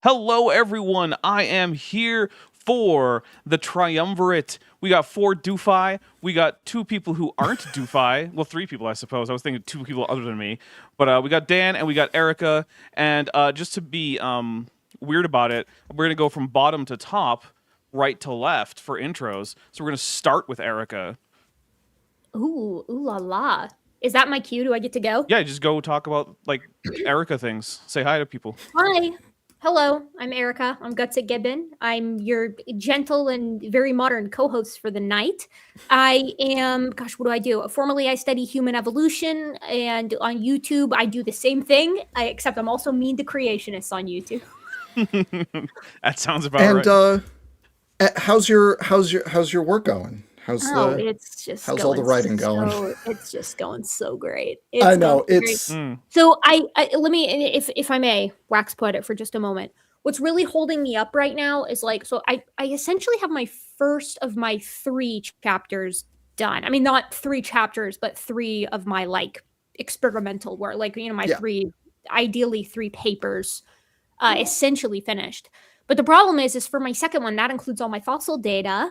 Hello, everyone. I am here for the Triumvirate. We got 4 Doofi. We got 2 people who aren't Doofi. Well, 3 people, I suppose. I was thinking 2 people other than me. But we got Dan and we got Erica. And just to be weird about it, we're going to go from bottom to top, right to left for intros. So we're going to start with Erica. Ooh la la. Is that my cue? Do I get to go? Yeah, just go talk about, like, Erica things. Say hi to people. Hi. Hello, I'm Erica. I'm Gutsit Gibbon. I'm your gentle and very modern co-host for the night. I am, gosh, what do? Formerly, I study human evolution, and on YouTube, I do the same thing, except I'm also mean to creationists on YouTube. That sounds about right. And how's your work going? It's just how's all the writing going? It's just going so great. I know it's so. I let me, if I may, wax poetic for just a moment. What's really holding me up right now is I essentially have my first of my 3 chapters done. I mean, not 3 chapters, but 3 of my experimental work, my 3, ideally 3 papers, essentially finished. But the problem is for my second one, that includes all my fossil data.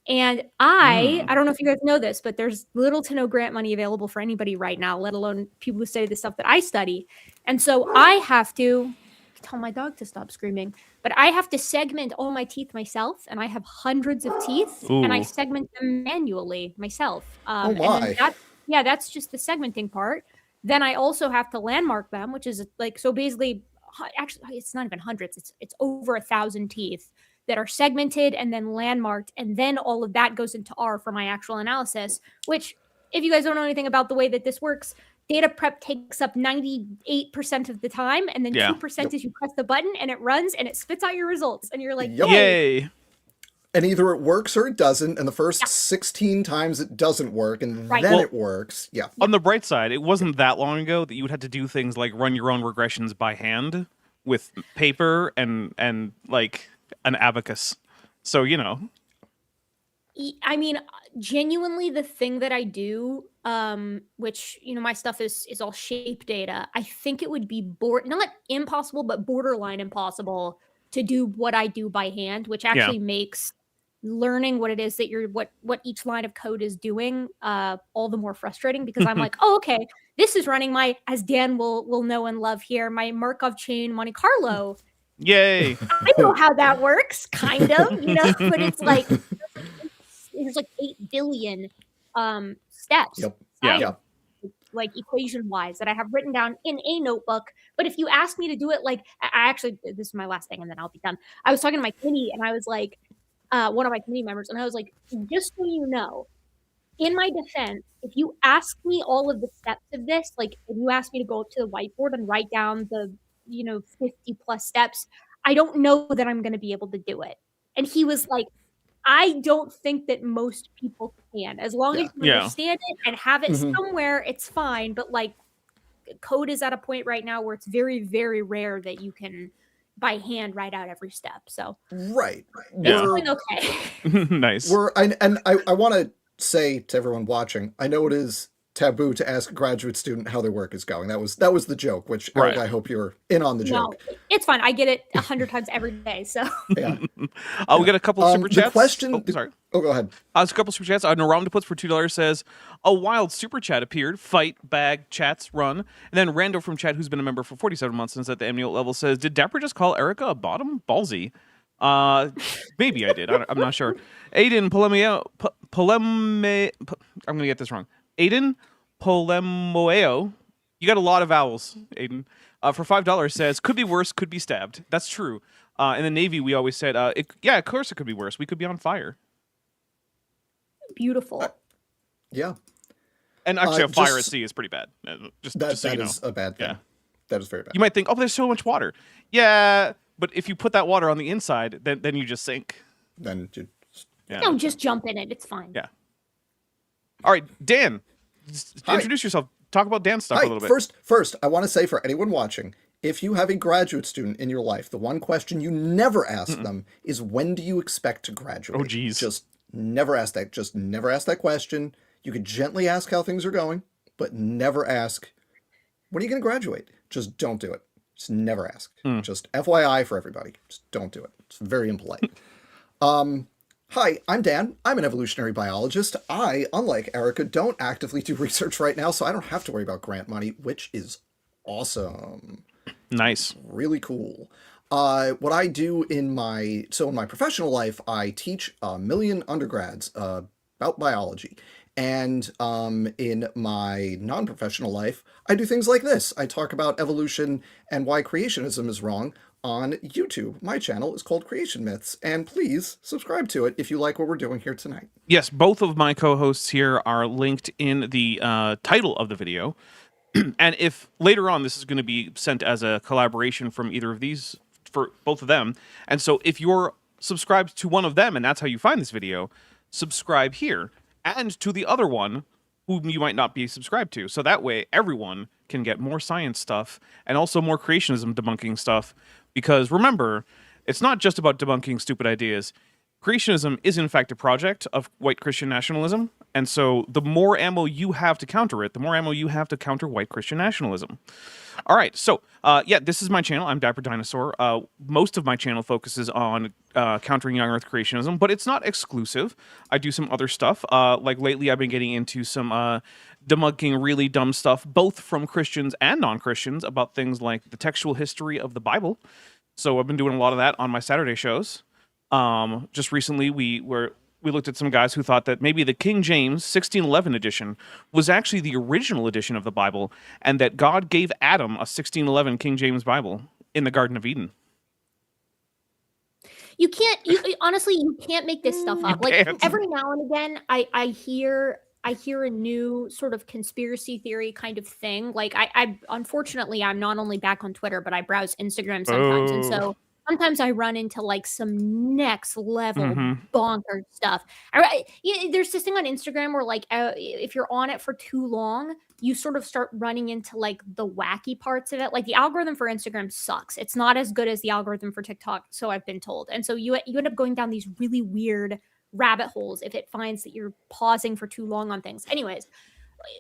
And I don't know if you guys know this, but there's little to no grant money available for anybody right now, let alone people who study the stuff that I study. And so I have to tell my dog to stop screaming, but I have to segment all my teeth myself. And I have hundreds of teeth and I segment them manually myself. Oh my. And that's just the segmenting part. Then I also have to landmark them, which is so basically, actually, it's not even hundreds. It's over 1,000 teeth that are segmented and then landmarked, and then all of that goes into R for my actual analysis, which, if you guys don't know anything about the way that this works, data prep takes up 98% of the time, and then 2% is you press the button and it runs and it spits out your results, and you're like, yay! And either it works or it doesn't, and the first 16 times it doesn't work, and then it works. Yeah. On the bright side, it wasn't that long ago that you would have to do things like run your own regressions by hand with paper and like an abacus. So, I mean, genuinely, the thing that I do, which, my stuff is all shape data, I think it would be not impossible, but borderline impossible to do what I do by hand, which actually makes learning what it is that what each line of code is doing all the more frustrating, because I'm like, oh, okay, this is running my, as Dan will know and love here, my Markov chain Monte Carlo. Yay! I know how that works, kind of, but it's there's 8 billion steps. Yep. Yeah. Equation wise that I have written down in a notebook. But if you ask me to do it, this is my last thing and then I'll be done. I was talking to my committee and I was like, one of my committee members, and I was like, just so you know, in my defense, if you ask me all of the steps of this, if you ask me to go up to the whiteboard and write down the 50 plus steps, I don't know that I'm going to be able to do it. And he was like, I don't think that most people can. As long as you understand it and have it somewhere, it's fine. But code is at a point right now where it's very, very rare that you can by hand write out every step. So right. It's going okay. Nice. I want to say to everyone watching, I know it is taboo to ask a graduate student how their work is going. That was the joke, which Eric, I hope you're in on the joke. No, it's fine. I get it 100 times every day. So yeah. We got a couple super chats. The question. Sorry. Oh, go ahead. There's a couple super chats. Naram puts for $2 says a wild super chat appeared. Fight bag chats run. And then Rando from chat, who's been a member for 47 months and is at the amniote level, says, "Did Dapper just call Erica a bottom? Ballsy." Maybe I did. I'm not sure. Aiden I'm gonna get this wrong. Aiden Polemoeo, you got a lot of vowels, Aiden. For $5 says, "Could be worse, could be stabbed." That's true. In the Navy, we always said, of course it could be worse. We could be on fire. Beautiful. Yeah. And actually, a fire at sea is pretty bad. Just so you know. That is a bad thing. Yeah. That is very bad. You might think, oh, there's so much water. Yeah, but if you put that water on the inside, then you just sink. Then you don't just jump in it. It's fine. Yeah. All right, Dan. Introduce yourself. Talk about Dan stuff a little bit. First, I want to say for anyone watching, if you have a graduate student in your life, the one question you never ask them is, when do you expect to graduate? Oh, geez. Just never ask that. Just never ask that question. You could gently ask how things are going, but never ask, when are you going to graduate? Just don't do it. Just never ask. Hmm. Just FYI for everybody. Just don't do it. It's very impolite. Hi, I'm Dan. I'm an evolutionary biologist. I, unlike Erica, don't actively do research right now, so I don't have to worry about grant money, which is awesome. Nice. Really cool. What I do in my professional life, I teach 1 million undergrads about biology. And in my non-professional life, I do things like this. I talk about evolution and why creationism is wrong on YouTube. My channel is called Creation Myths, and please subscribe to it if you like what we're doing here tonight. Yes, both of my co-hosts here are linked in the title of the video. And if later on this is going to be sent as a collaboration from either of these, for both of them, and so if you're subscribed to one of them and that's how you find this video, subscribe here, and to the other one whom you might not be subscribed to. So that way everyone can get more science stuff and also more creationism debunking stuff. Because remember, it's not just about debunking stupid ideas. Creationism is in fact a project of white Christian nationalism, and so the more ammo you have to counter it, the more ammo you have to counter white Christian nationalism. All right, so yeah, this is my channel. I'm Dapper Dinosaur. Most of my channel focuses on countering young Earth creationism, but it's not exclusive. I do some other stuff. Like lately, I've been getting into some debunking really dumb stuff, both from Christians and non-Christians, about things like the textual history of the Bible. So I've been doing a lot of that on my Saturday shows. Just recently, we looked at some guys who thought that maybe the King James 1611 edition was actually the original edition of the Bible, and that God gave Adam a 1611 King James Bible in the Garden of Eden. You can't. Honestly, you can't make this stuff up. Like every now and again, I hear a new sort of conspiracy theory kind of thing. Like I unfortunately, I'm not only back on Twitter, but I browse Instagram sometimes, and so sometimes I run into like some next level bonker stuff. There's this thing on Instagram where like if you're on it for too long, you sort of start running into like the wacky parts of it. Like the algorithm for Instagram sucks. It's not as good as the algorithm for TikTok, so I've been told. And so you end up going down these really weird rabbit holes if it finds that you're pausing for too long on things. Anyways,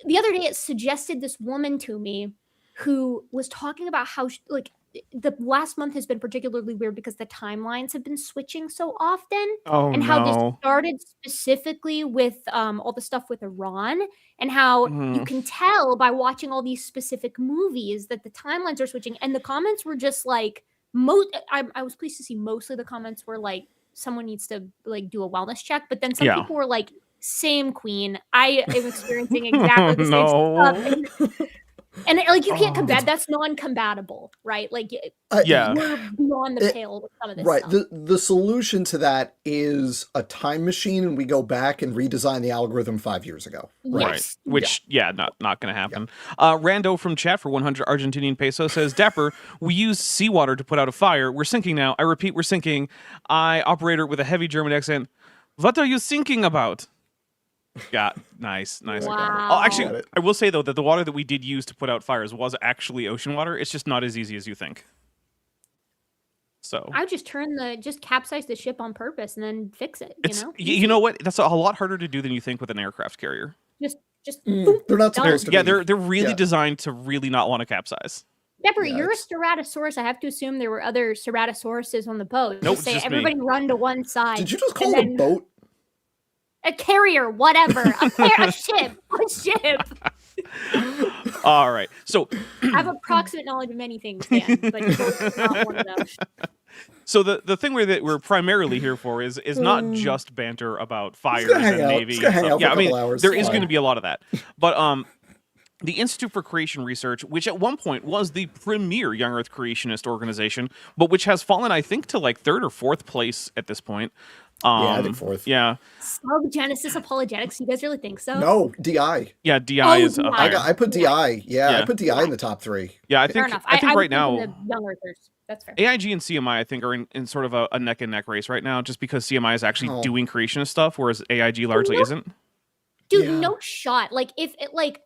the other day it suggested this woman to me who was talking about how the last month has been particularly weird because the timelines have been switching so often. And how this started specifically with all the stuff with Iran, and how you can tell by watching all these specific movies that the timelines are switching. And the comments were just like, I was pleased to see mostly the comments were like, someone needs to like do a wellness check. But then some people were like, same queen. I am experiencing exactly the same stuff. And like you can't combat, that's non-combatable, right? Like we're beyond the pale with some of this stuff. The solution to that is a time machine, and we go back and redesign the algorithm 5 years ago. Right. Which not going to happen. Rando from chat for 100 Argentinian peso says, Dapper, we use seawater to put out a fire. We're sinking now. I repeat, we're sinking. I, operator with a heavy German accent. What are you thinking about? Yeah, nice. Wow. Oh, actually, I will say though that the water that we did use to put out fires was actually ocean water. It's just not as easy as you think. So I would just capsize the ship on purpose and then fix it. You know what? That's a lot harder to do than you think with an aircraft carrier. Just they're not supposed to be. Yeah, they're really designed to really not want to capsize. Dapper, you're a Ceratosaurus. I have to assume there were other Ceratosauruses on the boat. Nope, say everybody run to one side. Did you just call it a boat? A carrier, whatever. A ship. All right. So I have approximate knowledge of many things, Dan, but not one of them. So the thing that we're primarily here for is not just banter about fires and Navy. And stuff. Yeah, I mean, there is going to be a lot of that. But the Institute for Creation Research, which at one point was the premier young Earth creationist organization, but which has fallen, I think, to like 3rd or 4th place at this point. I think 4th. Yeah. Genesis Apologetics. You guys really think so? No, DI. Yeah, DI is. DI. I put DI. Yeah, I put DI in the top 3. Yeah, I think. I think right now, the young Earthers. That's fair. AIG and CMI, I think, are in sort of a neck and neck race right now, just because CMI is actually doing creationist stuff, whereas AIG largely isn't. Dude, no shot. Like if it like.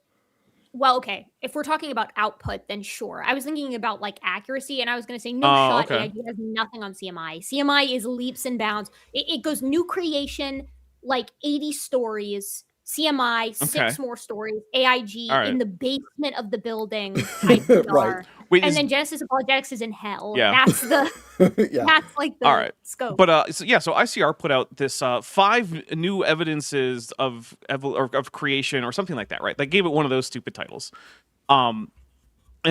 Well, okay. If we're talking about output, then sure. I was thinking about like accuracy, and I was going to say no shot. Okay. AIG has nothing on CMI. CMI is leaps and bounds. It goes new creation, like 80 stories, CMI, 6 more stories, AIG All right. in the basement of the building, type of Right. Wait, and then Genesis Apologetics is in hell. Yeah. That's the Yeah. that's like the all right. scope. But so ICR put out this 5 new evidences of creation or something like that, right? They gave it one of those stupid titles. And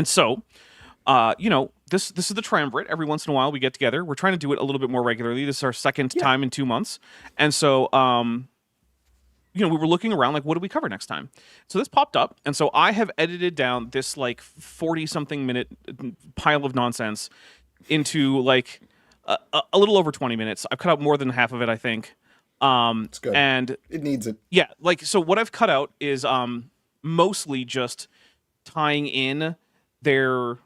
so this is the Triumvirate. Every once in a while we get together. We're trying to do it a little bit more regularly. This is our second time in 2 months. And so we were looking around like, what do we cover next time? So this popped up, and so I have edited down this like 40-something minute pile of nonsense into like a little over 20 minutes. I've cut out more than half of it, I think. It's good. And It needs it. yeah, like, so what I've cut out is mostly just tying in their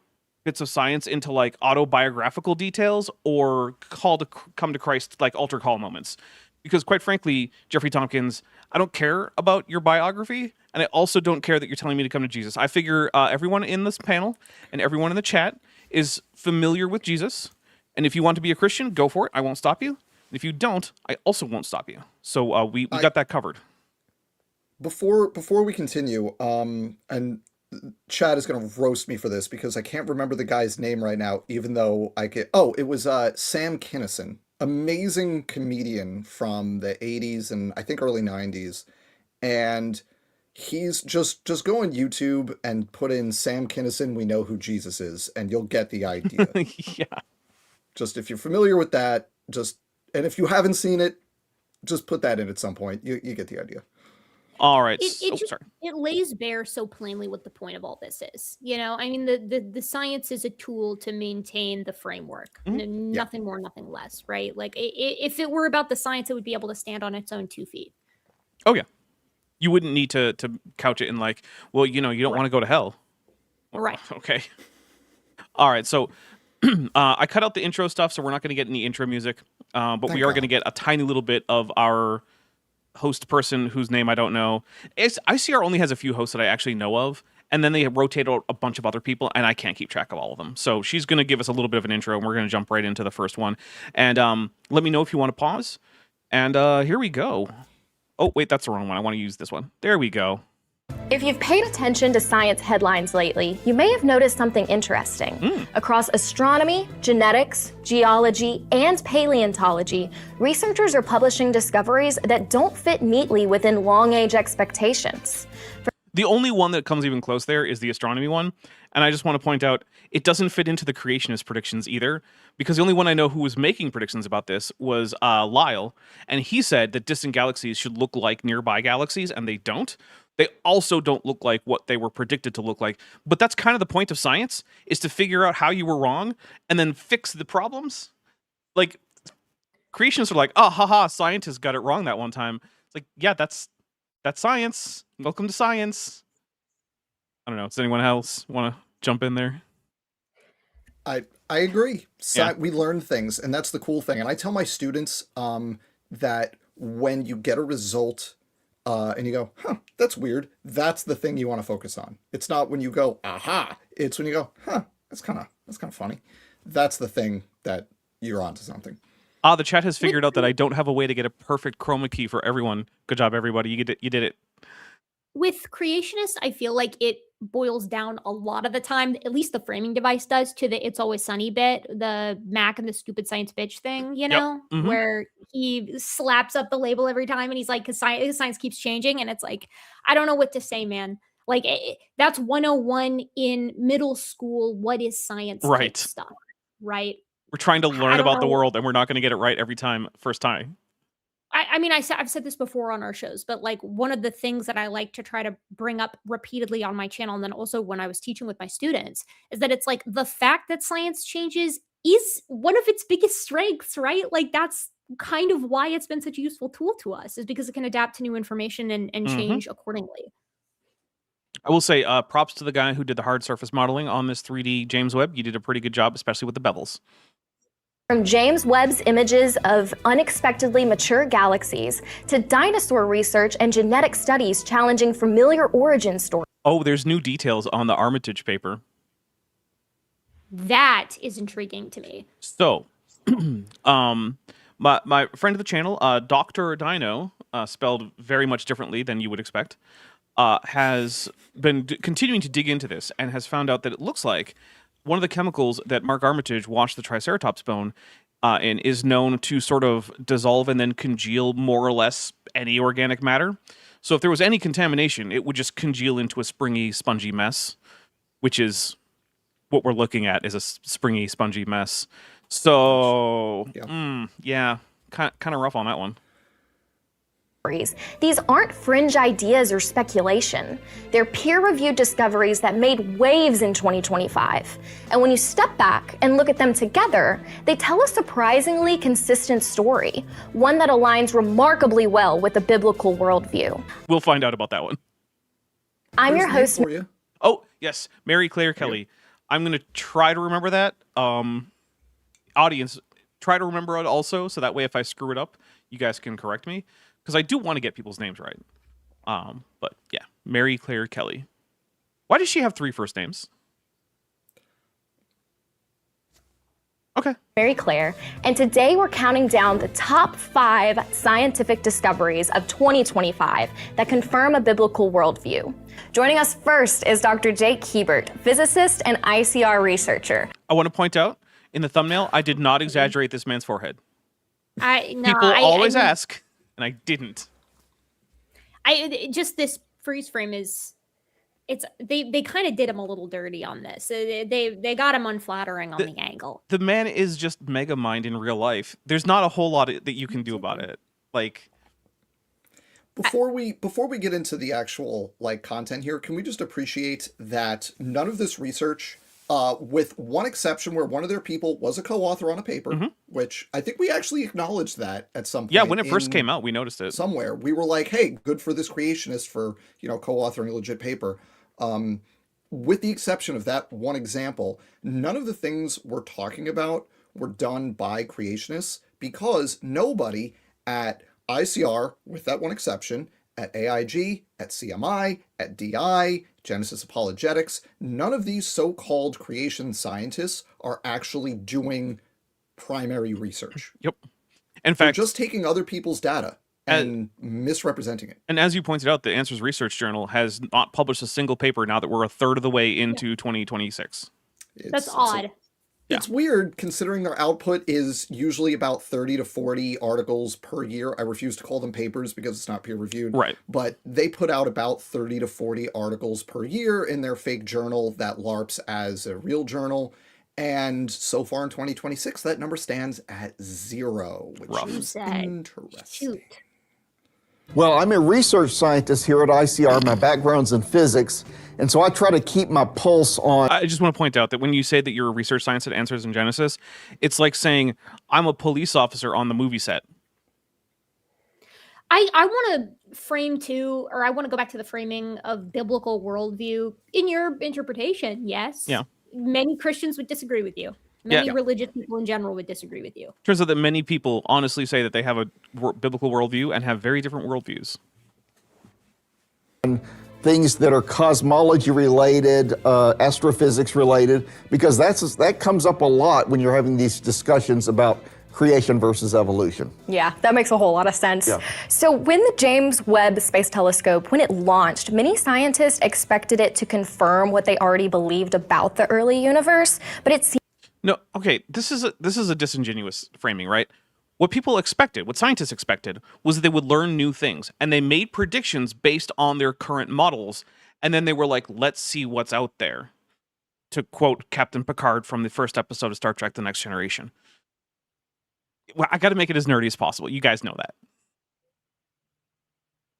bits of science into like autobiographical details or come to Christ, like altar call moments. Because quite frankly, Jeffrey Tomkins, I don't care about your biography, and I also don't care that you're telling me to come to Jesus. I figure everyone in this panel and everyone in the chat is familiar with Jesus, and if you want to be a Christian, go for it. I won't stop you. And if you don't, I also won't stop you. So we got that covered. Before we continue, and Chad is going to roast me for this because I can't remember the guy's name right now, even though I could. Oh, it was Sam Kinison. Amazing comedian from the 80s and I think early 90s. And he's just go on YouTube and put in Sam Kinison, we know who Jesus is, and you'll get the idea. Yeah. Just if you're familiar with that, and if you haven't seen it, just put that in at some point. You get the idea. All right. It lays bare so plainly what the point of all this is. I mean, the science is a tool to maintain the framework. Nothing more, nothing less, right? Like, if it were about the science, it would be able to stand on its own 2 feet. Oh, yeah. You wouldn't need to couch it in like, well, you don't want to go to hell. Right. Okay. All right. So I cut out the intro stuff, so we're not going to get any intro music. But we are going to get a tiny little bit of our host person whose name I don't know. ICR only has a few hosts that I actually know of, and then they rotate out a bunch of other people, and I can't keep track of all of them. So she's going to give us a little bit of an intro, and we're going to jump right into the first one. And let me know if you want to pause. And here we go. Oh, wait, that's the wrong one. I want to use this one. There we go. If you've paid attention to science headlines lately, you may have noticed something interesting. Across astronomy, genetics, geology, and paleontology, researchers are publishing discoveries that don't fit neatly within long-age expectations. The only one that comes even close there is the astronomy one. And I just want to point out, it doesn't fit into the creationist predictions either, because the only one I know who was making predictions about this was Lyle. And he said that distant galaxies should look like nearby galaxies, and they don't. They also don't look like what they were predicted to look like. But that's kind of the point of science, is to figure out how you were wrong and then fix the problems. Like, creationists are like, oh, haha, scientists got it wrong that one time. It's like, yeah, that's science. Welcome to science. I don't know. Does anyone else want to jump in there? I agree. Yeah. We learn things, and that's the cool thing. And I tell my students that when you get a result and you go, huh, that's weird, that's the thing you want to focus on. It's not when you go, aha. It's when you go, huh, that's kind of funny. That's the thing that you're onto something. The chat has figured out that I don't have a way to get a perfect chroma key for everyone. Good job, everybody. You did it. With creationists, I feel like it boils down a lot of the time, at least the framing device does, to the It's Always Sunny bit, the Mac and the stupid science bitch thing, where he slaps up the label every time and he's like, because science keeps changing. And it's like, I don't know what to say, man. Like, that's 101 in middle school. What is science type stuff, right? We're trying to learn about the world, and we're not going to get it right every time, first time. I mean, I've said this before on our shows, but like, one of the things that I like to try to bring up repeatedly on my channel, and then also when I was teaching with my students, is that it's like, the fact that science changes is one of its biggest strengths, right? Like, that's kind of why it's been such a useful tool to us, is because it can adapt to new information and change accordingly. I will say props to the guy who did the hard surface modeling on this 3D James Webb. You did a pretty good job, especially with the bevels. From James Webb's images of unexpectedly mature galaxies to dinosaur research and genetic studies challenging familiar origin stories. Oh, there's new details on the Armitage paper. That is intriguing to me. So, My friend of the channel, Dr. Dino, spelled very much differently than you would expect, has been continuing to dig into this and has found out that it looks like one of the chemicals that Mark Armitage washed the Triceratops bone in is known to sort of dissolve and then congeal more or less any organic matter. So if there was any contamination, it would just congeal into a springy, spongy mess, which is what we're looking at, is a springy, spongy mess. So, yeah, kind of rough on that one. These aren't fringe ideas or speculation. They're peer-reviewed discoveries that made waves in 2025. And when you step back and look at them together, they tell a surprisingly consistent story, one that aligns remarkably well with the biblical worldview. We'll find out about that one. I'm your host. For you. Oh, yes, Mary Claire Kelly. I'm going to try to remember that. Audience, try to remember it also, so that way if I screw it up, you guys can correct me. Because I do want to get people's names right. But yeah, Mary Claire Kelly. Why does she have 3 first names? Okay. Mary Claire, and today we're counting down the top 5 scientific discoveries of 2025 that confirm a biblical worldview. Joining us first is Dr. Jake Hebert, physicist and ICR researcher. I want to point out, in the thumbnail, I did not exaggerate this man's forehead. People always ask, and I didn't. Just this freeze frame is, they kind of did him a little dirty on this. They got him unflattering on the angle. The man is just mega mind in real life. There's not a whole lot that you can do about it. Like, before we get into the actual content here, can we just appreciate that none of this research, with one exception where one of their people was a co-author on a paper, which I think we actually acknowledged that at some point. Yeah, when it first came out, we noticed it. Somewhere. We were like, hey, good for this creationist for, co-authoring a legit paper. With the exception of that one example, none of the things we're talking about were done by creationists, because nobody at ICR, with that one exception, at AIG, at CMI, at DI, Genesis Apologetics, none of these so-called creation scientists are actually doing primary research. Yep. In fact, they're just taking other people's data and misrepresenting it. And as you pointed out, the Answers Research Journal has not published a single paper now that we're a third of the way into 2026. That's odd. It's weird considering their output is usually about 30 to 40 articles per year. I refuse to call them papers because it's not peer reviewed. Right. But they put out about 30 to 40 articles per year in their fake journal that LARPs as a real journal. And so far in 2026, that number stands at 0, which is interesting. Shoot. Well, I'm a research scientist here at ICR. My background's in physics, and so I try to keep my pulse on... I just want to point out that when you say that you're a research scientist at Answers in Genesis, it's like saying, I'm a police officer on the movie set. I want to frame too, or I want to go back to the framing of biblical worldview in your interpretation, yes. Yeah. Many Christians would disagree with you. Many religious people in general would disagree with you. Turns out that many people honestly say that they have a biblical worldview and have very different worldviews. Things that are cosmology related, astrophysics related, because that comes up a lot when you're having these discussions about creation versus evolution. Yeah, that makes a whole lot of sense. Yeah. So when the James Webb Space Telescope, when it launched, many scientists expected it to confirm what they already believed about the early universe, but it seems... No, okay, this is a disingenuous framing, right? What people expected, what scientists expected, was that they would learn new things, and they made predictions based on their current models, and then they were like, let's see what's out there, to quote Captain Picard from the first episode of Star Trek The Next Generation. Well, I got to make it as nerdy as possible. You guys know that.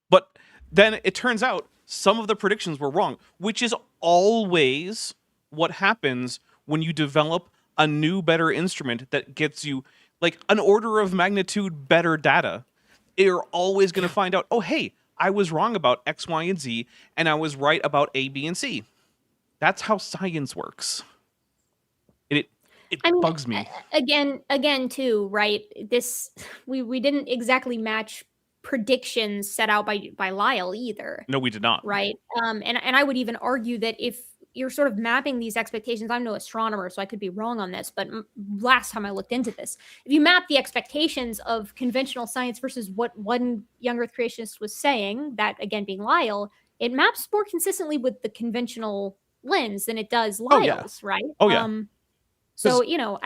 But then it turns out some of the predictions were wrong, which is always what happens when you develop a new, better instrument that gets you like an order of magnitude better data. You're always going to find out, oh, hey, I was wrong about X, Y, and Z, and I was right about A, B, and C. That's how science works. It bugs me. Again, too, right? This we didn't exactly match predictions set out by Lyle either. No, we did not. Right. And I would even argue that if you're sort of mapping these expectations. I'm no astronomer, so I could be wrong on this, but last time I looked into this, if you map the expectations of conventional science versus what one young Earth creationist was saying, that again being Lyle, it maps more consistently with the conventional lens than it does Lyle's, right? Oh yeah. So, you know,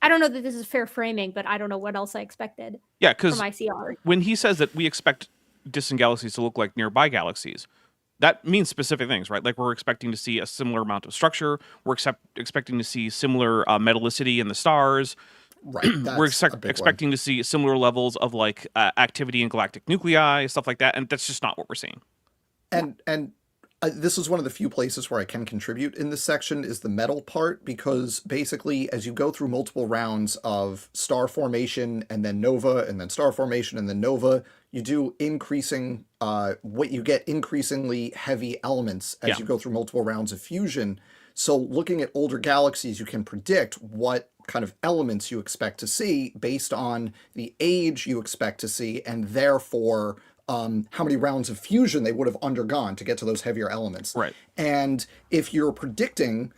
I don't know that this is fair framing, but I don't know what else I expected Yeah, from because ICR. when he says that we expect distant galaxies to look like nearby galaxies, that means specific things, right? Like we're expecting to see a similar amount of structure. We're expecting to see similar metallicity in the stars. Right. We're That's a big expecting to see similar levels of like activity in galactic nuclei, stuff like that, and that's just not what we're seeing. And this is one of the few places where I can contribute in this section is the metal part, because basically as you go through multiple rounds of star formation and then nova and then star formation and then nova, you do increasing, what you get increasingly heavy elements as you go through multiple rounds of fusion. So looking at older galaxies, you can predict what kind of elements you expect to see based on the age you expect to see, and therefore how many rounds of fusion they would have undergone to get to those heavier elements. Right. And if you're predicting,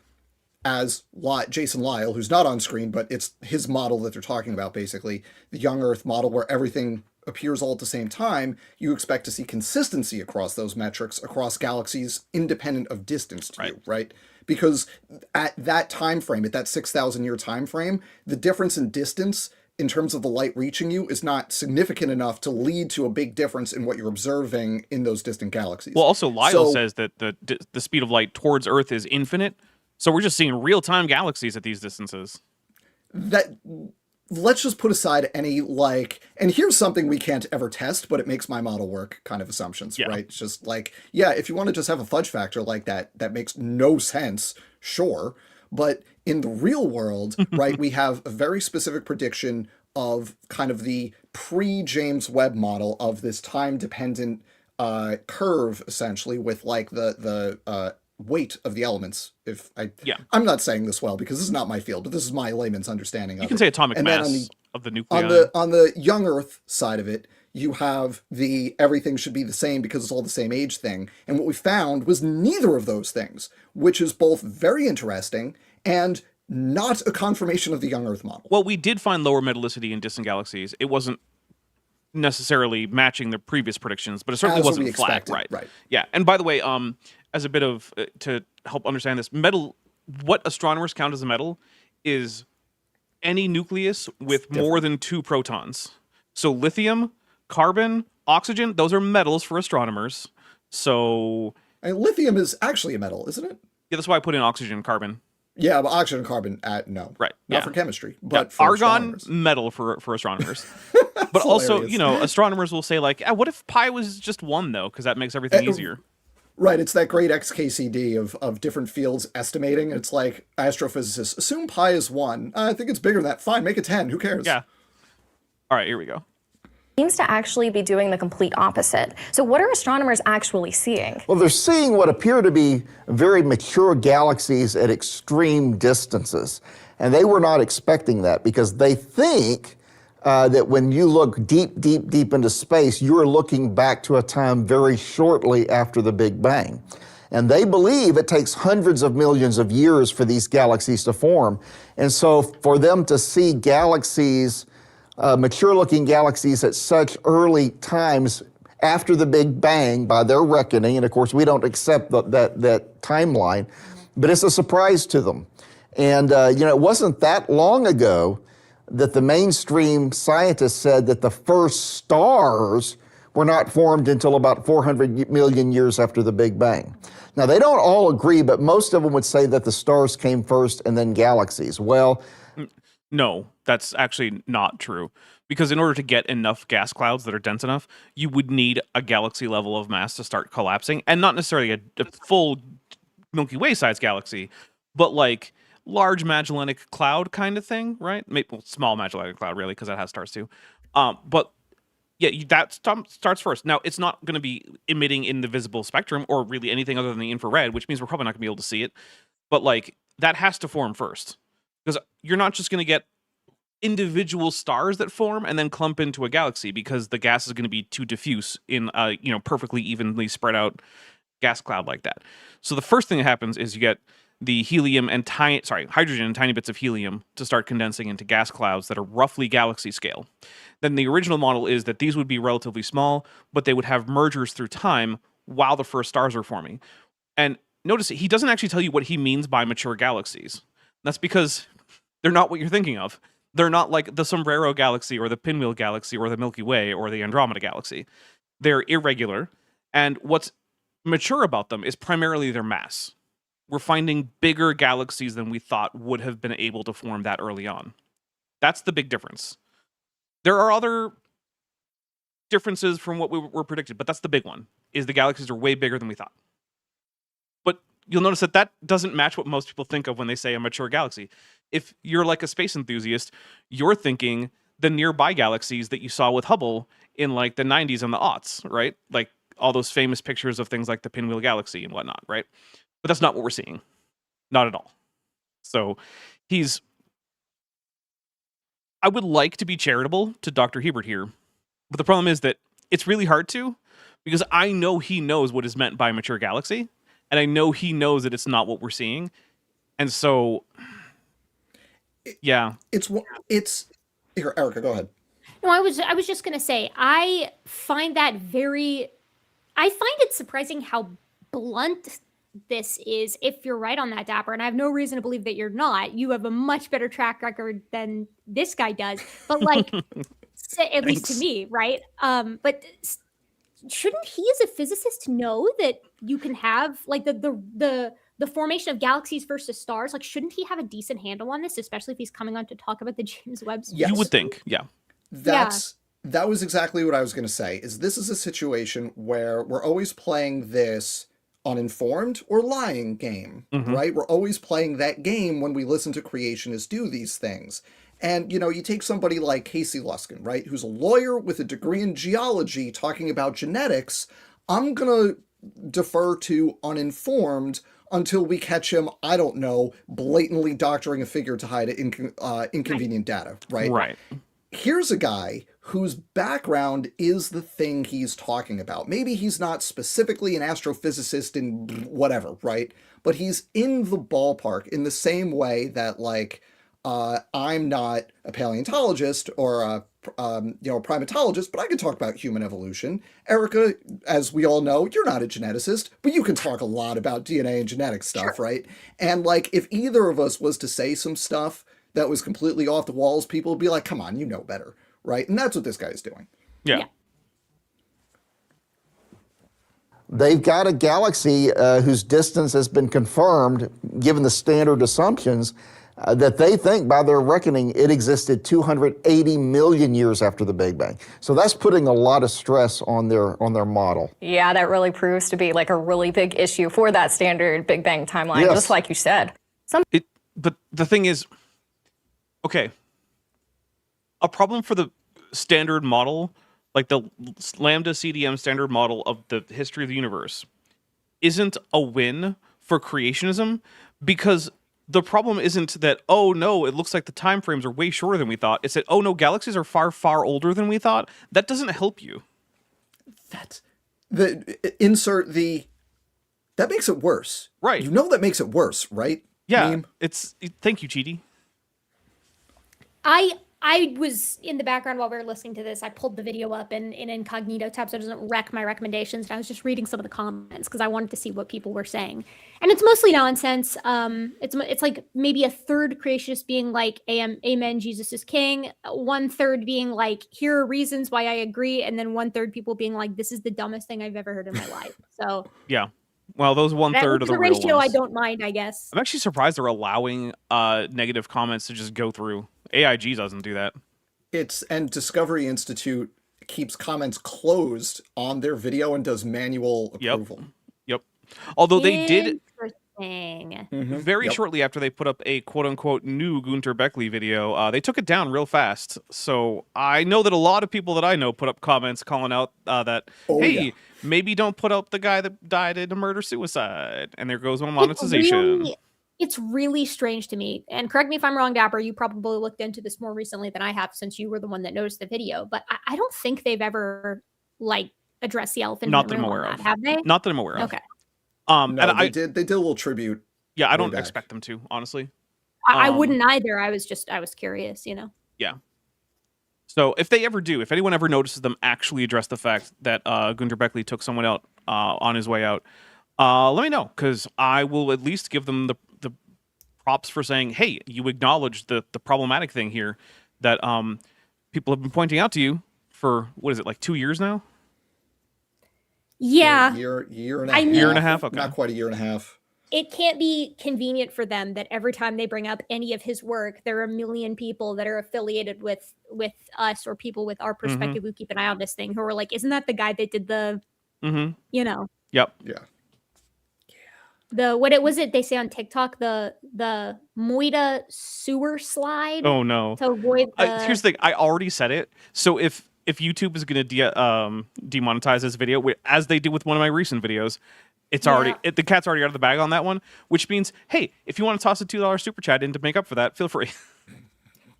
as Jason Lyle, who's not on screen, but it's his model that they're talking about, basically, the young Earth model where everything appears all at the same time, you expect to see consistency across those metrics, across galaxies, independent of distance to you, right? Because at that time frame, at that 6,000 year time frame, the difference in distance in terms of the light reaching you is not significant enough to lead to a big difference in what you're observing in those distant galaxies. Well, also Lyle says that the speed of light towards Earth is infinite, so we're just seeing real-time galaxies at these distances. Let's just put aside any, like, and here's something we can't ever test, but it makes my model work kind of assumptions, right? It's just like, yeah, if you want to just have a fudge factor like that, that makes no sense, sure. But in the real world, right, we have a very specific prediction of kind of the pre-James Webb model of this time-dependent curve, essentially, with like the weight of the elements. I'm not saying this well because this is not my field, but this is my layman's understanding of it. You can say atomic and mass of the nuclei. On the young Earth side of it, you have the everything should be the same because it's all the same age thing. And what we found was neither of those things, which is both very interesting and not a confirmation of the young Earth model. Well, we did find lower metallicity in distant galaxies. It wasn't necessarily matching the previous predictions, but it certainly wasn't flat, right? Yeah. And by the way, as a bit of to help understand this, metal, what astronomers count as a metal is any nucleus with more than 2 protons. So lithium, carbon, oxygen, those are metals for astronomers. So lithium is actually a metal, isn't it? Yeah, that's why I put in oxygen and carbon. Yeah, but oxygen and carbon, no. Right. Not for chemistry, but for argon, astronomers. metal for astronomers. But also, hilarious. you know, astronomers will say like, what if pi was just 1 though? Because that makes everything easier. Right, it's that great XKCD of different fields estimating. It's like astrophysicists, assume pi is 1. I think it's bigger than that. Fine, make it 10. Who cares? Yeah. All right, here we go. Seems to actually be doing the complete opposite. So what are astronomers actually seeing? Well, they're seeing what appear to be very mature galaxies at extreme distances. And they were not expecting that because they think that when you look deep, deep, deep into space, you're looking back to a time very shortly after the Big Bang. And they believe it takes hundreds of millions of years for these galaxies to form. And so for them to see galaxies, mature-looking galaxies at such early times after the Big Bang, by their reckoning, and of course we don't accept that timeline, but it's a surprise to them. And it wasn't that long ago that the mainstream scientists said that the first stars were not formed until about 400 million years after the Big Bang. Now, they don't all agree, but most of them would say that the stars came first and then galaxies. Well, no, that's actually not true. Because in order to get enough gas clouds that are dense enough, you would need a galaxy level of mass to start collapsing. And not necessarily a full Milky Way-sized galaxy, but like large Magellanic Cloud kind of thing, right? Maybe, well, small Magellanic Cloud, really, because that has stars too. But yeah, that starts first. Now, it's not going to be emitting in the visible spectrum or really anything other than the infrared, which means we're probably not going to be able to see it. But like that has to form first. Because you're not just going to get individual stars that form and then clump into a galaxy because the gas is going to be too diffuse in a perfectly evenly spread out gas cloud like that. So the first thing that happens is you get the helium and hydrogen and tiny bits of helium to start condensing into gas clouds that are roughly galaxy scale. Then the original model is that these would be relatively small, but they would have mergers through time while the first stars are forming. And notice he doesn't actually tell you what he means by mature galaxies. That's because they're not what you're thinking of. They're not like the Sombrero Galaxy or the Pinwheel Galaxy or the Milky Way or the Andromeda Galaxy. They're irregular, and what's mature about them is primarily their mass. We're finding bigger galaxies than we thought would have been able to form that early on. That's the big difference. There are other differences from what were predicted, but that's the big one, is the galaxies are way bigger than we thought. But you'll notice that that doesn't match what most people think of when they say a mature galaxy. If you're like a space enthusiast, you're thinking the nearby galaxies that you saw with Hubble in like the 90s and the aughts, right? Like all those famous pictures of things like the Pinwheel Galaxy and whatnot, right? But that's not what we're seeing. Not at all. So I would like to be charitable to Dr. Hebert here, but the problem is that it's really hard to, because I know he knows what is meant by mature galaxy, and I know he knows that it's not what we're seeing. And so, yeah. It's here, Erica, go ahead. No, I was just gonna say, I find it surprising how blunt this is, if you're right on that, Dapper, and I have no reason to believe that you're not. You have a much better track record than this guy does, but like, at least to me, right? But shouldn't he, as a physicist, know that you can have like the formation of galaxies versus stars? Like, shouldn't he have a decent handle on this, especially if he's coming on to talk about the James Webb? Yes. You would think, yeah. That was exactly what I was going to say. This is a situation where we're always playing this uninformed or lying game, right? We're always playing that game when we listen to creationists do these things. And, you take somebody like Casey Luskin, right? Who's a lawyer with a degree in geology talking about genetics. I'm going to defer to uninformed until we catch him, I don't know, blatantly doctoring a figure to hide inconvenient data, right? Right. Here's a guy whose background is the thing he's talking about. Maybe he's not specifically an astrophysicist in whatever, right? But he's in the ballpark in the same way that, like, I'm not a paleontologist or a primatologist, but I can talk about human evolution. Erica, as we all know, you're not a geneticist, but you can talk a lot about DNA and genetic stuff, right? And like, if either of us was to say some stuff that was completely off the walls, people would be like, come on, you know better, right? And that's what this guy is doing. Yeah. They've got a galaxy whose distance has been confirmed, given the standard assumptions, that they think, by their reckoning, it existed 280 million years after the Big Bang. So that's putting a lot of stress on their model. Yeah, that really proves to be like a really big issue for that standard Big Bang timeline, just like you said. But the thing is, okay, a problem for the standard model, like the Lambda CDM standard model of the history of the universe, isn't a win for creationism, because the problem isn't that, oh no, it looks like the time frames are way shorter than we thought. It's that, oh no, galaxies are far, far older than we thought. That doesn't help you. That makes it worse. Right. That makes it worse, right? Yeah. Meme? Thank you, Chidi. I was in the background while we were listening to this. I pulled the video up in incognito tab so it doesn't wreck my recommendations. And I was just reading some of the comments because I wanted to see what people were saying. And it's mostly nonsense. It's like maybe a third creationist being like, amen, Jesus is king. 1/3 being like, here are reasons why I agree. And then 1/3 people being like, this is the dumbest thing I've ever heard in my life. So yeah. Well, those 1/3 of the real ratio ones. I don't mind, I guess. I'm actually surprised they're allowing negative comments to just go through. AIG doesn't do that. And Discovery Institute keeps comments closed on their video and does manual approval. Yep. Although they did Interesting. shortly after they put up a quote-unquote new Gunter Beckley video, they took it down real fast. So I know that a lot of people that I know put up comments calling out that, maybe don't put up the guy that died in a murder-suicide. And there goes my monetization. It's really strange to me. And correct me if I'm wrong, Dapper, you probably looked into this more recently than I have since you were the one that noticed the video. But I don't think they've ever, like, addressed the elephant in the room on that, have they? Not that I'm aware of. Okay. No, And they did a little tribute. Yeah, I way don't back. expect them to, honestly. I wouldn't either. I was curious, you know. Yeah. So if they ever do, if anyone ever notices them actually address the fact that Gunter Beckley took someone out on his way out, let me know, because I will at least give them the props for saying, hey, you acknowledge the problematic thing here that people have been pointing out to you for, what is it, like 2 years now? Yeah. Year and a I half. mean- Year and a half? Okay. Not quite a year and a half. It can't be convenient for them that every time they bring up any of his work, there are a million people that are affiliated with us or people with our perspective who keep an eye on this thing who are like, isn't that the guy that did the, you know, Yep. Yeah. the what it was it they say on TikTok, the Moida sewer slide Oh, no. to avoid the Here's the thing. I already said it. So if YouTube is going to demonetize this video, as they did with one of my recent videos, it's already the cat's already out of the bag on that one. Which means, hey, if you want to toss a $2 super chat in to make up for that, feel free.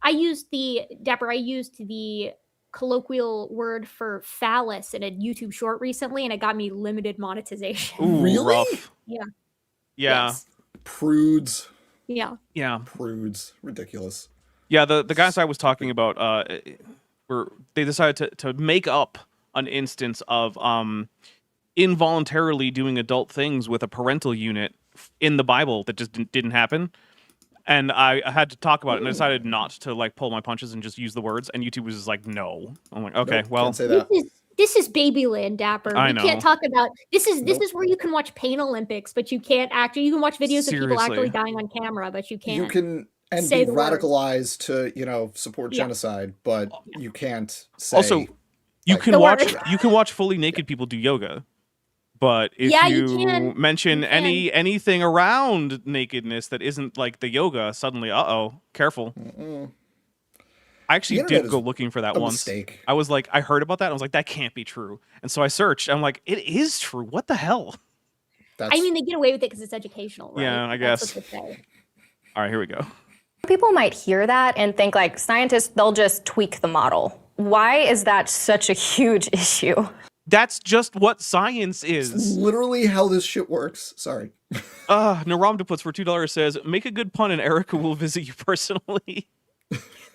I used the colloquial word for phallus in a YouTube short recently, and it got me limited monetization. Ooh, Really? rough. Yeah. Yeah. Yes. Prudes. Yeah. Yeah. Prudes. Ridiculous. Yeah. The guys I was talking about, they decided to make up an instance of involuntarily doing adult things with a parental unit in the Bible that just didn't happen. And I had to talk about it, and I decided not to like pull my punches and just use the words. And YouTube was just like, "No." I'm like, "Okay, Nope, well, can't say that. This is Babyland, Dapper. I We know. can't talk about this is Nope. where you can watch Pain Olympics, but you can't actually. You can watch videos of people Seriously. actually dying on camera, but you can't. You can and say be the words. radicalized to support Yeah. genocide, but you can't say. also you like, can The watch word. fully naked people do yoga, but if Yeah, you you can. mention You can. anything around nakedness that isn't like the yoga, suddenly, careful." I actually The internet did go is looking for that a once. mistake. I was like, I heard about that. And I was like, that can't be true. And so I searched. I'm like, it is true. What the hell? That's, I mean, they get away with it because it's educational, right? Yeah, I That's guess. what they say. All right, here we go. People might hear that and think like scientists, they'll just tweak the model. Why is that such a huge issue? That's just what science is. literally how this shit works. Sorry. Naramdaputs for $2 says, make a good pun and Erica will visit you personally.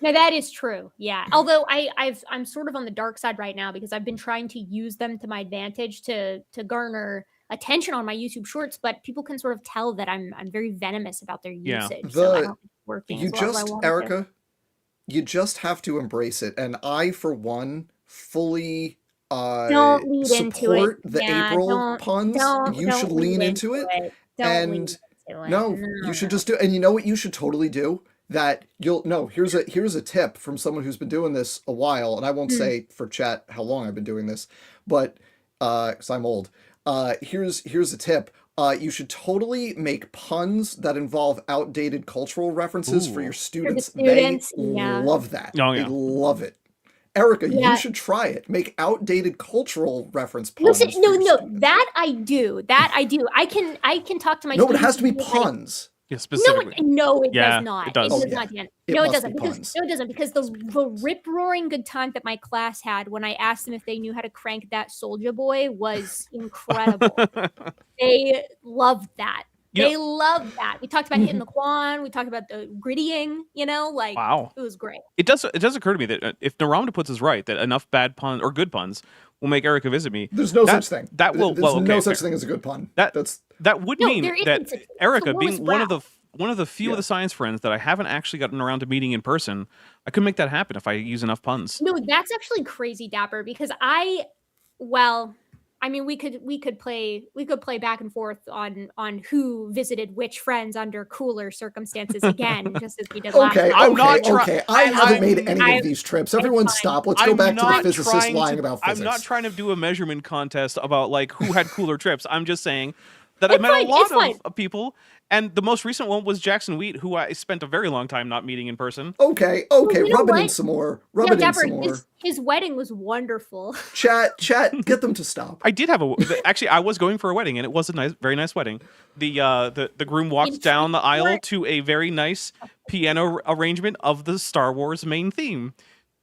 No, that is true. Yeah. Although I'm sort of on the dark side right now because I've been trying to use them to my advantage to garner attention on my YouTube shorts, but people can sort of tell that I'm very venomous about their Yeah. usage. So I don't think it's working. You as well as I just, want it to. Erica, you just have to embrace it. And I, for one, fully Don't lead into support it. the Yeah, April puns. You don't should lean lead into it. Don't And lean into it. No, you should just do. And you know what you should totally do? That you'll no. Here's a tip from someone who's been doing this a while, and I won't say for chat how long I've been doing this, but because I'm old. Here's a tip. You should totally make puns that involve outdated cultural references for your students. students, They yeah. love that. Oh, yeah. They love it. Erica, Yeah. you should try it. Make outdated cultural reference No, puns. for your students. that I do. I can talk to my No, but it students has to be and like, puns. Yeah, No, specifically. it Yeah, does not. it does. It Oh, does yeah. not, Dan. It No, it must doesn't. be Because puns. no, it doesn't. Because the rip roaring good time that my class had when I asked them if they knew how to crank that Soulja Boy was incredible. They loved that. You They loved that. We talked about hitting the quan. We talked about the grittying. Like Wow. it was great. It does occur to me that if Naramdaputs is right, that enough bad puns or good puns will make Erica visit me. There's no That- such thing. that will- There's well, okay, no such fair. thing as a good pun. That- That's That would No, mean there that isn't. It's the Erica, warmest being one of brow. the few Yeah. of the science friends that I haven't actually gotten around to meeting in person, I could make that happen if I use enough puns. No, that's actually crazy, Dapper, because we could play back and forth on who visited which friends under cooler circumstances again, just as we did last okay. time. I'm not try- Okay. I I'm- haven't made any I'm- of these trips. Everyone, fine. stop. Let's go back to the physicist lying about physics. I'm not trying to do a measurement contest about like who had cooler trips. I'm just saying that I It's met fine, a lot it's fine. of people, and the most recent one was Jackson Wheat, who I spent a very long time not meeting in person. Okay. you know Rub it in what? some more. Yeah, Rub it in Dapper, some more. his wedding was wonderful. Chat. Get them to stop. I did have actually I was going for a wedding, and it was a very nice wedding. The groom walked In down the aisle Shreveport. to a very nice piano arrangement of the Star Wars main theme,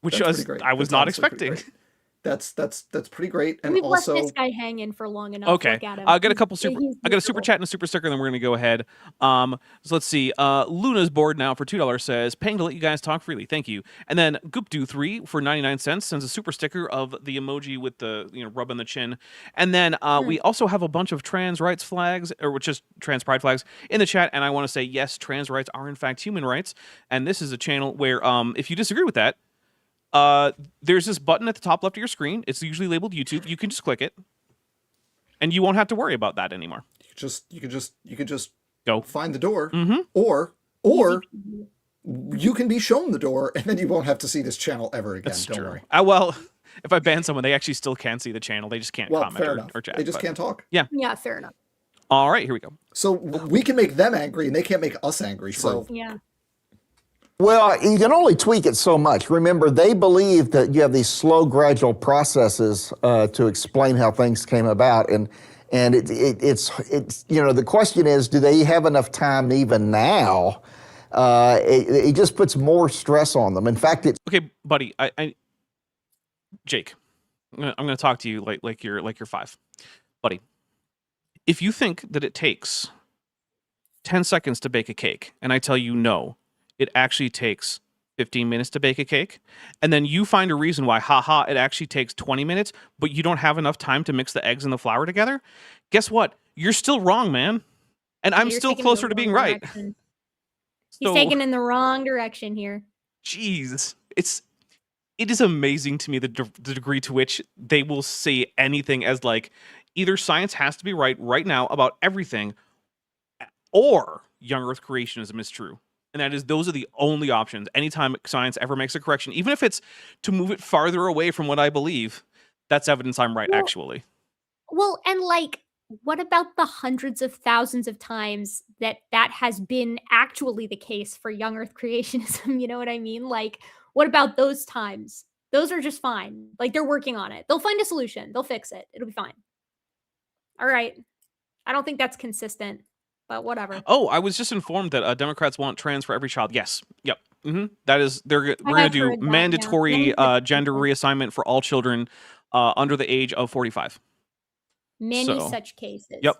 which That's was pretty great. I was That's not honestly pretty expecting. great. That's pretty great. And We've also, left this guy hanging for long enough. Okay, Look at him. I got a couple He's super. I got a super miserable. chat and a super sticker, and then we're gonna go ahead. So let's see. Luna's board now for $2 says, "Paying to let you guys talk freely, thank you." And then Goopdo3 for 99 cents sends a super sticker of the emoji with the rubbing the chin. And then we also have a bunch of trans rights flags, or just trans pride flags, in the chat. And I want to say yes, trans rights are in fact human rights. And this is a channel where if you disagree with that, there's this button at the top left of your screen. It's usually labeled YouTube. You can just click it, and you won't have to worry about that anymore. you could just Go find the door, Mm-hmm. or you can be shown the door, and then you won't have to see this channel ever again. That's Don't true. worry. Well, if I ban someone, they actually still can see the channel. They just can't Well, comment fair or, enough. or chat. They just but- can't talk. Yeah, fair enough. All right, here we go. So we can make them angry, and they can't make us angry. So Yeah. Well, you can only tweak it so much. Remember, they believe that you have these slow, gradual processes to explain how things came about, and it's the question is, do they have enough time even now? It just puts more stress on them. In fact, Okay, buddy, Jake, I'm gonna talk to you like you're 5, buddy. If you think that it takes 10 seconds to bake a cake, and I tell you no, it actually takes 15 minutes to bake a cake, and then you find a reason why, it actually takes 20 minutes, but you don't have enough time to mix the eggs and the flour together, guess what? You're still wrong, man. And I'm You're still taking in the closer to being wrong right. direction. He's So- taken in the wrong direction here. Jeez, it is amazing to me the degree to which they will say anything as like either science has to be right now about everything, or young Earth creationism is true. And those are the only options. Anytime science ever makes a correction, even if it's to move it farther away from what I believe, that's evidence I'm right, Well, actually. Well, and what about the hundreds of thousands of times that has been actually the case for young Earth creationism? You know what I mean? What about those times? Those are just fine. They're working on it. They'll find a solution. They'll fix it. It'll be fine. All right. I don't think that's consistent, but whatever. Oh, I was just informed that Democrats want trans for every child. Yes. Yep. That is, we're going to have do heard that, yeah. mandatory Many gender reassignment for all children under the age of 45. Many So, such cases. Yep.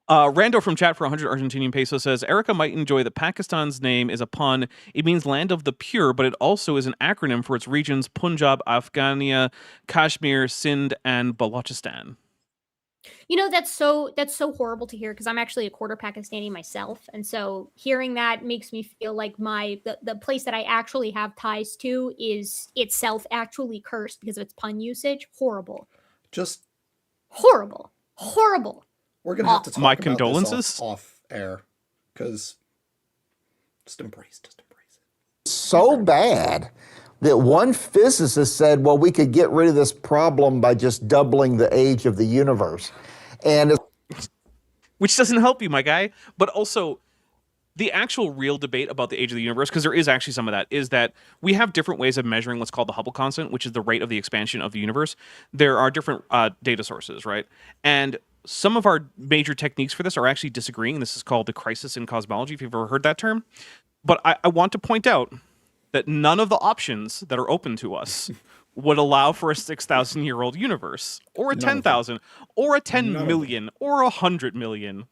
Rando from chat for 100 Argentinian peso says, Erica might enjoy that Pakistan's name is a pun. It means land of the pure, but it also is an acronym for its regions Punjab, Afghania, Kashmir, Sindh, and Balochistan. That's so horrible to hear because I'm actually a quarter Pakistani myself, and so hearing that makes me feel like the place that I actually have ties to is itself actually cursed because of its pun usage. Horrible. just Horrible. we're gonna have to talk My about condolences? this off air, because just embrace it. so bad that one physicist said, well, we could get rid of this problem by just doubling the age of the universe. And Which doesn't help you, my guy. But also, the actual real debate about the age of the universe, because there is actually some of that, is that we have different ways of measuring what's called the Hubble constant, which is the rate of the expansion of the universe. There are different data sources, right? And some of our major techniques for this are actually disagreeing. This is called the crisis in cosmology, if you've ever heard that term. But I want to point out that none of the options that are open to us would allow for a 6,000-year-old universe, or a 10,000, or a 10 million, or 100 million,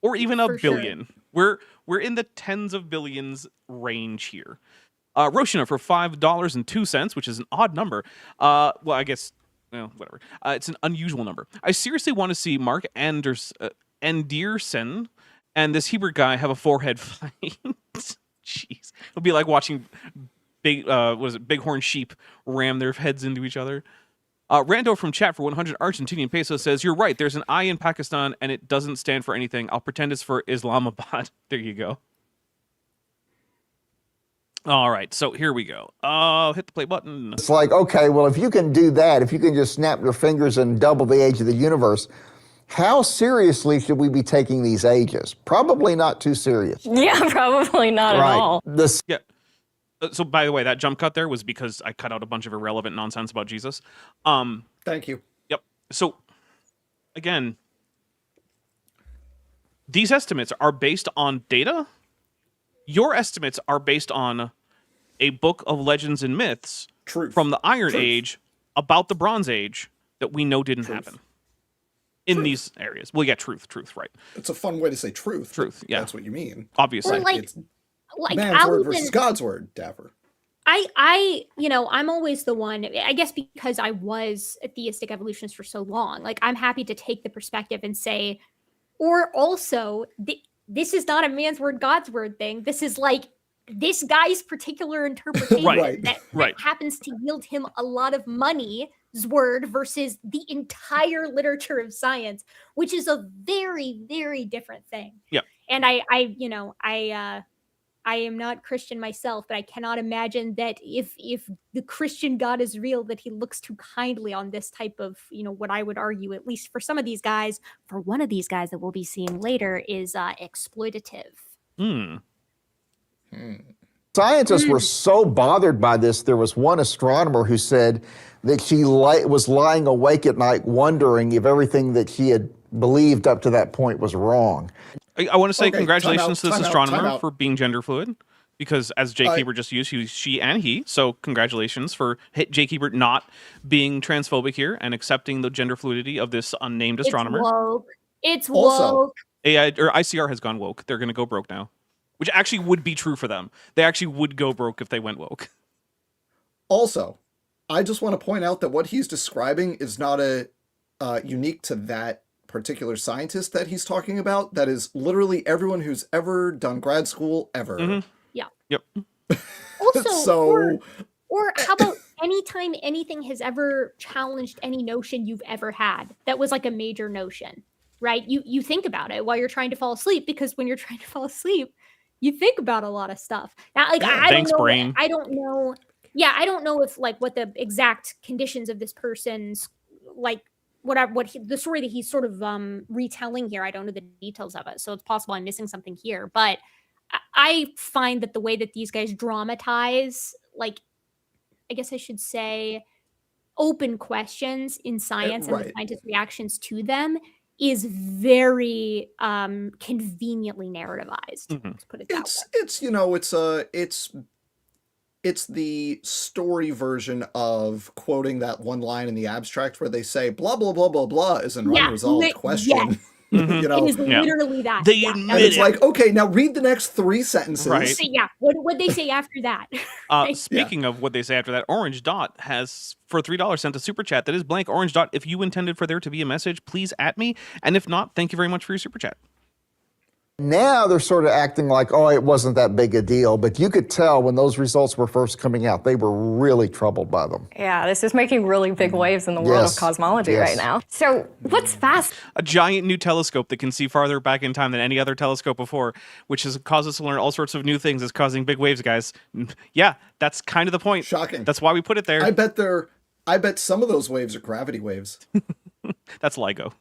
or even a For sure. billion. We're in the tens of billions range here. Roshina for $5.02, which is an odd number. Well, I guess, whatever. It's an unusual number. I seriously want to see Mark Anderson and this Hebrew guy have a forehead fight. Jeez, it'll be like watching bighorn sheep ram their heads into each other. Rando from chat for 100 Argentinian peso says, you're right, there's an I in Pakistan and it doesn't stand for anything. I'll pretend it's for Islamabad. There you go. All right, so here we go. Hit the play button. it's like, okay, well, if you can do that, if you can just snap your fingers and double the age of the universe, how seriously should we be taking these ages? Probably not too serious. Yeah, probably not at all. Yeah. So, by the way, that jump cut there was because I cut out a bunch of irrelevant nonsense about Jesus. Thank you. Yep. So, again, these estimates are based on data. Your estimates are based on a book of legends and myths Truth. from the Iron Truth. Age about the Bronze Age that we know didn't happen in these areas. Well, yeah, truth, right. It's a fun way to say truth. Truth, yeah. That's what you mean. Obviously. Or like, It's man's word versus God's word, Dapper. I'm always the one, I guess because I was a theistic evolutionist for so long, like I'm happy to take the perspective and say, or also, this is not a man's word, God's word thing. This is like this guy's particular interpretation Right. that Right. happens to yield him a lot of money's word versus the entire literature of science, which is a very, very different thing. Yep. And I am not Christian myself, but I cannot imagine that if the Christian God is real, that he looks too kindly on this type of, what I would argue, at least for some of these guys, for one of these guys that we'll be seeing later, is exploitative. Scientists were so bothered by this, there was one astronomer who said that she was lying awake at night wondering if everything that she had believed up to that point was wrong. I want to say Okay, congratulations to this time out. astronomer for being gender fluid, because as Jake Hebert just used, he was she and he. So congratulations for Jake Hebert not being transphobic here and accepting the gender fluidity of this unnamed astronomer. It's Also- woke. AI or ICR has gone woke. They're going to go broke now, which actually would be true for them. They actually would go broke if they went woke. Also, I just want to point out that what he's describing is not unique to that particular scientist that he's talking about. That is literally everyone who's ever done grad school ever. Mm-hmm. Yeah. Yep. Also, So- or how about anytime anything has ever challenged any notion you've ever had that was like a major notion, right? You think about it while you're trying to fall asleep, because when you're trying to fall asleep, you think about a lot of stuff. Now, like I Thanks, don't know, brain. I don't know. Yeah, I don't know if like what the exact conditions of this person's like the story that he's sort of retelling here. I don't know the details of it, so it's possible I'm missing something here. But I find that the way that these guys dramatize, like, I guess I should say, open questions in science and the right. scientists' reactions to them is very conveniently narrativized. Let's put it that way. It's the story version of quoting that one line in the abstract where they say blah blah blah blah blah is an unresolved question. Mhm. You know, It is literally that. They Yeah, admit and it's it. like, okay, now read the next 3 sentences. Right. so yeah, what they say after that? Speaking of what they say after that, Orange Dot has, for $3, sent a super chat that is blank. Orange Dot, if you intended for there to be a message, please at me. And if not, thank you very much for your super chat. Now they're sort of acting like, oh, it wasn't that big a deal. But you could tell when those results were first coming out, they were really troubled by them. Yeah, this is making really big waves in the world of Yes. cosmology Yes. right now. So what's fast? A giant new telescope that can see farther back in time than any other telescope before, which has caused us to learn all sorts of new things, is causing big waves, guys. Yeah, that's kind of the point. Shocking. That's why we put it there. I bet some of those waves are gravity waves. That's LIGO.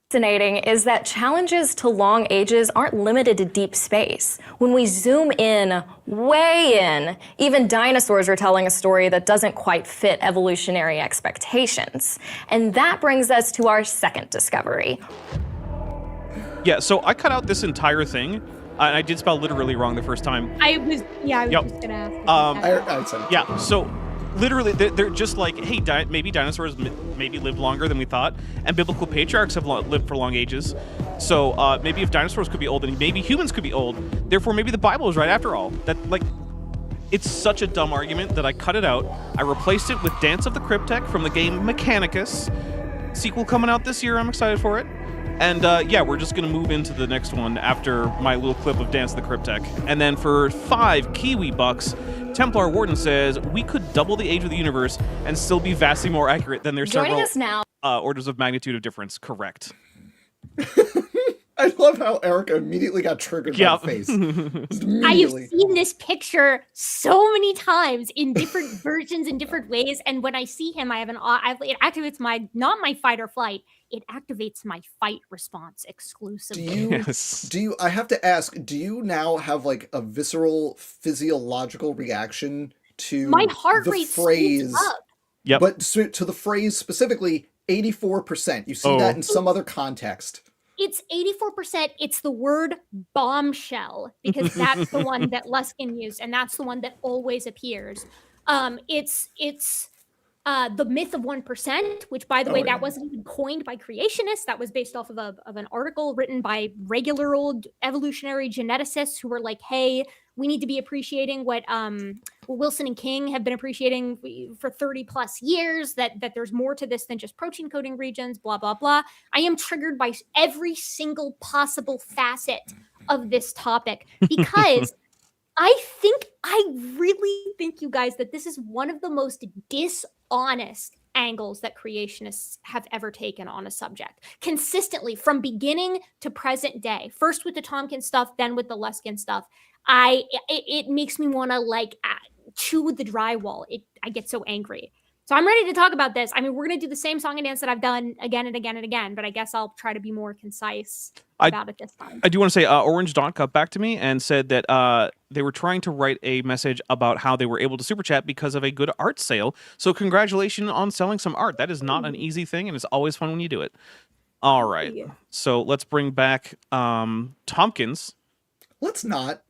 Fascinating is that challenges to long ages aren't limited to deep space. When we zoom in, way in, even dinosaurs are telling a story that doesn't quite fit evolutionary expectations. And that brings us to our second discovery. Yeah, so I cut out this entire thing, and I did spell literally wrong the first time. I was Yep. just gonna ask. about that. I said it. Yeah, so literally, they're just like, hey, maybe dinosaurs maybe lived longer than we thought, and biblical patriarchs have lived for long ages. So maybe if dinosaurs could be old, then maybe humans could be old. Therefore, maybe the Bible is right after all. That, like, it's such a dumb argument that I cut it out. I replaced it with Dance of the Cryptek from the game Mechanicus. Sequel coming out this year. I'm excited for it. And yeah, we're just going to move into the next one after my little clip of Dance of the Cryptek. And then for 5 Kiwi bucks, Templar Warden says, we could double the age of the universe and still be vastly more accurate than their Joining several us now. orders of magnitude of difference. Correct. I love how Erica immediately got triggered Yeah. by the face. Just I have immediately. seen this picture so many times in different versions in different ways, and when I see him, it activates not my fight or flight. It activates my fight response Do exclusively. you Yes. I have to ask, do you now have like a visceral physiological reaction to My heart the rate phrase, speeds up. Yep. but to the phrase specifically 84%? You see Oh. that in some other context. It's 84%. It's the word bombshell, because that's the one that Luskin used, and that's the one that always appears. It's the myth of 1%, which, by the way, that wasn't even coined by creationists. That was based off of an article written by regular old evolutionary geneticists who were like, hey, we need to be appreciating what Wilson and King have been appreciating for 30 plus years, that there's more to this than just protein coding regions, blah, blah, blah. I am triggered by every single possible facet of this topic because I really think, you guys, that this is one of the most dishonest angles that creationists have ever taken on a subject, consistently from beginning to present day. First with the Tomkins stuff, then with the Luskin stuff. It makes me want to chew the drywall. I get so angry. So I'm ready to talk about this. I mean, we're going to do the same song and dance that I've done again and again and again, but I guess I'll try to be more concise about it this time. I do want to say Orange Dawn got back to me and said that they were trying to write a message about how they were able to super chat because of a good art sale. So congratulations on selling some art. That is not an easy thing, and it's always fun when you do it. All right. So let's bring back Tomkins. Let's not.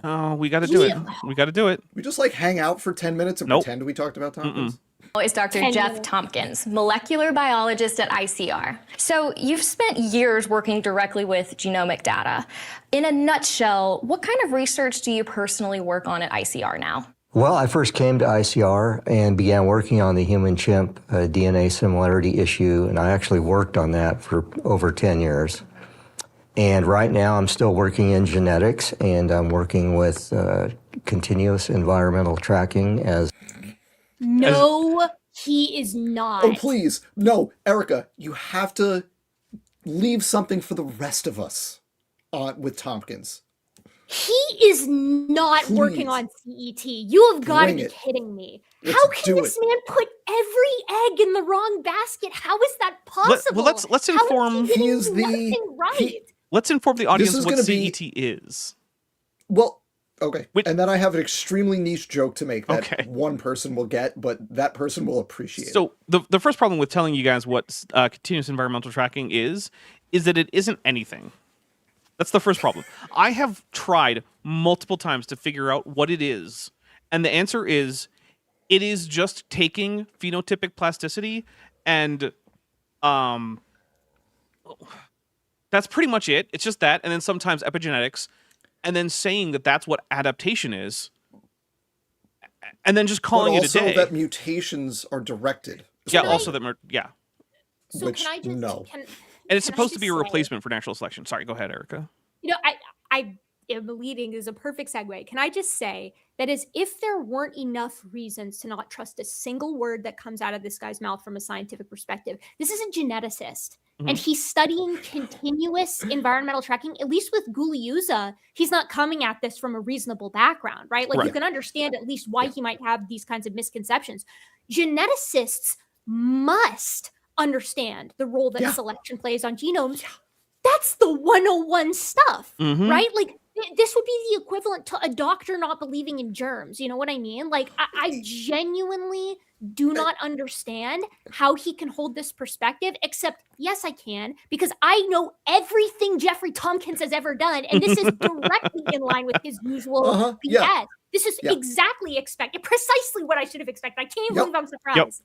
Oh, we got to do it. We got to do it. We just hang out for 10 minutes and pretend we talked about Tomkins. Is Dr. Jeff Tomkins, molecular biologist at ICR. So you've spent years working directly with genomic data. In a nutshell, what kind of research do you personally work on at ICR now? Well, I first came to ICR and began working on the human-chimp DNA similarity issue, and I actually worked on that for over 10 years. And right now I'm still working in genetics, and I'm working with continuous environmental tracking as... No, he is not. Oh, please. No, Erica, you have to leave something for the rest of us with Tomkins. He is not working on CET. You have got to be kidding me. How can this man put every egg in the wrong basket? How is that possible? Well, let's inform... Let's inform the audience what CET is. Well... Okay, and then I have an extremely niche joke to make that one person will get, but that person will appreciate. So the first problem with telling you guys what continuous environmental tracking is that it isn't anything. That's the first problem. I have tried multiple times to figure out what it is, and the answer is it is just taking phenotypic plasticity and that's pretty much it. It's just that, and then sometimes epigenetics, and then saying that that's what adaptation is, and then just calling it a day. Also that mutations are directed. Yeah, also that, yeah. So Which, can I just... no. And it's supposed to be a replacement for natural selection. Sorry, go ahead, Erica. You know, I am leading is a perfect segue. Can I just say that as if there weren't enough reasons to not trust a single word that comes out of this guy's mouth from a scientific perspective, this is a geneticist. And he's studying continuous environmental tracking. At least with Guliuza, he's not coming at this from a reasonable background, right? Like you can understand at least why he might have these kinds of misconceptions. Geneticists must understand the role that selection plays on genomes. That's the 101 stuff, right? Like this would be the equivalent to a doctor not believing in germs. You know what I mean? Like I genuinely do not understand how he can hold this perspective, except yes, I can, because I know everything Jeffrey Tomkins has ever done, and this is directly in line with his usual BS. This is exactly precisely what I should have expected. I can't believe I'm surprised.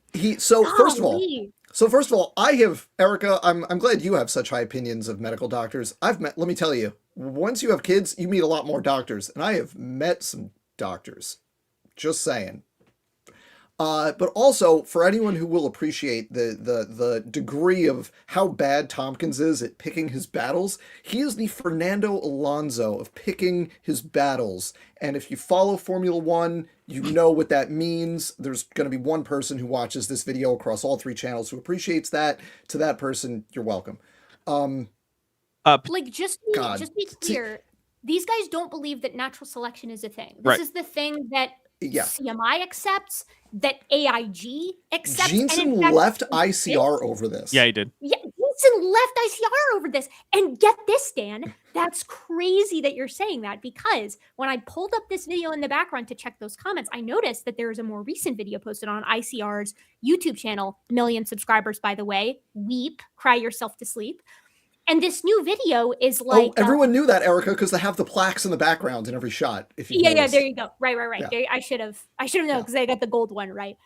First of all, I have, Erica, I'm glad you have such high opinions of medical doctors. Let me tell you, once you have kids, you meet a lot more doctors, and I have met some doctors. Just saying. But also, for anyone who will appreciate the degree of how bad Tomkins is at picking his battles, he is the Fernando Alonso of picking his battles. And if you follow Formula One, you know what that means. There's going to be one person who watches this video across all 3 channels who appreciates that. To that person, you're welcome. Just be clear. These guys don't believe that natural selection is a thing. This is the thing that CMI accepts, that AIG accepts. Jensen left ICR over this. Yeah, he did. Yeah, Jensen left ICR over this. And get this, Dan, that's crazy that you're saying that, because when I pulled up this video in the background to check those comments, I noticed that there is a more recent video posted on ICR's YouTube channel, 1 million subscribers, by the way. Weep, cry yourself to sleep. And this new video is like... Oh, everyone knew that, Erica, because they have the plaques in the background in every shot. If you there you go. Right. Yeah. I should have known because I got the gold one, right?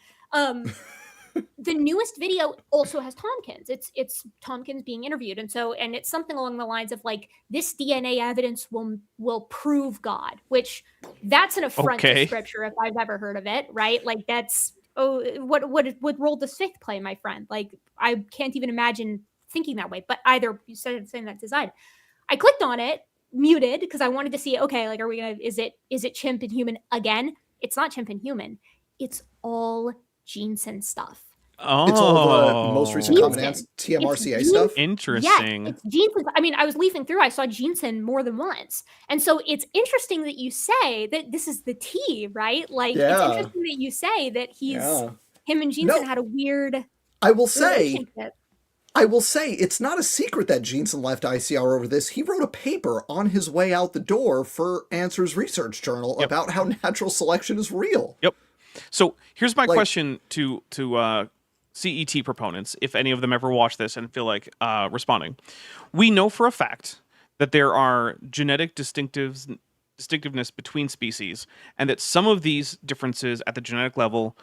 the newest video also has Tomkins. It's Tomkins being interviewed, and it's something along the lines of like, this DNA evidence will prove God, which that's an affront to scripture if I've ever heard of it, right? Like that's what role does faith play, my friend? Like I can't even imagine thinking that way. But either you said saying that design, I clicked on it, muted because I wanted to see. Okay, like is it chimp and human again? It's not chimp and human. It's all Jensen stuff. Oh, it's all the most recent Common Ants TMRCA stuff. Interesting. Yeah, it's Jensen. I mean, I was leafing through. I saw Jensen more than once, and so it's interesting that you say that this is the T, right? Like, it's interesting that you say that him and Jensen had a weird. I will say, it's not a secret that Jensen left ICR over this. He wrote a paper on his way out the door for Answers Research Journal about how natural selection is real. Yep. So here's my question to CET proponents, if any of them ever watch this and feel like responding. We know for a fact that there are genetic distinctiveness between species, and that some of these differences at the genetic level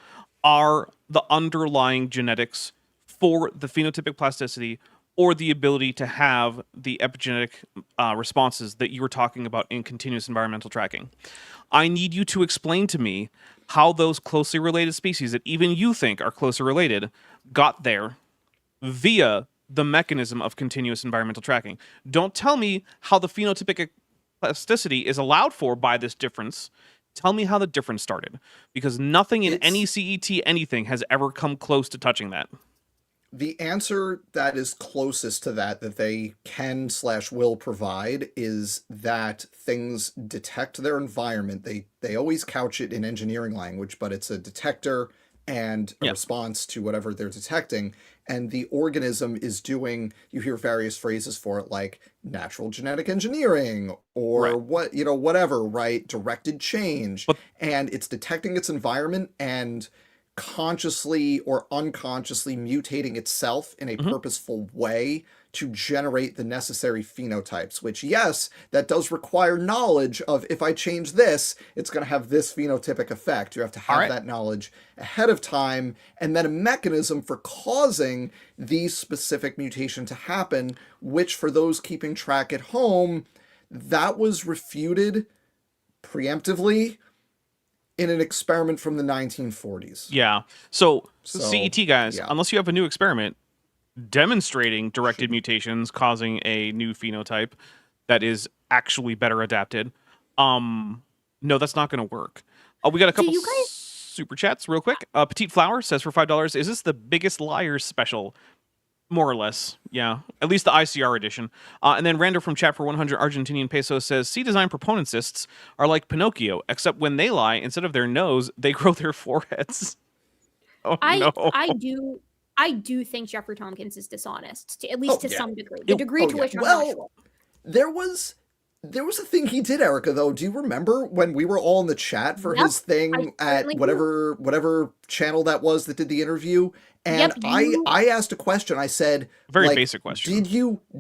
are the underlying genetics for the phenotypic plasticity or the ability to have the epigenetic responses that you were talking about in continuous environmental tracking. I need you to explain to me how those closely related species that even you think are closely related got there via the mechanism of continuous environmental tracking. Don't tell me how the phenotypic plasticity is allowed for by this difference. Tell me how the difference started, because nothing in any CET anything has ever come close to touching that. The answer that is closest to that they can/will provide is that things detect their environment. They always couch it in engineering language, but it's a detector and a response to whatever they're detecting. And the organism is doing, you hear various phrases for it, like natural genetic engineering or whatever, right? Directed change. And it's detecting its environment and consciously or unconsciously mutating itself in a purposeful way to generate the necessary phenotypes, which, yes, that does require knowledge of, if I change this, it's going to have this phenotypic effect. You have to have that knowledge ahead of time, and then a mechanism for causing these specific mutation to happen, which, for those keeping track at home, that was refuted preemptively in an experiment from the 1940s. Yeah. So CET guys, unless you have a new experiment demonstrating directed mutations causing a new phenotype that is actually better adapted, no, that's not going to work. We got a couple super chats real quick. Petite Flower says for $5, is this the Biggest Liars special? More or less, yeah. At least the ICR edition. And then Rander from chat for 100 Argentinian pesos says, C-design proponentsists are like Pinocchio, except when they lie, instead of their nose, they grow their foreheads. Oh, no. I do think Jeffrey Tomkins is dishonest, at least to some degree. The degree to which I'm not sure. There was a thing he did, Erica, though. Do you remember when we were all in the chat for his thing at whatever channel that was that did the interview? And I asked a question. I said, very basic question.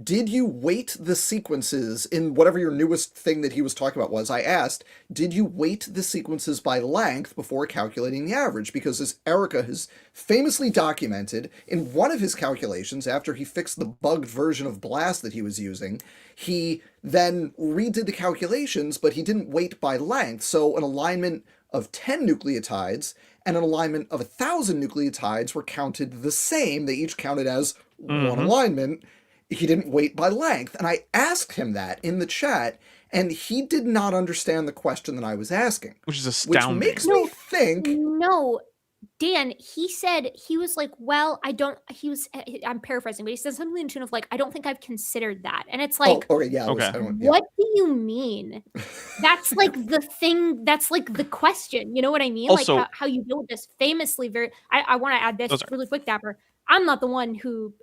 Did you weight the sequences in whatever your newest thing that he was talking about was? I asked, did you weight the sequences by length before calculating the average? Because as Erica has famously documented, in one of his calculations, after he fixed the bugged version of Blast that he was using, he then redid the calculations, but he didn't weight by length. So an alignment of 10 nucleotides and an alignment of 1,000 nucleotides were counted the same. They each counted as one alignment. He didn't weight by length. And I asked him that in the chat, and he did not understand the question that I was asking. Which is astounding. Which makes me think... No, Dan, he said, he was like, well, I'm paraphrasing, but he said something in the tune of like, I don't think I've considered that. And it's like, what do you mean? That's like the thing, that's like the question. You know what I mean? Also, like how you deal with this famously I want to add this really quick, Dapper. I'm not the one who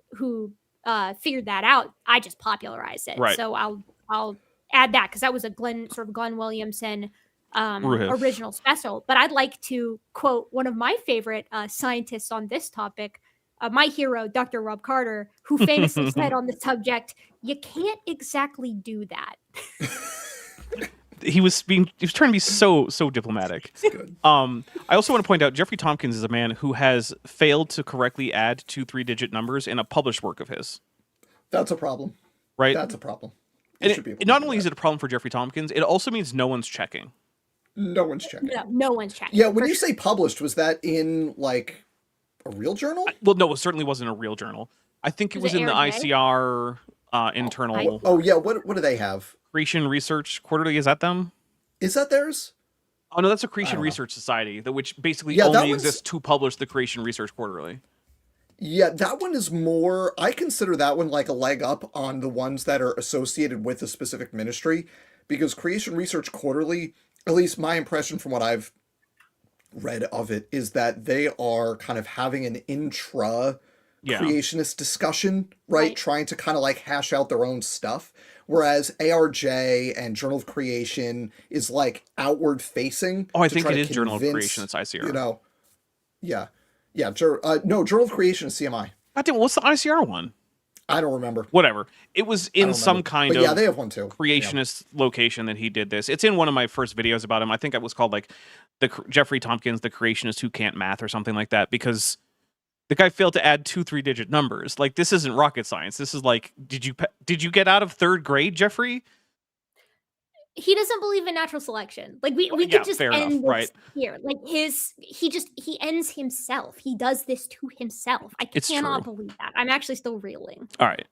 figured that out. I just popularized it. Right. So I'll add that because that was a Glenn Williamson original special. But I'd like to quote one of my favorite scientists on this topic, my hero, Dr. Rob Carter, who famously said on the subject, you can't exactly do that. he was trying to be so diplomatic. Good. I also want to point out Jeffrey Tomkins is a man who has failed to correctly add 2 3-digit numbers in a published work of his. That's a problem. Right? That's a problem. And not only is it a problem for Jeffrey Tompkins, it also means no one's checking. No one's checking. No one's checking. Yeah, when you say published, was that in like a real journal? Well, no, it certainly wasn't a real journal. I think it was in the ICR internal Oh yeah, what do they have? Creation Research Quarterly. Is that them? Is that theirs? Oh no, that's a Creation don't know. Research Society, which basically Yeah, that only one's- exists to publish the Creation Research Quarterly. Yeah, that one is more. I consider that one like a leg up on the ones that are associated with a specific ministry, because Creation Research Quarterly, at least my impression from what I've read of it, is that they are kind of having an intra creationist discussion, right? Trying to kind of like hash out their own stuff. Whereas ARJ and Journal of Creation is like outward facing. Oh, I to think try it to is Journal of convince, Creation. It's ICR. You know, yeah. No, Journal of Creation is CMI. God damn, what's the ICR one? I don't remember. Whatever. It was in some kind But of yeah, they have one too. creationist location that he did this. It's in one of my first videos about him. I think it was called like Jeffrey Tompkins, the creationist who can't math or something like that, because the guy failed to add 2 3-digit numbers. Like, this isn't rocket science. This is like, did you get out of 3rd grade, Jeffrey? He doesn't believe in natural selection. Like we yeah, could just fair end enough, this right. here. Like he ends himself. He does this to himself. I It's cannot true. believe that. I'm actually still reeling. All right.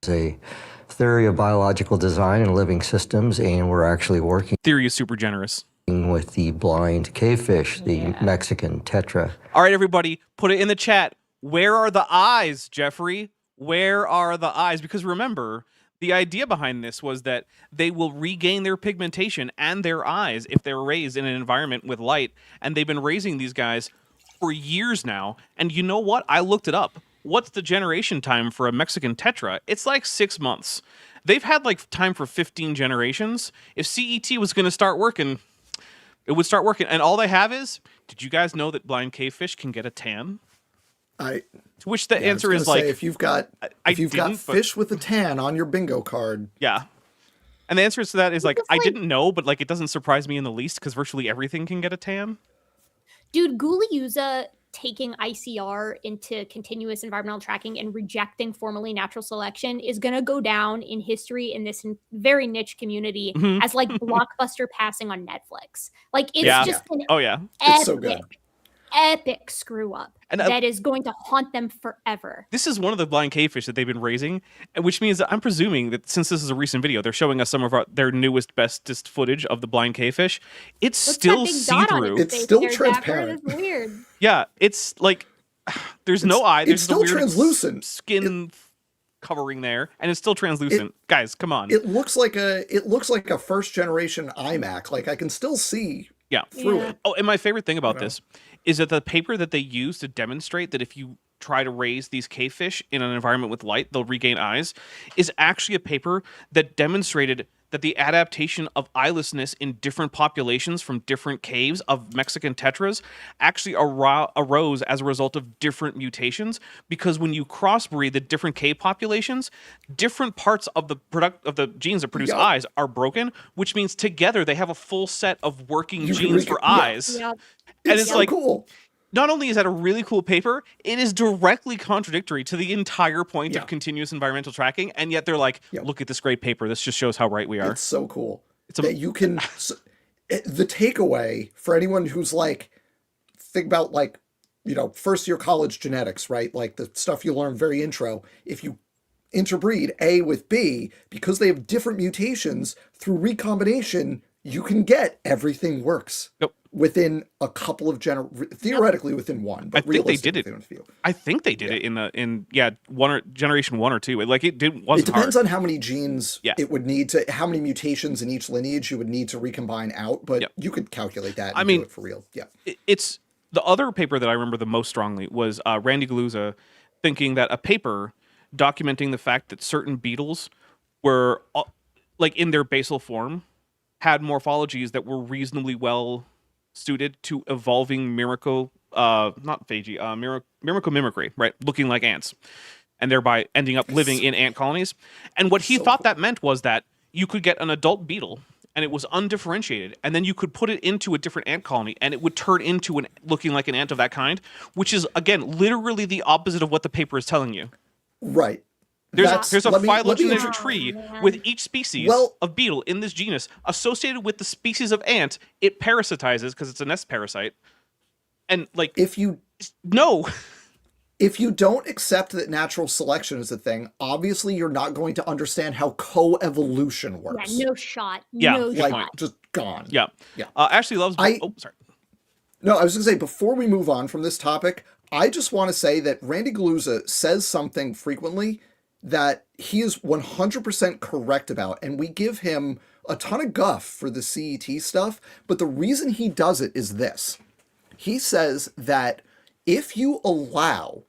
It's a theory of biological design and living systems, and we're actually working Theory is super generous. with the blind cavefish, the Mexican tetra. All right, everybody, put it in the chat. Where are the eyes, Jeffrey? Where are the eyes? Because remember, the idea behind this was that they will regain their pigmentation and their eyes if they're raised in an environment with light. And they've been raising these guys for years now. And you know what? I looked it up. What's the generation time for a Mexican tetra? It's like 6 months. They've had like time for 15 generations. If CET was going to start working, it would start working. And all they have is, did you guys know that blind cavefish can get a tan? To which the answer is like, if you've got fish with a tan on your bingo card. Yeah. And the answer to that is like, I didn't know, but like, it doesn't surprise me in the least because virtually everything can get a tan. Dude, Guliyuza taking ICR into continuous environmental tracking and rejecting formally natural selection is going to go down in history in this very niche community as like Blockbuster passing on Netflix. Like it's just an It's so good. epic screw up and that is going to haunt them forever. This is one of the blind cavefish that they've been raising, which means that I'm presuming that since this is a recent video, they're showing us some of their newest, bestest footage of the blind cavefish. It's still see-through. It's still transparent. It's weird. Yeah, it's like there's no eye. There's It's still weird translucent. Skin covering there, and it's still translucent. Guys, come on. It looks like a first generation iMac. Like I can still see through it. Oh, and my favorite thing about this is that the paper that they use to demonstrate that if you try to raise these cavefish in an environment with light, they'll regain eyes, is actually a paper that demonstrated that the adaptation of eyelessness in different populations from different caves of Mexican tetras actually arose as a result of different mutations, because when you crossbreed the different cave populations, different parts of the genes that produce eyes are broken, which means together they have a full set of working genes for eyes. Yep. And it's so like, cool. not only is that a really cool paper, it is directly contradictory to the entire point of continuous environmental tracking, and yet they're like, look at this great paper. This just shows how right we are. It's so cool. That you can... the takeaway for anyone who's like, think about like, first year college genetics, right? Like the stuff you learn very intro. If you interbreed A with B, because they have different mutations, through recombination, you can get everything works. Yep. Within a couple of theoretically within one, but I think they did it. within a few. I think they did it in generation 1 or 2. Like it It depends on how many genes it would need to, how many mutations in each lineage you would need to recombine out, but you could calculate that. And do it for real. Yeah. It's the other paper that I remember the most strongly was Randy Galuza thinking that a paper documenting the fact that certain beetles were like in their basal form had morphologies that were reasonably well suited to evolving miracle mimicry, right? Looking like ants, and thereby ending up living in ant colonies. And what he thought that meant was that you could get an adult beetle and it was undifferentiated, and then you could put it into a different ant colony and it would turn into looking like an ant of that kind, which is, again, literally the opposite of what the paper is telling you. Right. There's a let me phylogenetic intro- tree man. with each species Well- of beetle in this genus associated with the species of ant it parasitizes because it's a nest parasite. And like, If you no. if you don't accept that natural selection is a thing, obviously you're not going to understand how co-evolution works. Yeah, no shot. Yeah, no good like point. shot. just gone. Yeah. Yeah. Ashley loves. Oh, sorry. No, I was going to say, before we move on from this topic, I just want to say that Randy Galuza says something frequently that he is 100% correct about, and we give him a ton of guff for the CET stuff, but the reason he does it is this. He says that if you allow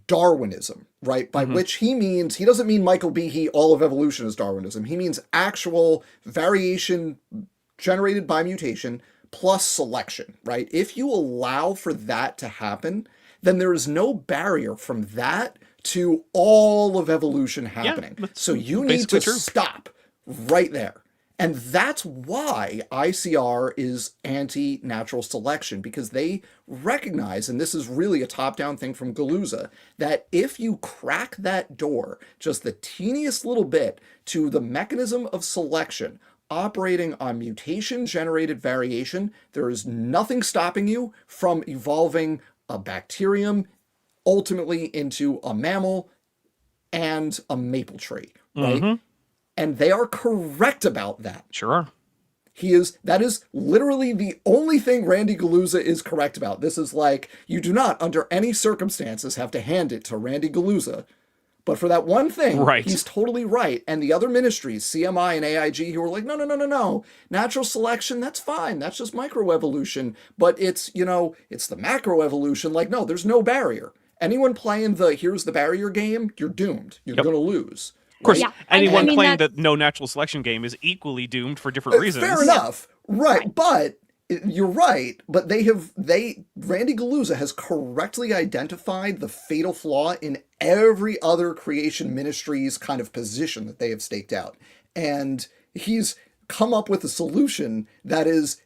Darwinism, right, by which he means, he doesn't mean Michael Behe, all of evolution is Darwinism, he means actual variation generated by mutation plus selection, right? If you allow for that to happen, then there is no barrier from that to all of evolution happening. So you need to basically true. stop right there. And that's why ICR is anti-natural selection, because they recognize, and this is really a top-down thing from Galuza, that if you crack that door just the teeniest little bit to the mechanism of selection operating on mutation-generated variation, there is nothing stopping you from evolving a bacterium ultimately into a mammal and a maple tree, right? And they are correct about that. Sure. That is literally the only thing Randy Galuza is correct about. This is like, you do not, under any circumstances, have to hand it to Randy Galuza. But for that one thing, Right. he's totally right. And the other ministries, CMI and AIG, who were like, no. Natural selection, that's fine. That's just microevolution. But it's, it's the macroevolution. Like, no, there's no barrier. Anyone playing the here's the barrier game, you're doomed. You're going to lose. Of course, Yeah, anyone I mean, playing that's- the no natural selection game is equally doomed for different reasons. Fair enough. Right. But you're right. But Randy Galuza has correctly identified the fatal flaw in every other creation ministry's kind of position that they have staked out. And he's come up with a solution that is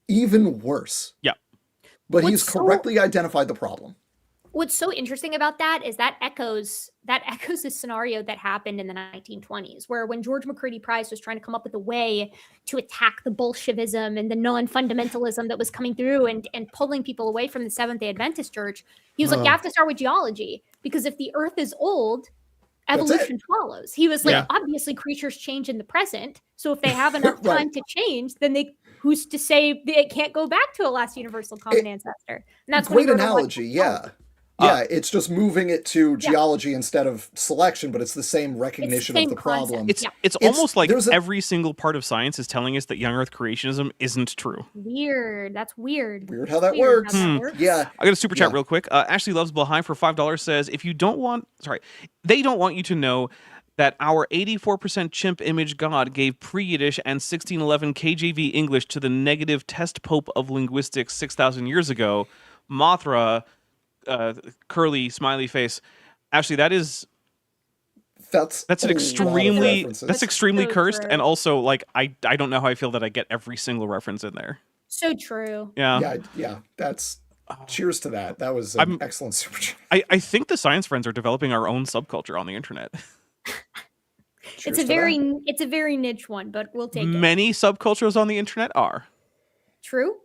even worse. Yeah. But he's What's so- correctly identified the problem. What's so interesting about that is that echoes the scenario that happened in the 1920s, where when George McCurdy Price was trying to come up with a way to attack the Bolshevism and the non-fundamentalism that was coming through and pulling people away from the Seventh-day Adventist Church, he was like, you have to start with geology, because if the Earth is old, evolution follows. He was like, obviously creatures change in the present, so if they have enough time to change, then who's to say it can't go back to a last universal common ancestor? And that's Great when he wrote analogy, yeah. Yeah, it's just moving it to geology instead of selection, but it's the same recognition same of the problem. concept. It's almost like there's every single part of science is telling us that young Earth creationism isn't true. Weird. That's weird. Weird how that Weird works. how that works. Yeah. I got a super chat Yeah. real quick. Ashley Loves Behind for $5 says, they don't want you to know that our 84% chimp image god gave pre-Yiddish and 1611 KJV English to the negative test pope of linguistics 6,000 years ago. Mothra, curly smiley face. Ashley, that's an extremely so cursed, true. and also like I don't know how I feel that I get every single reference in there. So true. Yeah. Yeah, that's cheers to that. That was an excellent super chat. I think the science friends are developing our own subculture on the internet. It's a very niche one, but we'll take it. Many subcultures on the internet are. True.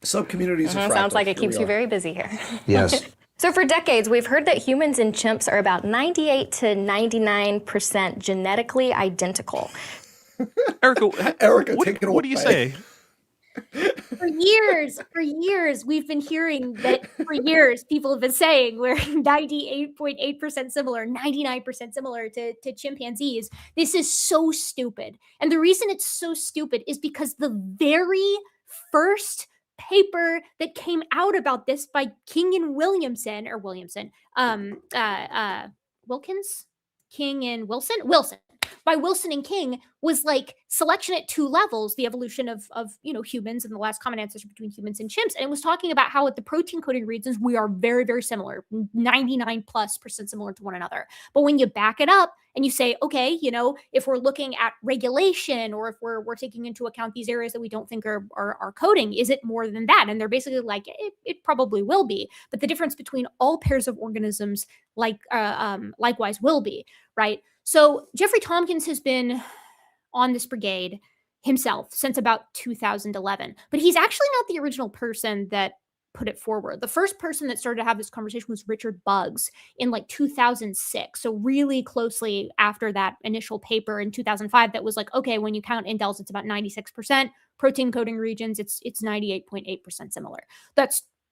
Sub-communities are Sounds fractal. like it Here keeps we you are. very busy here. Yes. So for decades, we've heard that humans and chimps are about 98 to 99% genetically identical. Erica, take it away. What do you say? For years, we've been hearing that. For years, people have been saying we're 98.8% similar, 99% similar to chimpanzees. This is so stupid. And the reason it's so stupid is because the very first paper that came out about this by King and Williamson, Wilkins, King and Wilson. by Wilson and King was like selection at 2 levels, the evolution of humans and the last common ancestor between humans and chimps. And it was talking about how at the protein coding regions, we are very, very similar, 99+% similar to one another. But when you back it up and you say, okay, if we're looking at regulation, or if we're taking into account these areas that we don't think are coding, is it more than that? And they're basically like, it probably will be. But the difference between all pairs of organisms likewise will be, right? So Jeffrey Tomkins has been on this brigade himself since about 2011, but he's actually not the original person that put it forward. The first person that started to have this conversation was Richard Buggs in like 2006. So really closely after that initial paper in 2005 that was like, okay, when you count indels, it's about 96%. Protein coding regions, it's 98.8% similar.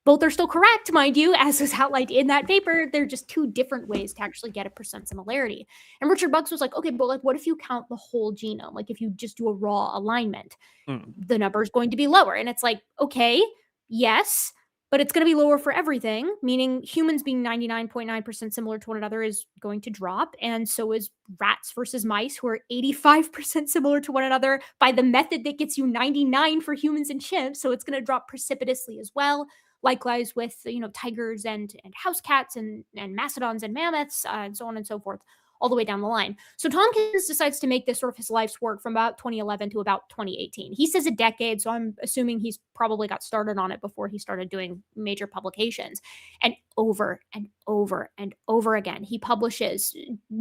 Both are still correct, mind you, as was outlined in that paper. They're just 2 different ways to actually get a percent similarity. And Richard Buggs was like, okay, but like, what if you count the whole genome? Like if you just do a raw alignment, the number is going to be lower. And it's like, okay, yes, but it's going to be lower for everything, meaning humans being 99.9% similar to one another is going to drop. And so is rats versus mice, who are 85% similar to one another by the method that gets you 99 for humans and chimps. So it's going to drop precipitously as well. Likewise with, tigers and house cats and mastodons and mammoths and so on and so forth, all the way down the line. So Tomkins decides to make this sort of his life's work from about 2011 to about 2018. He says a decade, so I'm assuming he's probably got started on it before he started doing major publications. And over and over and over again, he publishes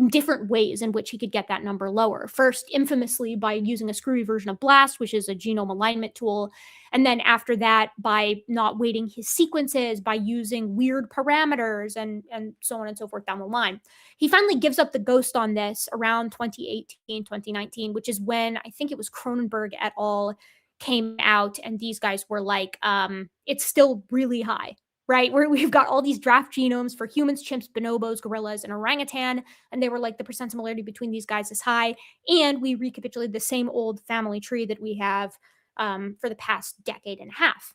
different ways in which he could get that number lower. First, infamously, by using a screwy version of BLAST, which is a genome alignment tool. And then after that, by not weighting his sequences, by using weird parameters and so on and so forth down the line. He finally gives up the ghost on this around 2018, 2019, which is when I think it was Cronenberg et al. Came out, and these guys were like, it's still really high, right? We've got all these draft genomes for humans, chimps, bonobos, gorillas, and orangutan, and they were like, the percent similarity between these guys is high, and we recapitulated the same old family tree that we have for the past decade and a half.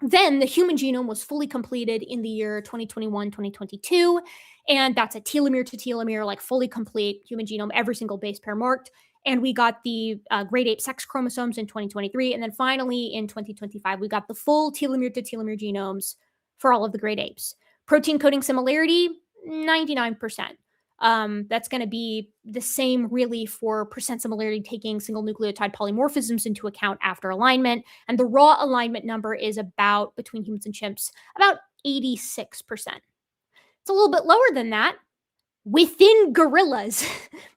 Then the human genome was fully completed in the year 2021, 2022. And that's a telomere to telomere, like fully complete human genome, every single base pair marked. And we got the great ape sex chromosomes in 2023. And then finally in 2025, we got the full telomere to telomere genomes for all of the great apes. Protein coding similarity, 99%. That's going to be the same really for percent similarity, taking single nucleotide polymorphisms into account after alignment. And the raw alignment number is about, between humans and chimps, about 86%. It's a little bit lower than that within gorillas,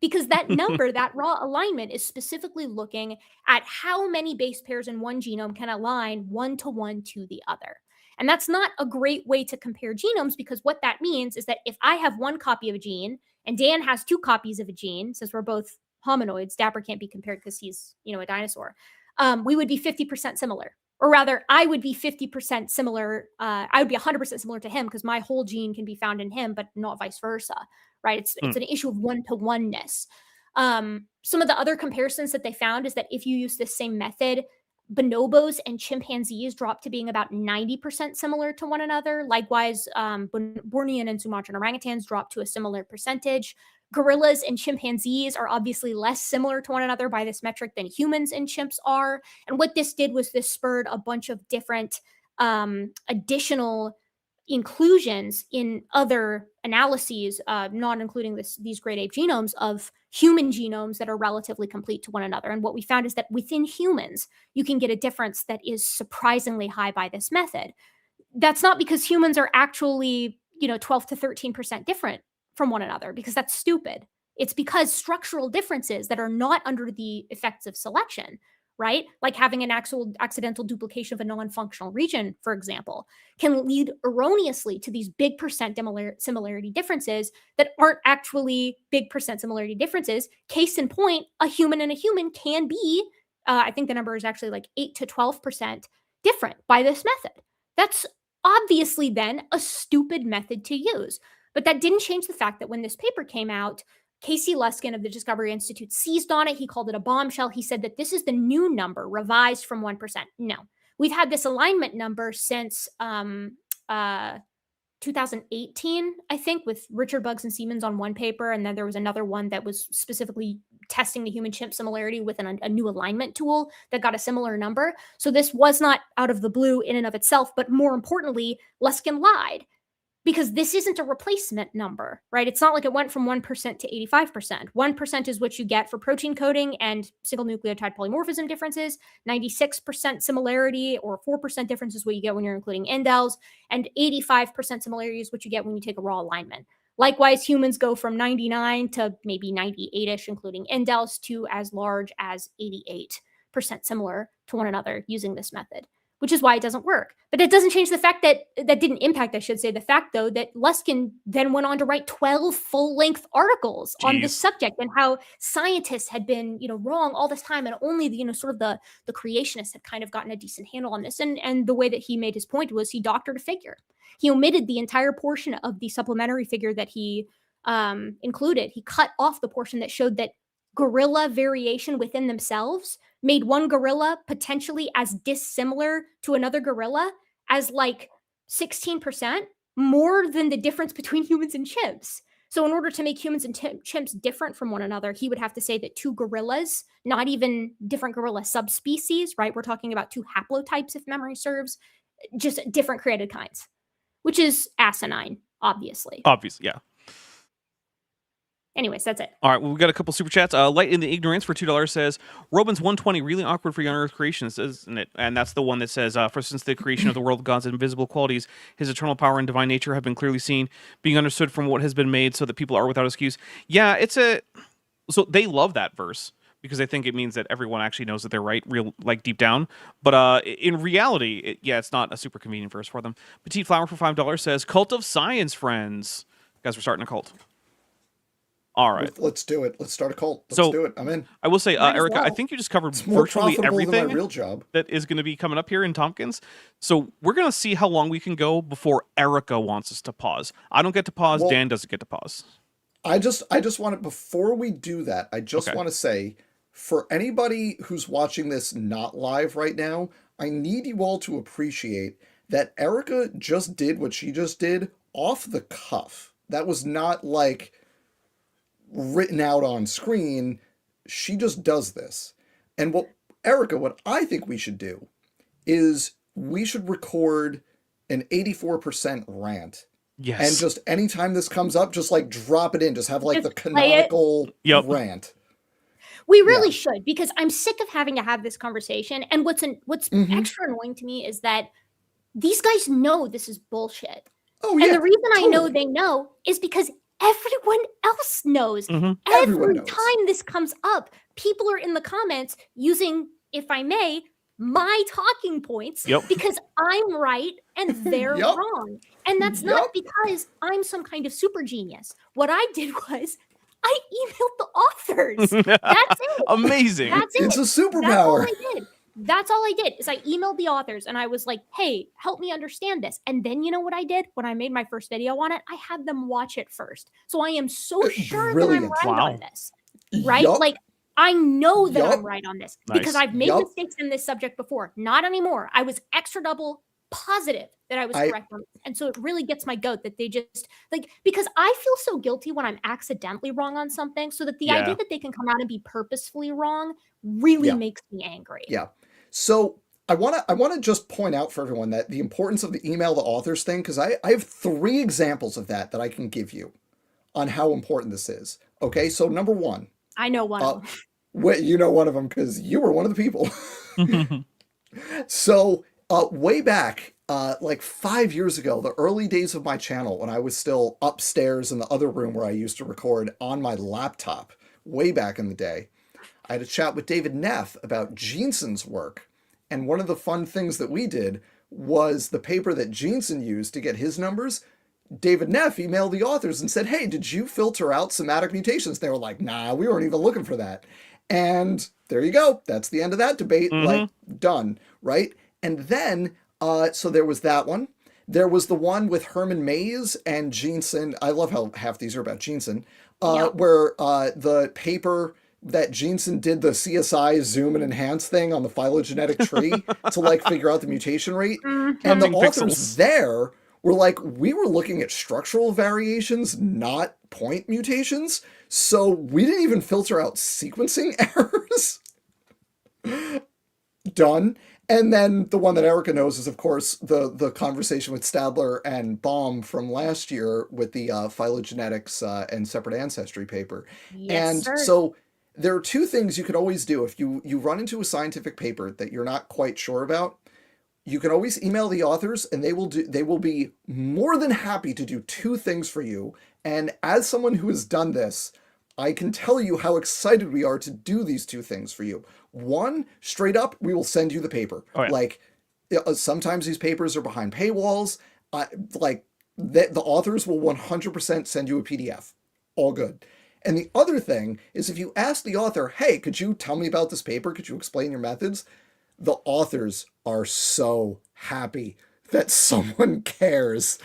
because that number, that raw alignment, is specifically looking at how many base pairs in one genome can align 1-to-1 to the other. And that's not a great way to compare genomes, because what that means is that if I have one copy of a gene and Dan has 2 copies of a gene, since we're both hominoids, Dapper can't be compared because he's, a dinosaur, we would be 50% similar. Or rather, I would be 50% similar. I would be 100% similar to him because my whole gene can be found in him, but not vice versa, right? It's an issue of 1-to-1-ness. Some of the other comparisons that they found is that if you use this same method, bonobos and chimpanzees drop to being about 90% similar to one another. Likewise, Bornean and Sumatran orangutans drop to a similar percentage. Gorillas and chimpanzees are obviously less similar to one another by this metric than humans and chimps are. And what this did was this spurred a bunch of different additional inclusions in other analyses, not including these great ape genomes, of human genomes that are relatively complete to one another. And what we found is that within humans, you can get a difference that is surprisingly high by this method. That's not because humans are actually, 12 to 13% different from one another, because that's stupid. It's because structural differences that are not under the effects of selection, right? Like having an accidental duplication of a non-functional region, for example, can lead erroneously to these big percent similarity differences that aren't actually big percent similarity differences. Case in point, a human and a human can be, I think the number is actually like 8 to 12% different by this method. That's obviously then a stupid method to use. But that didn't change the fact that when this paper came out, Casey Luskin of the Discovery Institute seized on it. He called it a bombshell. He said that this is the new number, revised from 1%. No, we've had this alignment number since 2018, I think, with Richard Buggs and Siemens on one paper. And then there was another one that was specifically testing the human chimp similarity with a new alignment tool that got a similar number. So this was not out of the blue in and of itself, but more importantly, Luskin lied. Because this isn't a replacement number, right? It's not like it went from 1% to 85%. 1% is what you get for protein coding and single nucleotide polymorphism differences. 96% similarity or 4% difference is what you get when you're including indels. And 85% similarity is what you get when you take a raw alignment. Likewise, humans go from 99 to maybe 98-ish, including indels, to as large as 88% similar to one another using this method, which is why it doesn't work. But it doesn't change the fact that didn't impact, I should say, the fact, though, that Luskin then went on to write 12 full-length articles on this subject and how scientists had been, wrong all this time, and only the, sort of the creationists had kind of gotten a decent handle on this. And the way that he made his point was he doctored a figure. He omitted the entire portion of the supplementary figure that he included. He cut off the portion that showed that gorilla variation within themselves made one gorilla potentially as dissimilar to another gorilla as like 16% more than the difference between humans and chimps. So in order to make humans and chimps different from one another, he would have to say that two gorillas, not even different gorilla subspecies, right? We're talking about two haplotypes, if memory serves, just different created kinds, which is asinine, obviously. Obviously, yeah. Anyways, that's it. All right, well, we got a couple super chats. Light in the Ignorance for $2 says, Robin's 120, really awkward for young Earth creationists, isn't it? And that's the one that says, for since the creation of the world, God's invisible qualities, his eternal power and divine nature have been clearly seen, being understood from what has been made, so that people are without excuse. Yeah, so they love that verse, because I think it means that everyone actually knows that they're right, real, like, deep down. But in reality, it's not a super convenient verse for them. Petite Flower for $5 says, Cult of Science, friends. Guys, we're starting a cult. All right. Let's do it. Let's start a cult. Let's do it. I'm in. I will say, Erica, I think you just covered virtually everything than my real job that is going to be coming up here in Tomkins. So we're going to see how long we can go before Erica wants us to pause. I don't get to pause. Dan doesn't get to pause. I just want to, before we do that, I just want to say, for anybody who's watching this not live right now, I need you all to appreciate that Erica just did what she just did off the cuff. That was not like written out on screen. She just does this. And what I think we should do is we should record an 84% rant. Yes. And just anytime this comes up, just like drop it in. Just have like just the canonical rant. We really should, because I'm sick of having to have this conversation. And what's extra annoying to me is that these guys know this is bullshit. Oh, yeah. And the reason I know they know is because everyone else knows. Every time this comes up, people are in the comments using, if I may, my talking points because I'm right and they're wrong. And that's not because I'm some kind of super genius. What I did was I emailed the authors. That's it. Amazing. That's it. It's a superpower. That's all I did is I emailed the authors and I was like, hey, help me understand this. And then you know what I did? When I made my first video on it, I had them watch it first. So I am so sure that I'm right on this. Right? Like, I know that I'm right on this because I've made mistakes in this subject before. Not anymore. I was extra double positive that I was correct on this. And so it really gets my goat that they just, like, because I feel so guilty when I'm accidentally wrong on something, so that the idea that they can come out and be purposefully wrong really makes me angry. Yeah. So I want to just point out for everyone that the importance of the email the authors thing, because I have 3 examples of that I can give you on how important this is. Okay, so number 1. I know one of them. Wait, you know one of them because you were one of the people. So way back, like 5 years ago, the early days of my channel, when I was still upstairs in the other room where I used to record on my laptop, way back in the day, I had a chat with David Neff about Jeanson's work. And one of the fun things that we did was the paper that Jeanson used to get his numbers. David Neff emailed the authors and said, hey, did you filter out somatic mutations? They were like, nah, we weren't even looking for that. And there you go. That's the end of that debate. Like, done, right? And then, so there was that one. There was the one with Herman Mays and Jeanson. I love how half these are about Jeanson, where the paper that Jeanson did the CSI zoom and enhance thing on the phylogenetic tree to like figure out the mutation rate. And the authors there were like, we were looking at structural variations, not point mutations, so we didn't even filter out sequencing errors. Done. And then the one that Erica knows is, of course, the conversation with Stadler and Baum from last year with the phylogenetics and separate ancestry paper. Yes, and sir. so there are two things you can always do if you run into a scientific paper that you're not quite sure about. You can always email the authors, and they will be more than happy to do two things for you. And as someone who has done this, I can tell you how excited we are to do these two things for you. One, straight up, we will send you the paper. Oh, yeah. Like, sometimes these papers are behind paywalls. The authors will 100% send you a PDF. All good. And the other thing is, if you ask the author, hey, could you tell me about this paper? Could you explain your methods? The authors are so happy that someone cares.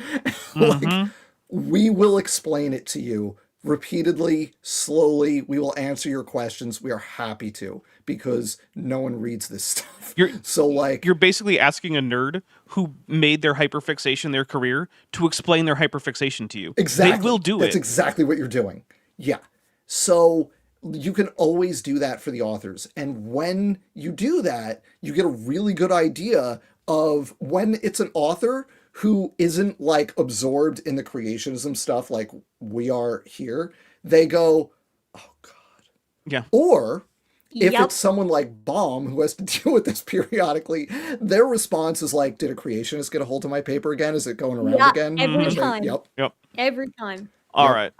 Like, we will explain it to you repeatedly, slowly. We will answer your questions. We are happy to, because no one reads this stuff. You're basically asking a nerd who made their hyperfixation their career to explain their hyperfixation to you. Exactly. They will do That's it. exactly what you're doing. Yeah. So you can always do that for the authors. And when you do that, you get a really good idea of when it's an author who isn't like absorbed in the creationism stuff like we are here. They go, oh God. Yeah. Or if Yep. it's someone like Baum who has to deal with this periodically, their response is like, did a creationist get a hold of my paper again? Is it going around Yeah, again? every And they- time. Yep. Every time. All right.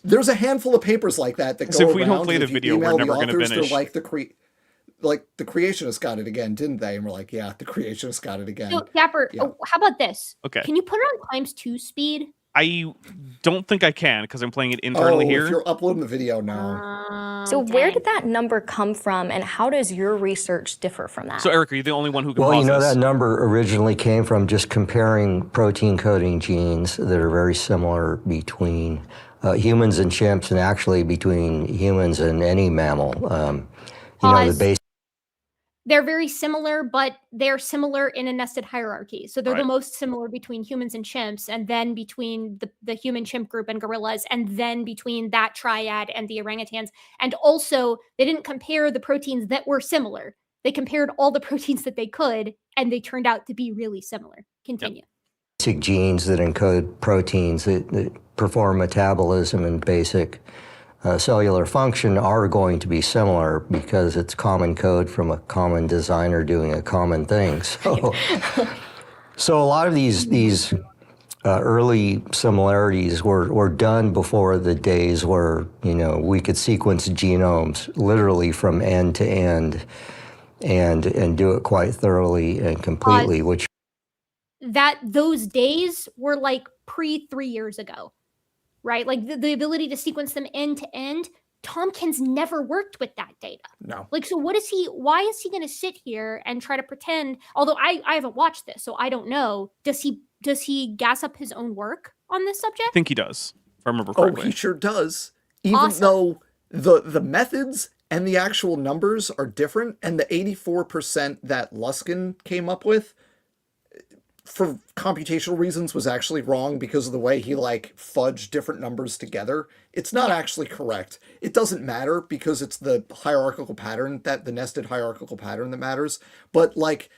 There's a handful of papers like that that So go if we around. don't play and the if you video, we're email never the gonna authors, finish. They're like the creationists got it again, didn't they? And we're like, yeah, the creationists got it again. So, Dapper, Yeah. how about this? Okay. Can you put it on times 2 speed? I don't think I can because I'm playing it internally here. If you're uploading the video now. So where dang. did that number come from, and how does your research differ from that? So Eric, are you the only one who can Well, pause you know, this? that number originally came from just comparing protein coding genes that are very similar between humans and chimps, and actually between humans and any mammal. You know, Pause. the base. They're very similar, but they're similar in a nested hierarchy. So they're the Right. most similar between humans and chimps, and then between the human chimp group and gorillas, and then between that triad and the orangutans. And also, they didn't compare the proteins that were similar. They compared all the proteins that they could, and they turned out to be really similar. Continue. Basic genes that encode proteins that perform metabolism and basic cellular function are going to be similar because it's common code from a common designer doing a common thing. So a lot of these early similarities were done before the days where, you know, we could sequence genomes literally from end to end and do it quite thoroughly and completely, which Those days were like pre 3 years ago, right? Like the ability to sequence them end to end. Tomkins never worked with that data. No. Like, so why is he going to sit here and try to pretend, although I haven't watched this, so I don't know. Does he gas up his own work on this I subject? think he does, if I remember Oh, correctly. he sure does. Even Awesome. though the methods and the actual numbers are different, and the 84% that Luskin came up with, for computational reasons, was actually wrong because of the way he like fudged different numbers together. It's not actually correct. It doesn't matter because it's the hierarchical pattern, that the nested hierarchical pattern that matters. But like,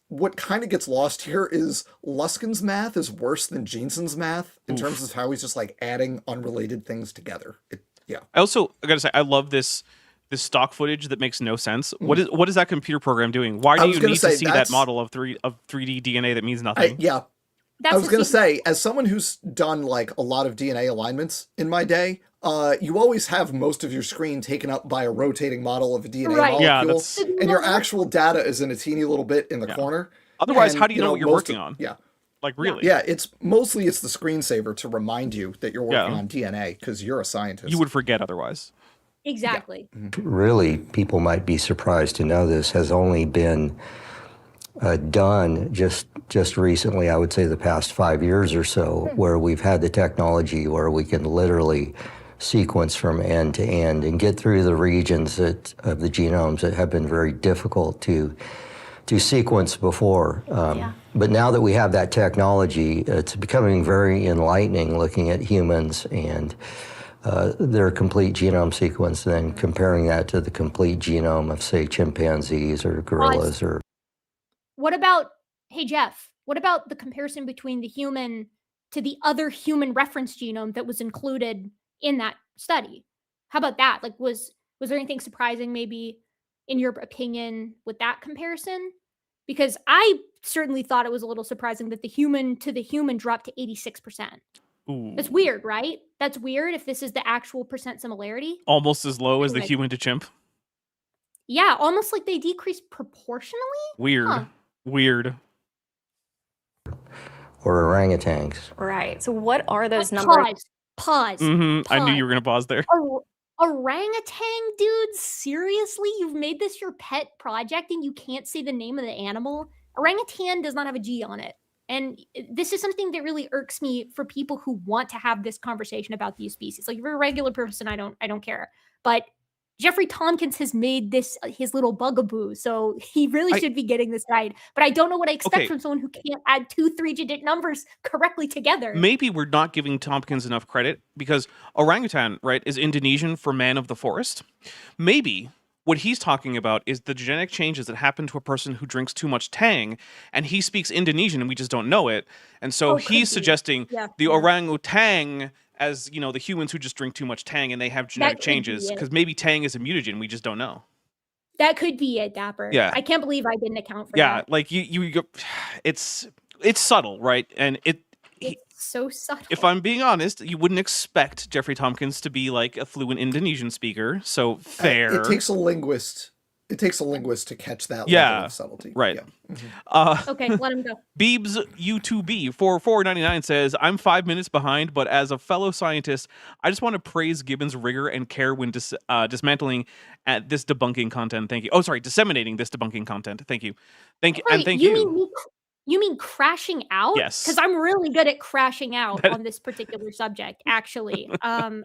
what kind of gets lost here is Luskin's math is worse than Jensen's math in terms of how he's just like adding unrelated things together. I gotta say, I love this stock footage that makes no sense. What is that computer program doing? Why do I was you gonna need to say, see that that's- model of 3D DNA that means nothing? That's I was the going to secret. say, as someone who's done like a lot of DNA alignments in my day, you always have most of your screen taken up by a rotating model of a DNA Right. molecule, Yeah, that's- and your actual data is in a teeny little bit in the corner. Otherwise, And, how do you know what you're most working of- on? Yeah. Like, really? Yeah, it's the screensaver to remind you that you're working Yeah. on DNA because you're a scientist. You would forget otherwise. Exactly. really, people might be surprised to know this, has only been done just recently, I would say the past 5 years or so, where we've had the technology where we can literally sequence from end to end and get through the regions of the genomes that have been very difficult to to sequence before. But now that we have that technology, it's becoming very enlightening looking at humans and their complete genome sequence, and then comparing that to the complete genome of, say, chimpanzees or gorillas. Or What about, hey Jeff, what about the comparison between the human to the other human reference genome that was included in that study? How about that? Like, was there anything surprising maybe in your opinion with that comparison? Because I certainly thought it was a little surprising that the human to the human dropped to 86%. Ooh. That's weird, right? That's weird if this is the actual percent similarity. Almost as low as the Anyway. human to chimp. Yeah, almost like they decreased proportionally. Weird. Huh. Weird. or orangutans. Right. So what are those numbers? Pause. I knew you were going to pause there. Orangutan, dude? Seriously? You've made this your pet project and you can't say the name of the animal? Orangutan does not have a G on it. And this is something that really irks me for people who want to have this conversation about these species. Like, if you're a regular person, I don't care. But Jeffrey Tomkins has made this his little bugaboo, so he really should be getting this right. But I don't know what I expect from someone who can't add 2 3-digit numbers correctly together. Maybe we're not giving Tomkins enough credit because orangutan, right, is Indonesian for man of the forest. Maybe what he's talking about is the genetic changes that happen to a person who drinks too much tang, and he speaks Indonesian and we just don't know it. And so he's suggesting the orangutan as, you know, the humans who just drink too much tang and they have genetic changes, because maybe tang is a mutagen, we just don't know. That could be it, Dapper. Yeah. I can't believe I didn't account for that. Yeah, like you it's subtle, right? And it's so subtle. If I'm being honest, you wouldn't expect Jeffrey Tomkins to be like a fluent Indonesian speaker, so fair. It takes a linguist. It takes a linguist to catch that level of subtlety. Right. Yeah. Okay, let him go. Beebs U2B for $4.99 says, I'm 5 minutes behind, but as a fellow scientist, I just want to praise Gibbons' rigor and care when dismantling at this debunking content. Thank you. Oh, sorry, disseminating this debunking content. Thank you. Thank you. And thank you. You mean crashing out? Yes. Because I'm really good at crashing out on this particular subject, actually. And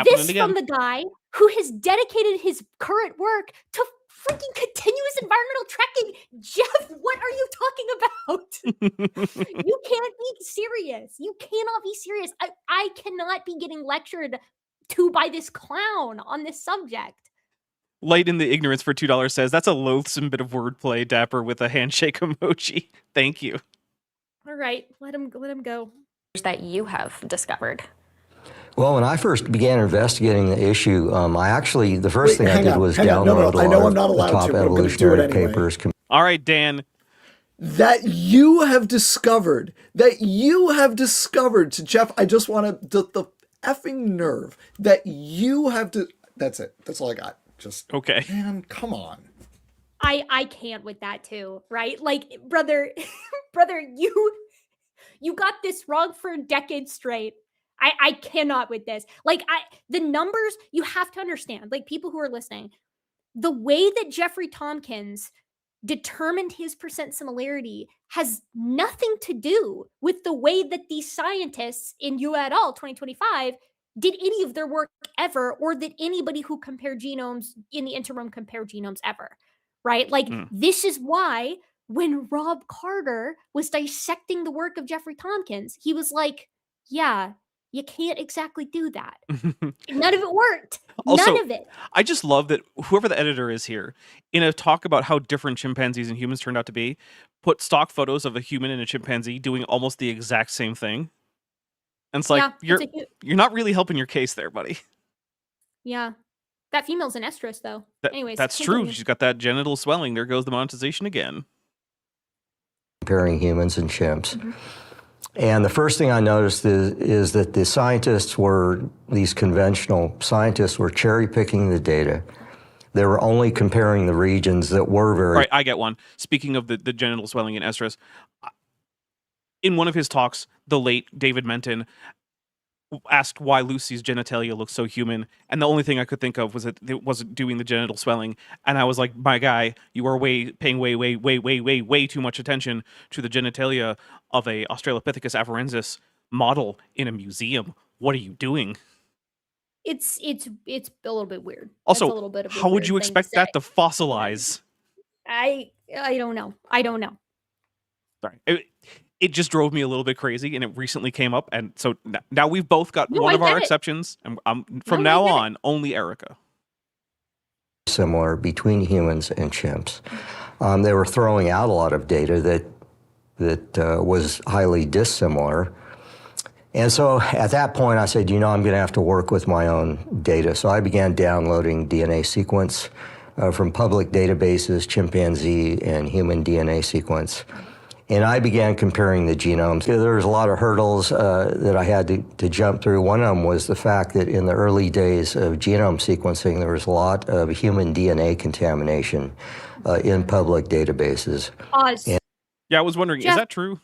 this from the guy who has dedicated his current work to freaking continuous environmental tracking. Jeff, what are you talking about? You can't be serious. You cannot be serious. I cannot be getting lectured to by this clown on this subject. Light in the Ignorance for $2 says, that's a loathsome bit of wordplay, Dapper, with a handshake emoji. Thank you. All right, let him go. That you have discovered. Well, when I first began investigating the issue, the first thing I did was download the top evolutionary papers. All right, Dan. That you have discovered, to Jeff, I just want to, the effing nerve that you have to, that's it. That's all I got. Just, okay. Man, come on. I can't with that too, right? Like, brother, you got this wrong for decades straight. I cannot with this. Like, the numbers, you have to understand, like, people who are listening, the way that Jeffrey Tomkins determined his percent similarity has nothing to do with the way that these scientists in You et al. 2025 did any of their work ever, or that anybody who compared genomes in the interim compared genomes ever, right? Like, this is why when Rob Carter was dissecting the work of Jeffrey Tomkins, he was like, yeah, you can't exactly do that. None of it worked. Also, none of it. I just love that whoever the editor is here, in a talk about how different chimpanzees and humans turned out to be, put stock photos of a human and a chimpanzee doing almost the exact same thing. And it's like, you're not really helping your case there, buddy. Yeah. That female's an estrus, though. Anyways. That's true. She's got that genital swelling. There goes the monetization again. Comparing humans and chimps. And the first thing I noticed is that these conventional scientists were cherry picking the data. They were only comparing the regions that were very... Right, I get one. Speaking of the genital swelling in estrus, in one of his talks, the late David Menton asked why Lucy's genitalia looked so human, and the only thing I could think of was that it wasn't doing the genital swelling. And I was like, my guy, you are paying way too much attention to the genitalia of a Australopithecus afarensis model in a museum. What are you doing? it's a little bit weird. Also, That's a little bit of a how would weird you thing expect say. that to fossilize? I don't know. I don't know. Sorry. It just drove me a little bit crazy, and it recently came up, and so now we've both got No, one I of our get it. exceptions, and from No, I now get it. on, only Erica. Similar between humans and chimps. They were throwing out a lot of data that was highly dissimilar. And so at that point, I said, I'm going to have to work with my own data. So I began downloading DNA sequence from public databases, chimpanzee and human DNA sequence. And I began comparing the genomes. There was a lot of hurdles that I had to jump through. One of them was the fact that in the early days of genome sequencing, there was a lot of human DNA contamination in public databases. Pause. Yeah, I was wondering, is Jeff- that true?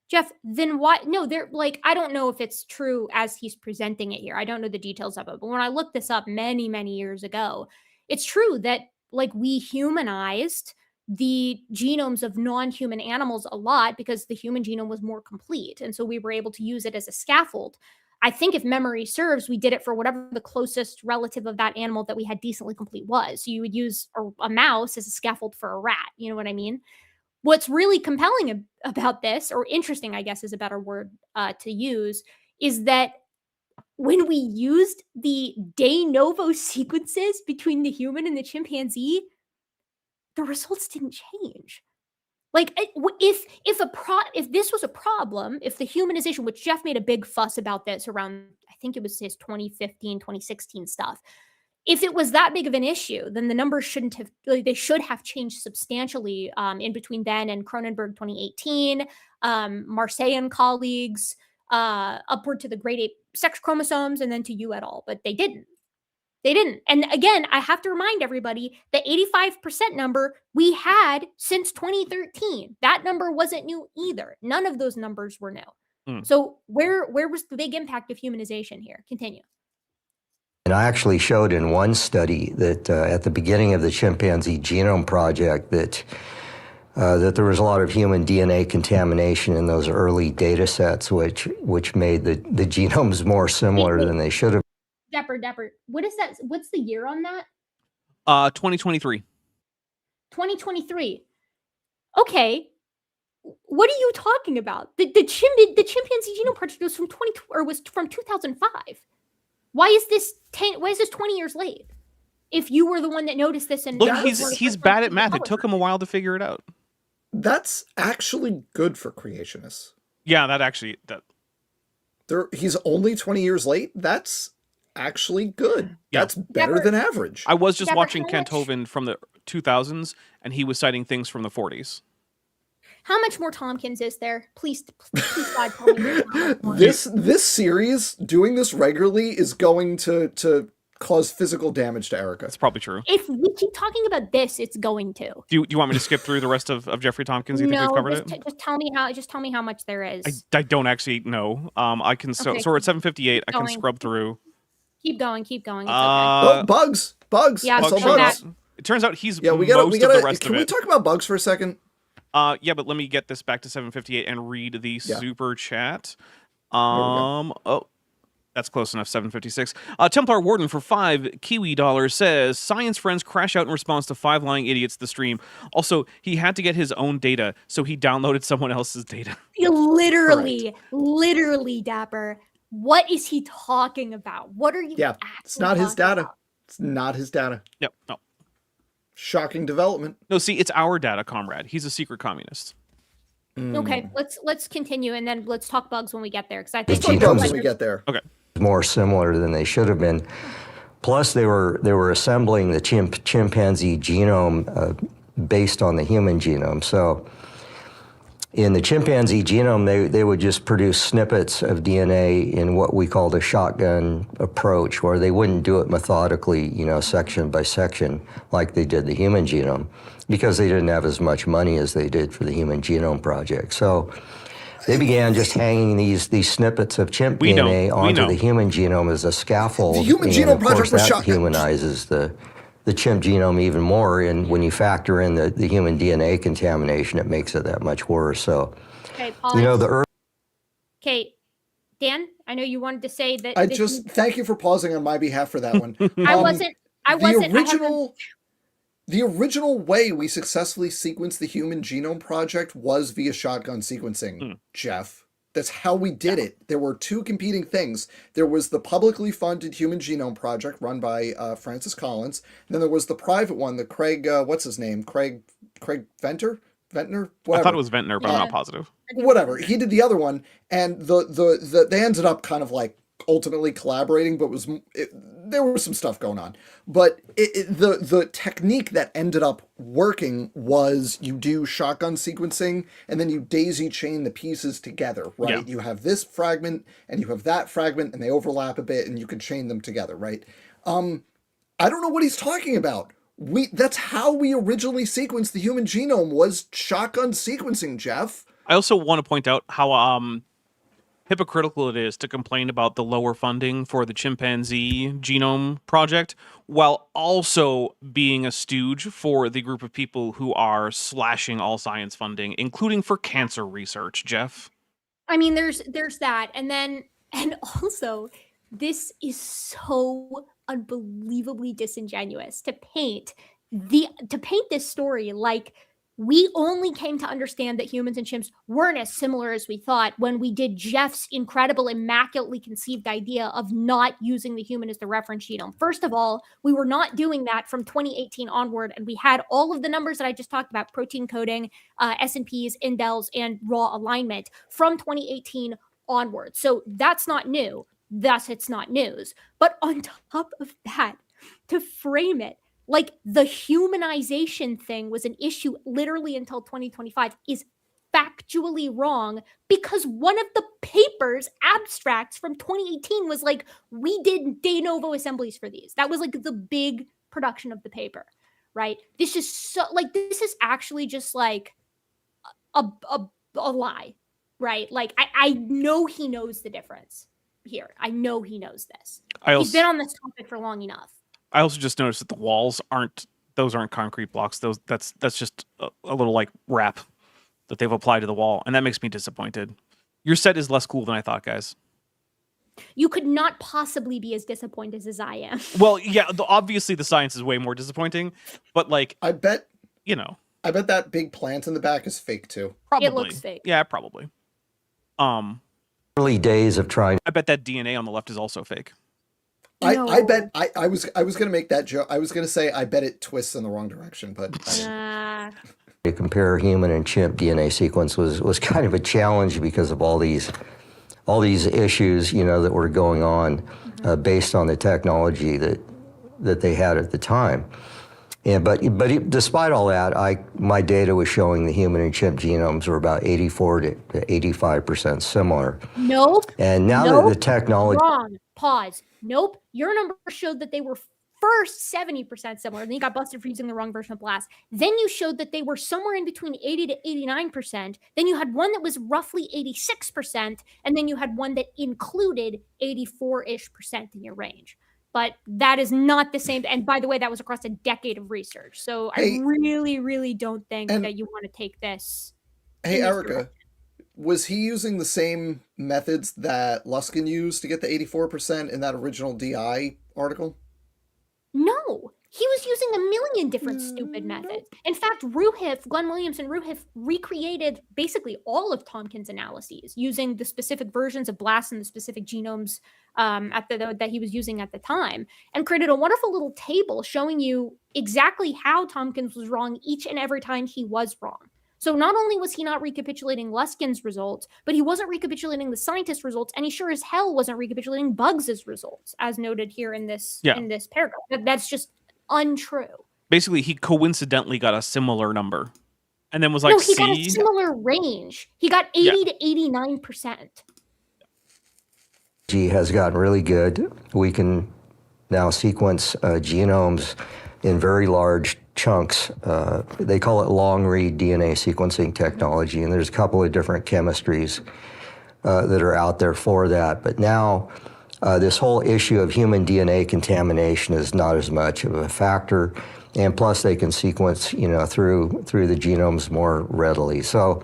Jeff, then why? No, they're like, I don't know if it's true as he's presenting it here. I don't know the details of it. But when I looked this up many, many years ago, it's true that like we humanized the genomes of non-human animals a lot because the human genome was more complete. And so we were able to use it as a scaffold. I think if memory serves, we did it for whatever the closest relative of that animal that we had decently complete was. So you would use a mouse as a scaffold for a rat. You know what I mean? What's really compelling about this, or interesting, I guess is a better word to use, is that when we used the de novo sequences between the human and the chimpanzee, the results didn't change. Like if this was a problem, if the humanization, which Jeff made a big fuss about this around, I think it was his 2015, 2016 stuff. If it was that big of an issue, then the numbers shouldn't have, they should have changed substantially in between then and Cronenberg 2018, Marseille and colleagues, upward to the grade 8 sex chromosomes, and then to you et al. But they didn't. They didn't. And again, I have to remind everybody the 85% number we had since 2013. That number wasn't new either. None of those numbers were new. So where was the big impact of humanization here? Continue. And I actually showed in one study that at the beginning of the chimpanzee genome project that there was a lot of human DNA contamination in those early data sets, which made the genomes more similar than they should have. Dapper, what is that? What's the year on that? 2023. 2023. Okay. What are you talking about? The chimpanzee genome project was from 2005. Why is this 20 years late? If you were the one that noticed this and look, he's bad at math. It took him a while to figure it out. That's actually good for creationists. Yeah, He's only 20 years late. That's actually good. Yeah. That's better than average. I was just watching how much- Kenthoven from the 2000s, and he was citing things from the 40s. How much more Tomkins is there? Please God, tell me there's how much more. This series, doing this regularly, is going to cause physical damage to Erica. That's probably true. If we keep talking about this, it's going to. Do you want me to skip through the rest of Jeffrey Tompkins? You think we've covered it? Just tell me how much there is. I don't actually know. I can so we're at 7:58. I can scrub through. Keep going. It's okay. Oh, bugs. Yeah, It's all so bugs. It turns out he's Yeah, we most gotta. of the rest Can of we it. talk about bugs for a second? Yeah, but let me get this back to 7:58 and read the super chat. That's close enough. 7:56. Templar Warden for $5 Kiwi says science friends crash out in response to 5 lying idiots. The stream. Also, he had to get his own data, so he downloaded someone else's data. Literally, Dapper. What is he talking about? What are you? Yeah, it's not his data. About? It's not his data. Yep. No. Shocking development. No. See, it's our data, comrade. He's a secret communist. Okay, let's continue, and then let's talk bugs when we get there, because I think Let's talk bugs when we get there. Okay. More similar than they should have been. Plus, they were assembling the chimpanzee genome based on the human genome. So, in the chimpanzee genome, they would just produce snippets of DNA in what we called a shotgun approach, where they wouldn't do it methodically, section by section, like they did the human genome, because they didn't have as much money as they did for the Human Genome Project. So they began just hanging these snippets of chimp DNA onto the human genome as a scaffold. The Human Genome Project was shotgun. Humanizes the chimp genome even more, and when you factor in the human DNA contamination, it makes it that much worse. So, okay, pause. the Okay, Dan, I know you wanted to say that. I just thank you for pausing on my behalf for that one. I wasn't. The original way we successfully sequenced the Human Genome Project was via shotgun sequencing, Jeff. That's how we did it. There were two competing things. There was the publicly funded Human Genome Project run by Francis Collins. And then there was the private one, the Craig, what's his name? Craig Ventner? Whatever. I thought it was Ventnor, but I'm not positive. Whatever. He did the other one, and they ended up kind of like ultimately collaborating, but there was some stuff going on. But the technique that ended up working was you do shotgun sequencing and then you daisy chain the pieces together, right? Yeah. You have this fragment and you have that fragment and they overlap a bit and you can chain them together, right? I don't know what he's talking about. That's how we originally sequenced the human genome, was shotgun sequencing, Jeff. I also want to point out how hypocritical it is to complain about the lower funding for the chimpanzee genome project while also being a stooge for the group of people who are slashing all science funding, including for cancer research, Jeff. I mean, there's that. And also, this is so unbelievably disingenuous to paint this story like we only came to understand that humans and chimps weren't as similar as we thought when we did Jeff's incredible, immaculately conceived idea of not using the human as the reference genome. First of all, we were not doing that from 2018 onward, and we had all of the numbers that I just talked about, protein coding, SNPs, indels, and raw alignment from 2018 onward. So that's not new. Thus, it's not news. But on top of that, to frame it like the humanization thing was an issue literally until 2025 is factually wrong, because one of the paper's abstracts from 2018 was like, we did de novo assemblies for these. That was like the big production of the paper, right? This is actually just like a lie, right? Like I know he knows the difference here. I know he knows this. He's been on this topic for long enough. I also just noticed that the walls aren't concrete blocks. That's just a little like wrap that they've applied to the wall, and that makes me disappointed. Your set is less cool than I thought, guys. You could not possibly be as disappointed as I am. Well, yeah, obviously the science is way more disappointing, but like I bet that big plant in the back is fake too. Probably. It looks fake. Yeah, probably. Early days of trying. I bet that DNA on the left is also fake. I bet I was gonna make that joke. I was gonna say I bet it twists in the wrong direction, but to compare human and chimp DNA sequence was kind of a challenge because of all these issues, that were going on based on the technology that they had at the time. But despite all that, my data was showing the human and chimp genomes were about 84 to 85% similar. Nope. And now that the technology... Wrong. Pause. Nope. Your number showed that they were first 70% similar. Then you got busted for using the wrong version of BLAST. Then you showed that they were somewhere in between 80 to 89%. Then you had one that was roughly 86%. And then you had one that included 84-ish% in your range. But that is not the same. And by the way, that was across a decade of research. So I really, really don't think that you want to take this. Hey, Erica, was he using the same methods that Luskin used to get the 84% in that original DI article? No. He was using a million different stupid methods. In fact, Glenn Williams and Ruhiff recreated basically all of Tomkins' analyses using the specific versions of BLAST and the specific genomes that he was using at the time, and created a wonderful little table showing you exactly how Tomkins was wrong each and every time he was wrong. So not only was he not recapitulating Luskin's results, but he wasn't recapitulating the scientist's results, and he sure as hell wasn't recapitulating Bugs's results, as noted here in this paragraph. That's just untrue. Basically, he coincidentally got a similar number and then was like, no, he got a similar range. He got 80 to 89%. Has gotten really good. We can now sequence genomes in very large chunks. They call it long-read DNA sequencing technology, and there's a couple of different chemistries that are out there for that. But now this whole issue of human DNA contamination is not as much of a factor, and plus they can sequence, through the genomes more readily. So,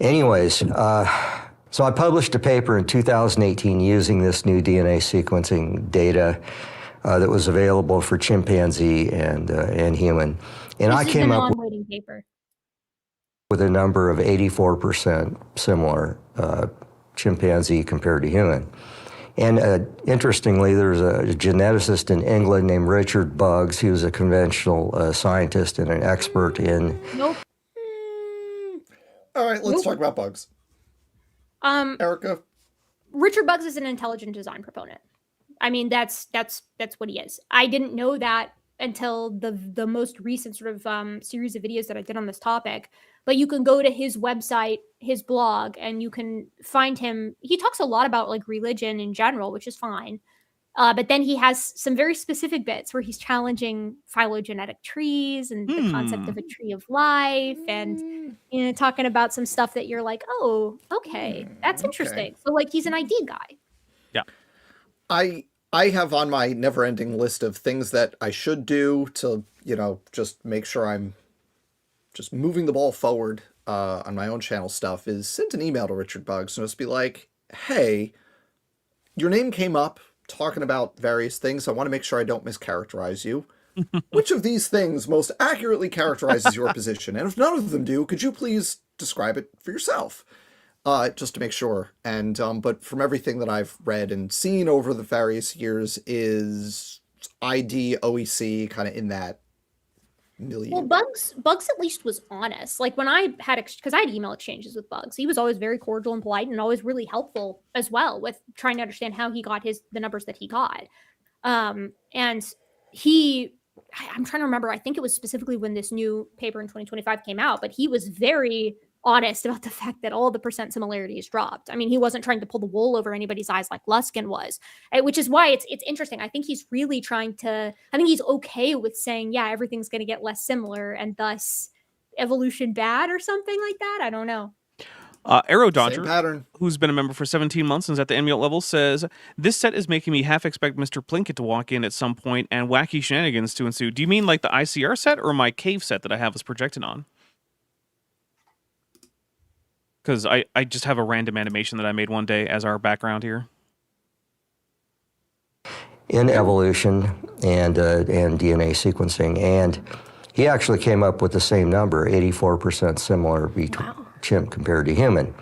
anyways, So I published a paper in 2018 using this new DNA sequencing data that was available for chimpanzee and human. And I came up non-waiting paper with a number of 84% similar chimpanzee compared to human. And interestingly, there's a geneticist in England named Richard Buggs. He was a conventional scientist and an expert in... Nope. All right, let's talk about bugs. Erica? Richard Buggs is an intelligent design proponent. I mean, that's what he is. I didn't know that until the most recent sort of series of videos that I did on this topic. But you can go to his website, his blog, and you can find him. He talks a lot about like religion in general, which is fine. But then he has some very specific bits where he's challenging phylogenetic trees and the concept of a tree of life, and talking about some stuff that you're like, oh, okay, that's interesting. So like, he's an ID guy. Yeah. I have on my never-ending list of things that I should do to, just make sure I'm just moving the ball forward on my own channel stuff is send an email to Richard Buggs and just be like, hey, your name came up talking about various things. I want to make sure I don't mischaracterize you. Which of these things most accurately characterizes your position? And if none of them do, could you please describe it for yourself? Just to make sure. And but from everything that I've read and seen over the various years is ID, OEC, kind of in that million. Well, Buggs at least was honest. Like when I had, because I had email exchanges with Buggs, he was always very cordial and polite and always really helpful as well with trying to understand how he got the numbers that he got. And I'm trying to remember, I think it was specifically when this new paper in 2025 came out, but he was very honest about the fact that all the percent similarities dropped. I mean, he wasn't trying to pull the wool over anybody's eyes like Luskin was, which is why it's interesting. I think he's really I think he's okay with saying, yeah, everything's going to get less similar and thus evolution bad or something like that. I don't know. Arrow Dodger, who's been a member for 17 months and is at the Amulette level, says, this set is making me half expect Mr. Plinkett to walk in at some point and wacky shenanigans to ensue. Do you mean like the ICR set or my cave set that I have us projected on? Because I just have a random animation that I made one day as our background here. In evolution and DNA sequencing. And he actually came up with the same number, 84% similar between chimp compared to human.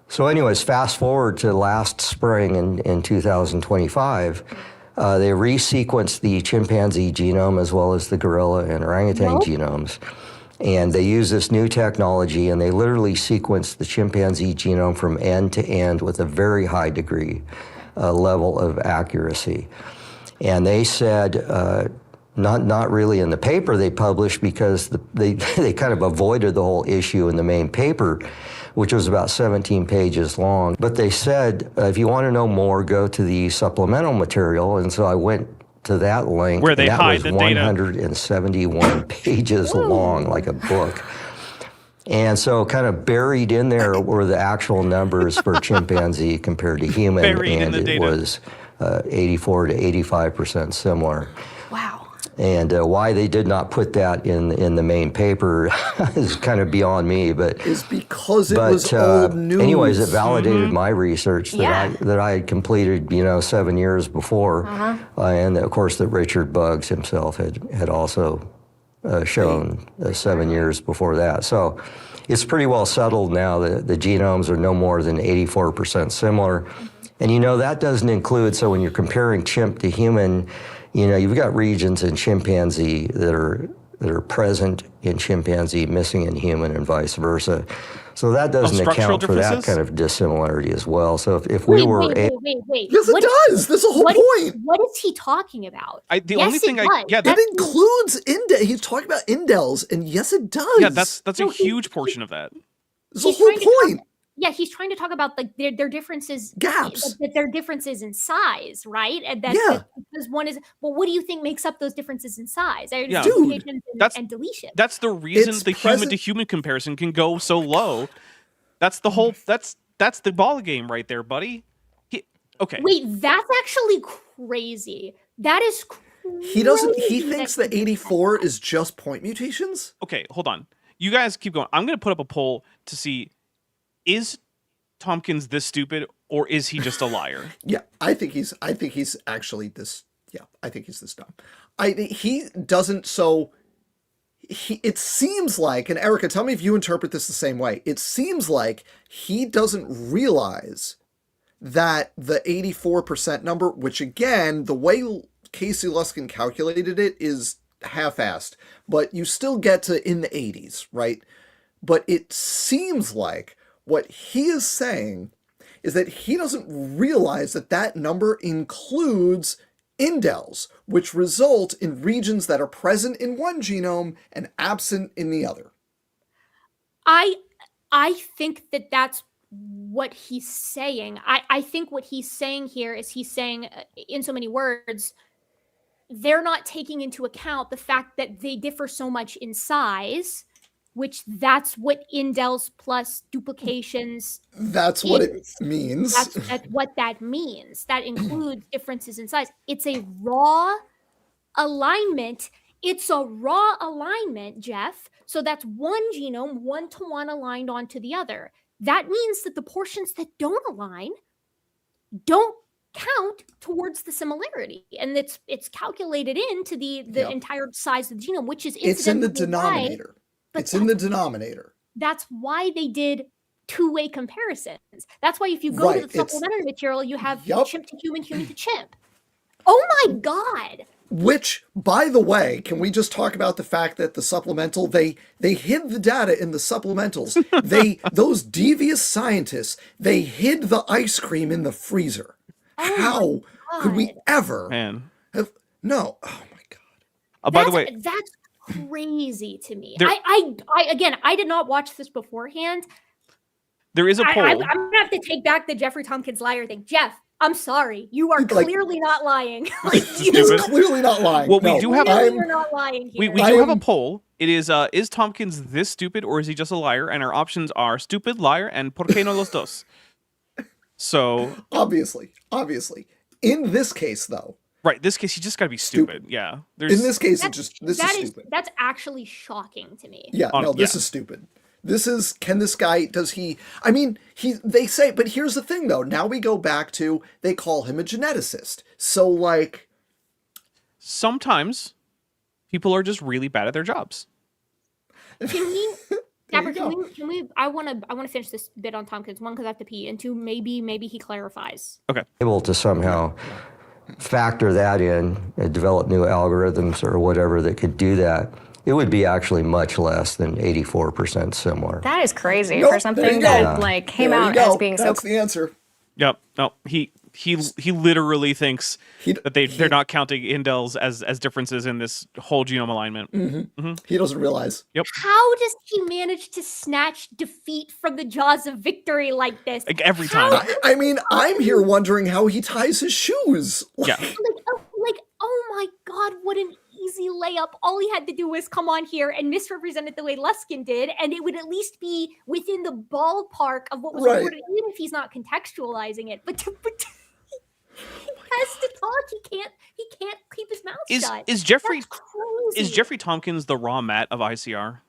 So anyways, fast forward to last spring in 2025, they resequenced the chimpanzee genome as well as the gorilla and orangutan genomes. And they use this new technology, and they literally sequenced the chimpanzee genome from end to end with a very high degree level of accuracy. And they said, not really in the paper they published because they kind of avoided the whole issue in the main paper, which was about 17 pages long. But they said, if you want to know more, go to the supplemental material. And so I went to that link, where they hide was the data. 171 pages long, like a book. And so kind of buried in there were the actual numbers for chimpanzee compared to human, and it was 84 to 85% similar. Wow. And why they did not put that in the main paper is kind of beyond me, but it's because it was old news. Anyways, it validated my research that I had completed, 7 years before, and of course that Richard Buggs himself had also shown 7 years before that. So it's pretty well settled now that the genomes are no more than 84% similar, and that doesn't include. So when you're comparing chimp to human, you've got regions in chimpanzee that are present in chimpanzee, missing in human, and vice versa. So that doesn't account for that kind of dissimilarity as well. So if we were... Wait. Yes, it does. That's the whole point. What is he talking about? It includes indels. He's talking about indels, and yes, it does. Yeah, that's a huge portion of that. That's the whole point. He's trying to talk about like their differences, gaps, that their differences in size, right? And that because one is, well, what do you think makes up those differences in size? Dude, and deletion. That's the reason the human to human comparison can go so low. That's the whole. That's the ball game right there, buddy. Okay. Wait, that's actually crazy. That is crazy. He thinks that 84 is just point mutations. Okay, hold on. You guys keep going. I'm going to put up a poll to see. Is Tomkins this stupid, or is he just a liar? Yeah, I think he's actually this. Yeah, I think he's this dumb. He doesn't. So it seems like, and Erica, tell me if you interpret this the same way. It seems like he doesn't realize that the 84% number, which again, the way Casey Luskin calculated it is half-assed, but you still get to in the 80s, right? But it seems like what he is saying is that he doesn't realize that that number includes indels, which result in regions that are present in one genome and absent in the other. I think that that's what he's saying. I think what he's saying here is he's saying, in so many words, they're not taking into account the fact that they differ so much in size, which that's what indels plus duplications That's what it means. That's what that means. That includes differences in size. It's a raw alignment. It's a raw alignment, Jeff. So that's one genome, 1-to-1 aligned onto the other. That means that the portions that don't align don't count towards the similarity, and it's calculated into the entire size of the genome, which is it's in the denominator. It's in the denominator. That's why they did two-way comparisons. That's why if you go to the supplementary material, you have chimp to human, human to chimp. Oh my God. Which, by the way, can we just talk about the fact that the supplemental, they hid the data in the supplementals. Those devious scientists, they hid the ice cream in the freezer. How could we ever have, no, oh my God. By the way, that's crazy to me. I did not watch this beforehand. There is a poll. I'm gonna have to take back the Jeffrey Tomkins liar thing. Jeff, I'm sorry. You are clearly not lying. You're clearly not lying. Well, we do have you're not lying here. We do have a poll. It is Tomkins this stupid, or is he just a liar? And our options are stupid, liar, and por qué no los dos. So obviously. In this case, though. Right, this case, you just got to be stupid. Yeah. In this case, this is stupid. That's actually shocking to me. Yeah, this is stupid. This is, they say, but here's the thing, though. Now we go back to, they call him a geneticist. So, like. Sometimes people are just really bad at their jobs. Can we, I want to finish this bit on Tomkins. One, because I have to pee. And two, maybe he clarifies. Okay. Able to somehow factor that in and develop new algorithms or whatever that could do that, it would be actually much less than 84% similar. That is crazy for something that came out as being so. That's the answer. Yep. No, he literally thinks that they're not counting indels as differences in this whole genome alignment. He doesn't realize. Yep. How does he manage to snatch defeat from the jaws of victory like this? Like every time. I'm here wondering how he ties his shoes. Yeah. Oh my God, what an easy layup. All he had to do was come on here and misrepresent it the way Luskin did, and it would at least be within the ballpark of what was reported, even if he's not contextualizing it. But he has to talk. He can't keep his mouth shut. Is Jeffrey Tomkins the raw mat of ICR?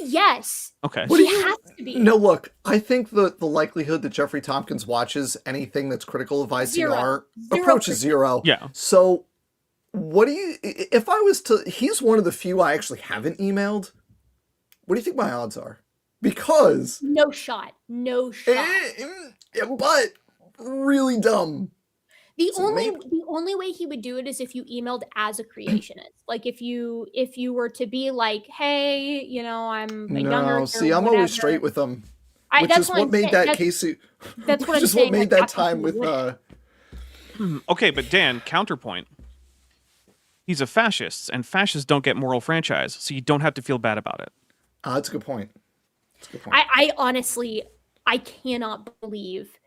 Yes. Okay. He has to be. No, look, I think the likelihood that Jeffrey Tomkins watches anything that's critical of ICR approaches zero. Yeah. So what do you, if I was to, he's one of the few I actually haven't emailed. What do you think my odds are? Because. No shot. But really dumb. The only way he would do it is if you emailed as a creationist. Like if you were to be like, hey, I'm a younger. No, see, I'm always straight with them. Which is what made that Casey. That's what I'm saying. Which is what made that time with. Okay, but Dan, counterpoint. He's a fascist, and fascists don't get moral franchise, so you don't have to feel bad about it. That's a good point. I honestly, I cannot believe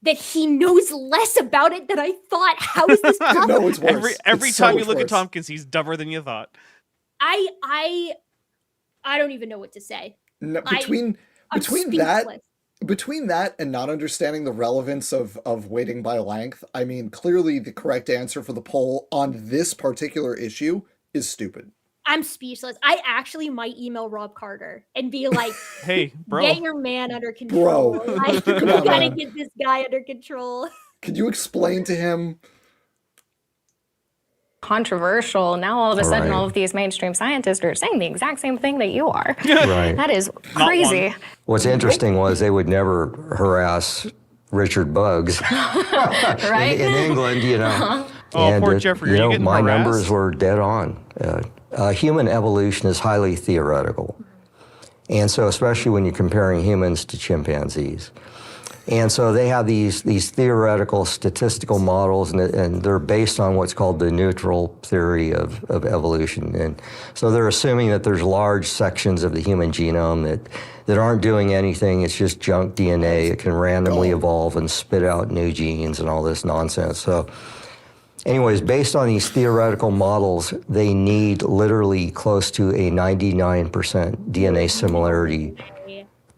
that he knows less about it than I thought. How is this possible? No, it's worse. Every time you look at Tomkins, he's dumber than you thought. I don't even know what to say. No, between that and not understanding the relevance of weighting by length, clearly the correct answer for the poll on this particular issue is stupid. I'm speechless. I actually might email Rob Carter and be like, Hey, bro. get your man under control. Bro. Like, you Come on, gotta man. get this guy under control. Could you explain to him? Controversial. Now all of a sudden, Right. all of these mainstream scientists are saying the exact same thing that you are. Right. That is crazy. What's interesting was they would never harass Richard Buggs Right? in England, you know. Oh, poor Jeffrey, are you getting my harassed? numbers were dead on. Human evolution is highly theoretical. And so especially when you're comparing humans to chimpanzees. And so they have these theoretical statistical models, and they're based on what's called the neutral theory of evolution. And so they're assuming that there's large sections of the human genome that aren't doing anything. It's just junk DNA. It can randomly evolve and spit out new genes and all this nonsense. So anyways, based on these theoretical models, they need literally close to a 99% DNA similarity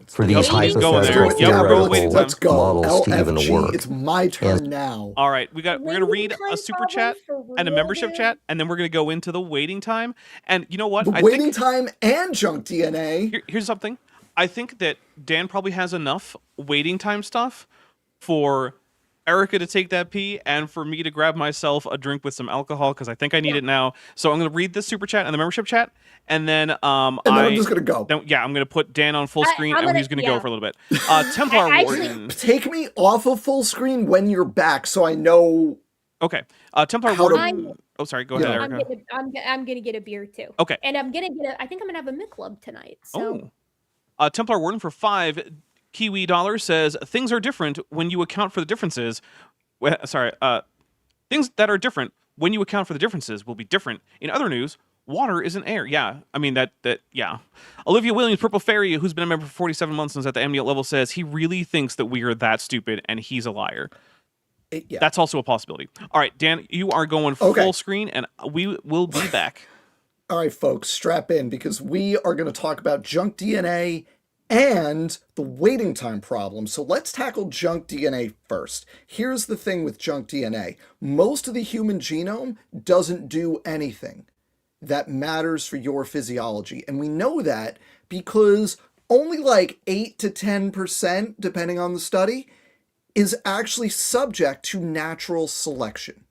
for these Yep, he's going there. hypothetical Yep, bro, theoretical waiting time. Let's go. models to even LFG, work. it's my turn now. All right, we're gonna read Waiting a time super chat problem for and a real, membership dude? chat, and then we're gonna go into the waiting time. And you know what? The I waiting think time and junk DNA. here's something. I think that Dan probably has enough waiting time stuff for Erica to take that pee and for me to grab myself a drink with some alcohol because I think I need it now. So I'm gonna read the super chat and the membership chat, and then And then I'm just gonna go. I'm gonna put Dan on full screen, I'm and gonna- he's gonna go yeah. for a little bit. Templar I actually- Warden. Take me off of full screen when you're back, so I know. Okay. Templar How to- Warden. Oh, sorry. Go ahead, Yeah. Erica. I'm gonna get a beer too. Okay. And I'm gonna get I think I'm gonna have a Michelob tonight. So Templar Warden for 5 Kiwi dollars says things are different when you account for the differences. Things that are different when you account for the differences will be different. In other news, water isn't air. Yeah, I mean yeah. Olivia Williams, Purple Fairy, who's been a member for 47 months and is at the Amniote level, says he really thinks that we are that stupid and he's a liar. Yeah. That's also a possibility. All right, Dan, you are going full screen, and we will be back. All right, folks, strap in because we are going to talk about junk DNA and the waiting time problem. So let's tackle junk DNA first. Here's the thing with junk DNA. Most of the human genome doesn't do anything that matters for your physiology. And we know that because only like 8 to 10%, depending on the study, is actually subject to natural selection.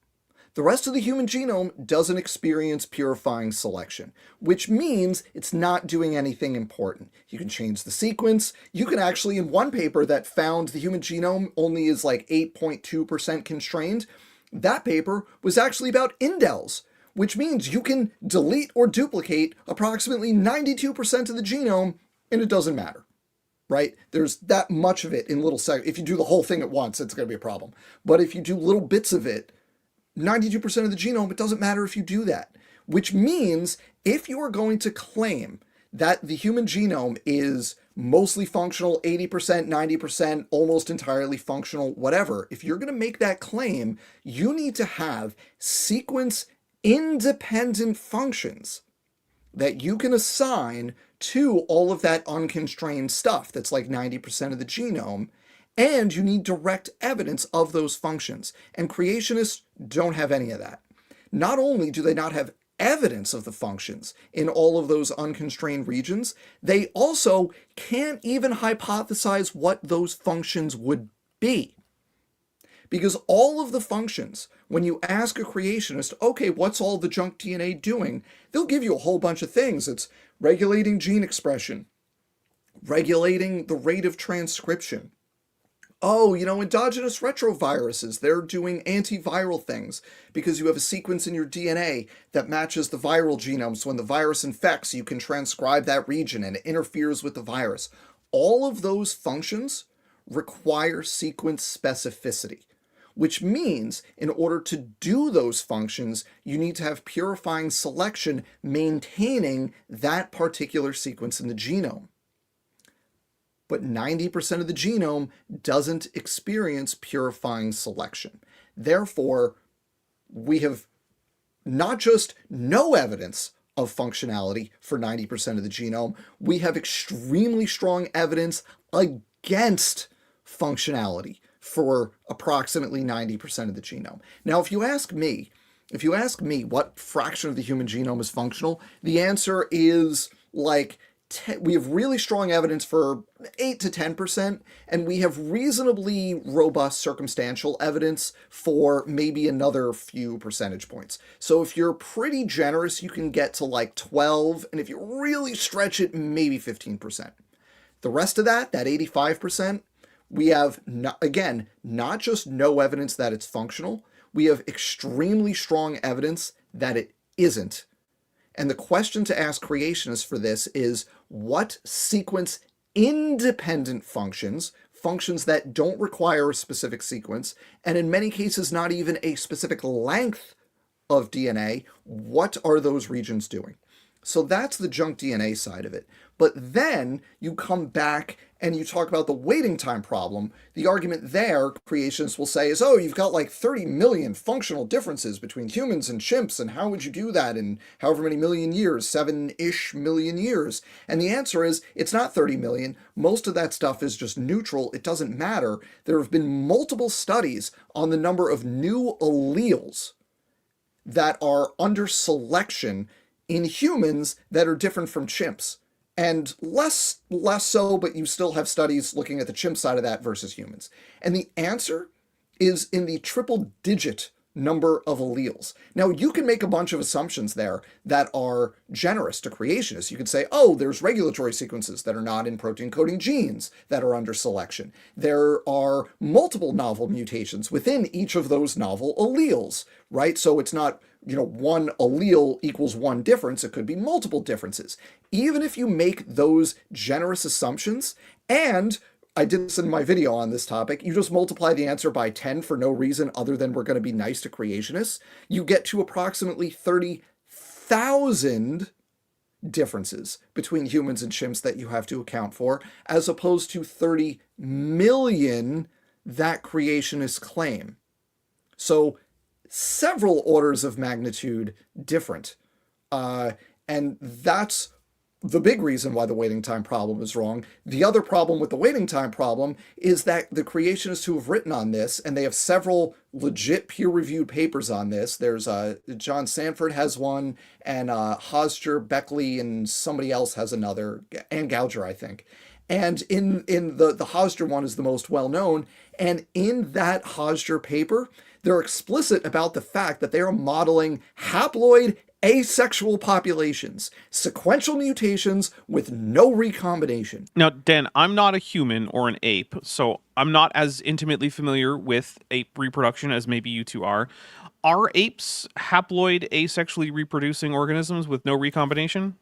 The rest of the human genome doesn't experience purifying selection, which means it's not doing anything important. You can change the sequence. You can actually, in one paper that found the human genome only is like 8.2% constrained, that paper was actually about indels, which means you can delete or duplicate approximately 92% of the genome and it doesn't matter. Right? There's that much of it in little segments. If you do the whole thing at once, it's going to be a problem. But if you do little bits of it, 92% of the genome, it doesn't matter if you do that. Which means if you are going to claim that the human genome is mostly functional, 80%, 90%, almost entirely functional, whatever, if you're going to make that claim, you need to have sequence-independent functions that you can assign to all of that unconstrained stuff that's like 90% of the genome, and you need direct evidence of those functions. And creationists don't have any of that. Not only do they not have evidence of the functions in all of those unconstrained regions, they also can't even hypothesize what those functions would be. Because all of the functions, when you ask a creationist, okay, what's all the junk DNA doing? They'll give you a whole bunch of things. It's regulating gene expression, regulating the rate of transcription. Oh, endogenous retroviruses, they're doing antiviral things because you have a sequence in your DNA that matches the viral genome. So when the virus infects, you can transcribe that region and it interferes with the virus. All of those functions require sequence specificity, which means in order to do those functions, you need to have purifying selection maintaining that particular sequence in the genome. But 90% of the genome doesn't experience purifying selection. Therefore, we have not just no evidence of functionality for 90% of the genome, we have extremely strong evidence against functionality for approximately 90% of the genome. Now, if you ask me, if you ask me what fraction of the human genome is functional, the answer is like we have really strong evidence for 8 to 10%, and we have reasonably robust circumstantial evidence for maybe another few percentage points. So if you're pretty generous, you can get to like 12, and if you really stretch it, maybe 15%. The rest of that 85%, we have, not just no evidence that it's functional, we have extremely strong evidence that it isn't. And the question to ask creationists for this is, what sequence independent functions that don't require a specific sequence, and in many cases not even a specific length of DNA, what are those regions doing? So that's the junk DNA side of it. But then you come back and you talk about the waiting time problem. The argument there, creationists will say, is, oh, you've got like 30 million functional differences between humans and chimps, and how would you do that in however many million years, 7-ish million years? And the answer is, it's not 30 million. Most of that stuff is just neutral. It doesn't matter. There have been multiple studies on the number of new alleles that are under selection in humans that are different from chimps. And less so, but you still have studies looking at the chimp side of that versus humans. And the answer is in the triple-digit number of alleles. Now, you can make a bunch of assumptions there that are generous to creationists. You could say, oh, there's regulatory sequences that are not in protein-coding genes that are under selection. There are multiple novel mutations within each of those novel alleles, right? So it's not, one allele equals one difference. It could be multiple differences. Even if you make those generous assumptions, and I did this in my video on this topic, you just multiply the answer by 10 for no reason other than we're going to be nice to creationists, you get to approximately 30,000 differences between humans and chimps that you have to account for, as opposed to 30 million that creationists claim. So several orders of magnitude different. And that's the big reason why the waiting time problem is wrong. The other problem with the waiting time problem is that the creationists who have written on this, and they have several legit peer-reviewed papers on this. There's John Sanford has one, and Hosger, Beckley, and somebody else has another, and Gouger, I think. And in the Hosger one is the most well-known, and in that Hosger paper, they're explicit about the fact that they are modeling haploid asexual populations, sequential mutations with no recombination. Now, Dan, I'm not a human or an ape, so I'm not as intimately familiar with ape reproduction as maybe you two are. Are apes haploid asexually reproducing organisms with no recombination?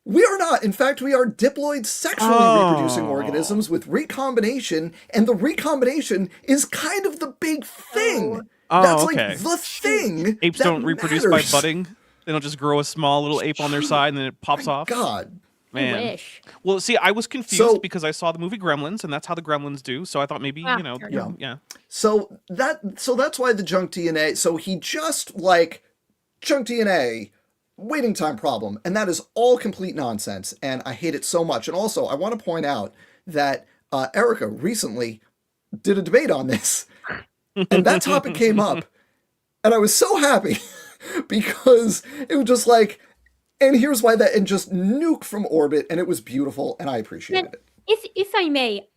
We are not. In fact, we are diploid sexually reproducing organisms with recombination, and the recombination is kind of the big thing. That's okay. like the thing. Apes that don't reproduce matters. by budding? They don't just grow a small little ape on their side and then it pops off? God. Man. I wish. Well, see, I was confused because I saw the movie Gremlins, and that's how the Gremlins do. So I thought maybe, Yeah. So that's why the junk DNA. So he just like junk DNA waiting time problem, and that is all complete nonsense, and I hate it so much. And also, I want to point out that Erica recently did a debate on this, and that topic came up, and I was so happy because it was just like, and here's why that, and just nuke from orbit, and it was beautiful, and I appreciated it. If I may,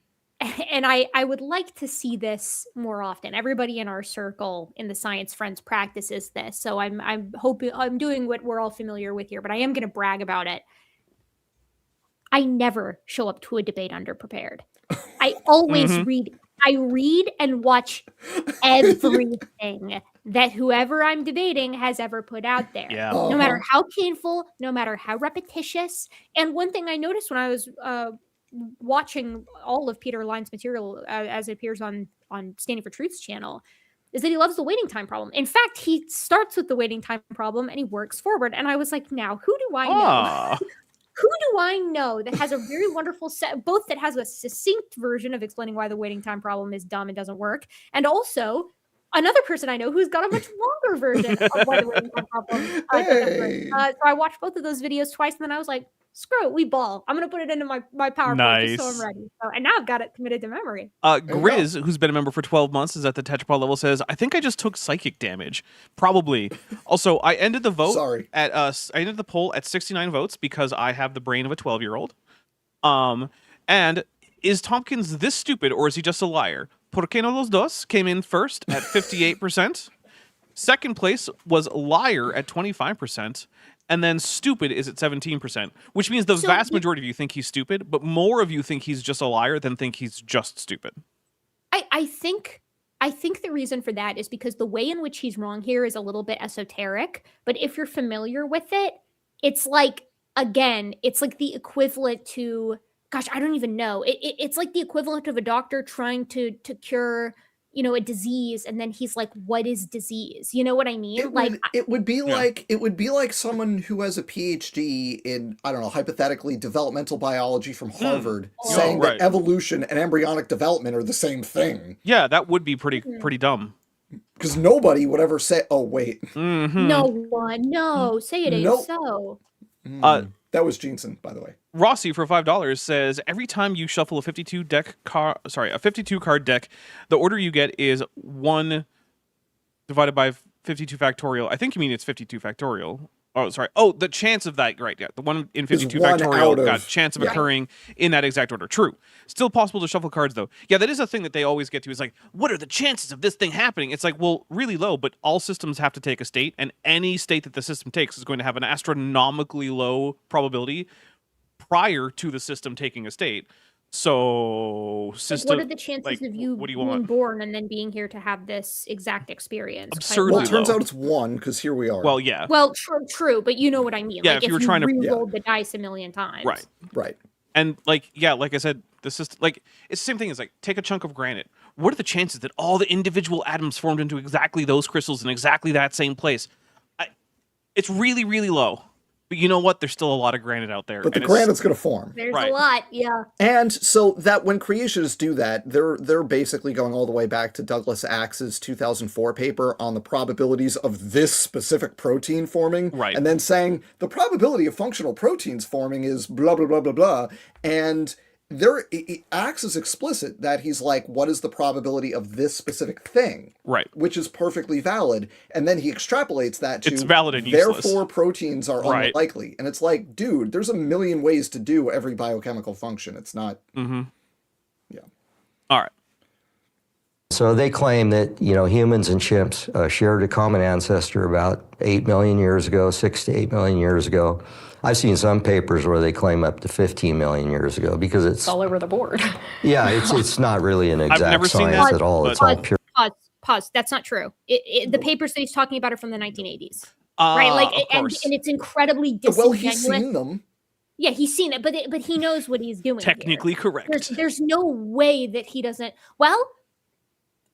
and I would like to see this more often. Everybody in our circle in the Science Friends practices this, so I'm hoping I'm doing what we're all familiar with here, but I am going to brag about it. I never show up to a debate underprepared. I always read. I read and watch everything that whoever I'm debating has ever put out there. Yeah. No matter how painful, no matter how repetitious. And one thing I noticed when I was watching all of Peter Line's material as it appears on Standing for Truth's channel is that he loves the waiting time problem. In fact, he starts with the waiting time problem and he works forward. And I was like, now, who do I know? Who do I know that has a very wonderful set, both that has a succinct version of explaining why the waiting time problem is dumb and doesn't work, and also another person I know who's got a much longer version of Why the Ratings Are Problem. Hey. So I watched both of those videos twice, and then I was like, screw it, we ball. I'm gonna put it into my PowerPoint just so I'm Nice. ready. So, and now I've got it committed to memory. Grizz, who's been a member for 12 months, is at the Tetrapod level, says, I think I just took psychic damage. Probably. Also, I ended the vote Sorry. at I ended the poll at 69 votes because I have the brain of a 12-year-old. And is Tomkins this stupid or is he just a liar? Por qué no los dos came in first at 58%. Second place was liar at 25%. And then stupid is at 17%, which means the So vast majority of you think he's stupid, but more of you think he's just a liar than think he's just stupid. I think the reason for that is because the way in which he's wrong here is a little bit esoteric. But if you're familiar with it, it's like, again, it's like the equivalent to, gosh, I don't even know. It's like the equivalent of a doctor trying to cure, a disease, and then he's like, what is disease? You know what I mean? It would be like someone who has a PhD in, I don't know, hypothetically developmental biology from Harvard saying right. that evolution and embryonic development are the same thing. Yeah, that would be pretty dumb. Because nobody would ever say, oh, wait. No one, no, say it ain't Nope. so. That was Jensen, by the way. Rossi for $5 says every time you shuffle a 52 card deck, the order you get is 1 divided by 52 factorial. I think you mean it's 52 factorial. Oh, sorry. Oh, the chance of that, right? Yeah, the 1 in 52 one factorial out of- got chance of occurring in that exact order. True. Still possible to shuffle cards though. Yeah, that is a thing that they always get to. Is like, what are the chances of this thing happening? It's like, well, really low. But all systems have to take a state, and any state that the system takes is going to have an astronomically low probability prior to the system taking a state. So, system. What are the chances of you what do you being want? born and then being here to have this exact experience? Absurdly Well, it turns low. out it's 1, because here we are. Well, yeah. Well, true, but you know what I mean. Yeah, like if you were trying to- re-rolled the dice a million times. Right. Right. And like I said, the system, like, it's the same thing as like, take a chunk of granite. What are the chances that all the individual atoms formed into exactly those crystals in exactly that same place? It's really, really low. But you know what? There's still a lot of granite out there. But the and it's- granite's going to form. There's Right. a lot, yeah. And so that when creationists do that, they're basically going all the way back to Douglas Axe's 2004 paper on the probabilities of this specific protein forming. Right. And then saying the probability of functional proteins forming is blah, blah, blah, blah, blah. And Axe is explicit that he's like, what is the probability of this specific thing? Right. Which is perfectly valid. And then he extrapolates that to, It's valid and useless. therefore proteins are Right. unlikely. And it's like, dude, there's a million ways to do every biochemical function. It's not, Mm-hmm. yeah. All right. So they claim that, humans and chimps shared a common ancestor about 8 million years ago, 6 to 8 million years ago. I've seen some papers where they claim up to 15 million years ago because it's all over the board. yeah, it's not really an never exact seen science that, at all. but- It's all pure. Pause. That's not true. The papers that he's talking about are from the 1980s, right? Like, Of and course. it's incredibly Well, disingenuous. he's seen them. Yeah, he's seen it, but he knows what he's doing. Technically here. correct. There's no way that he doesn't. Well,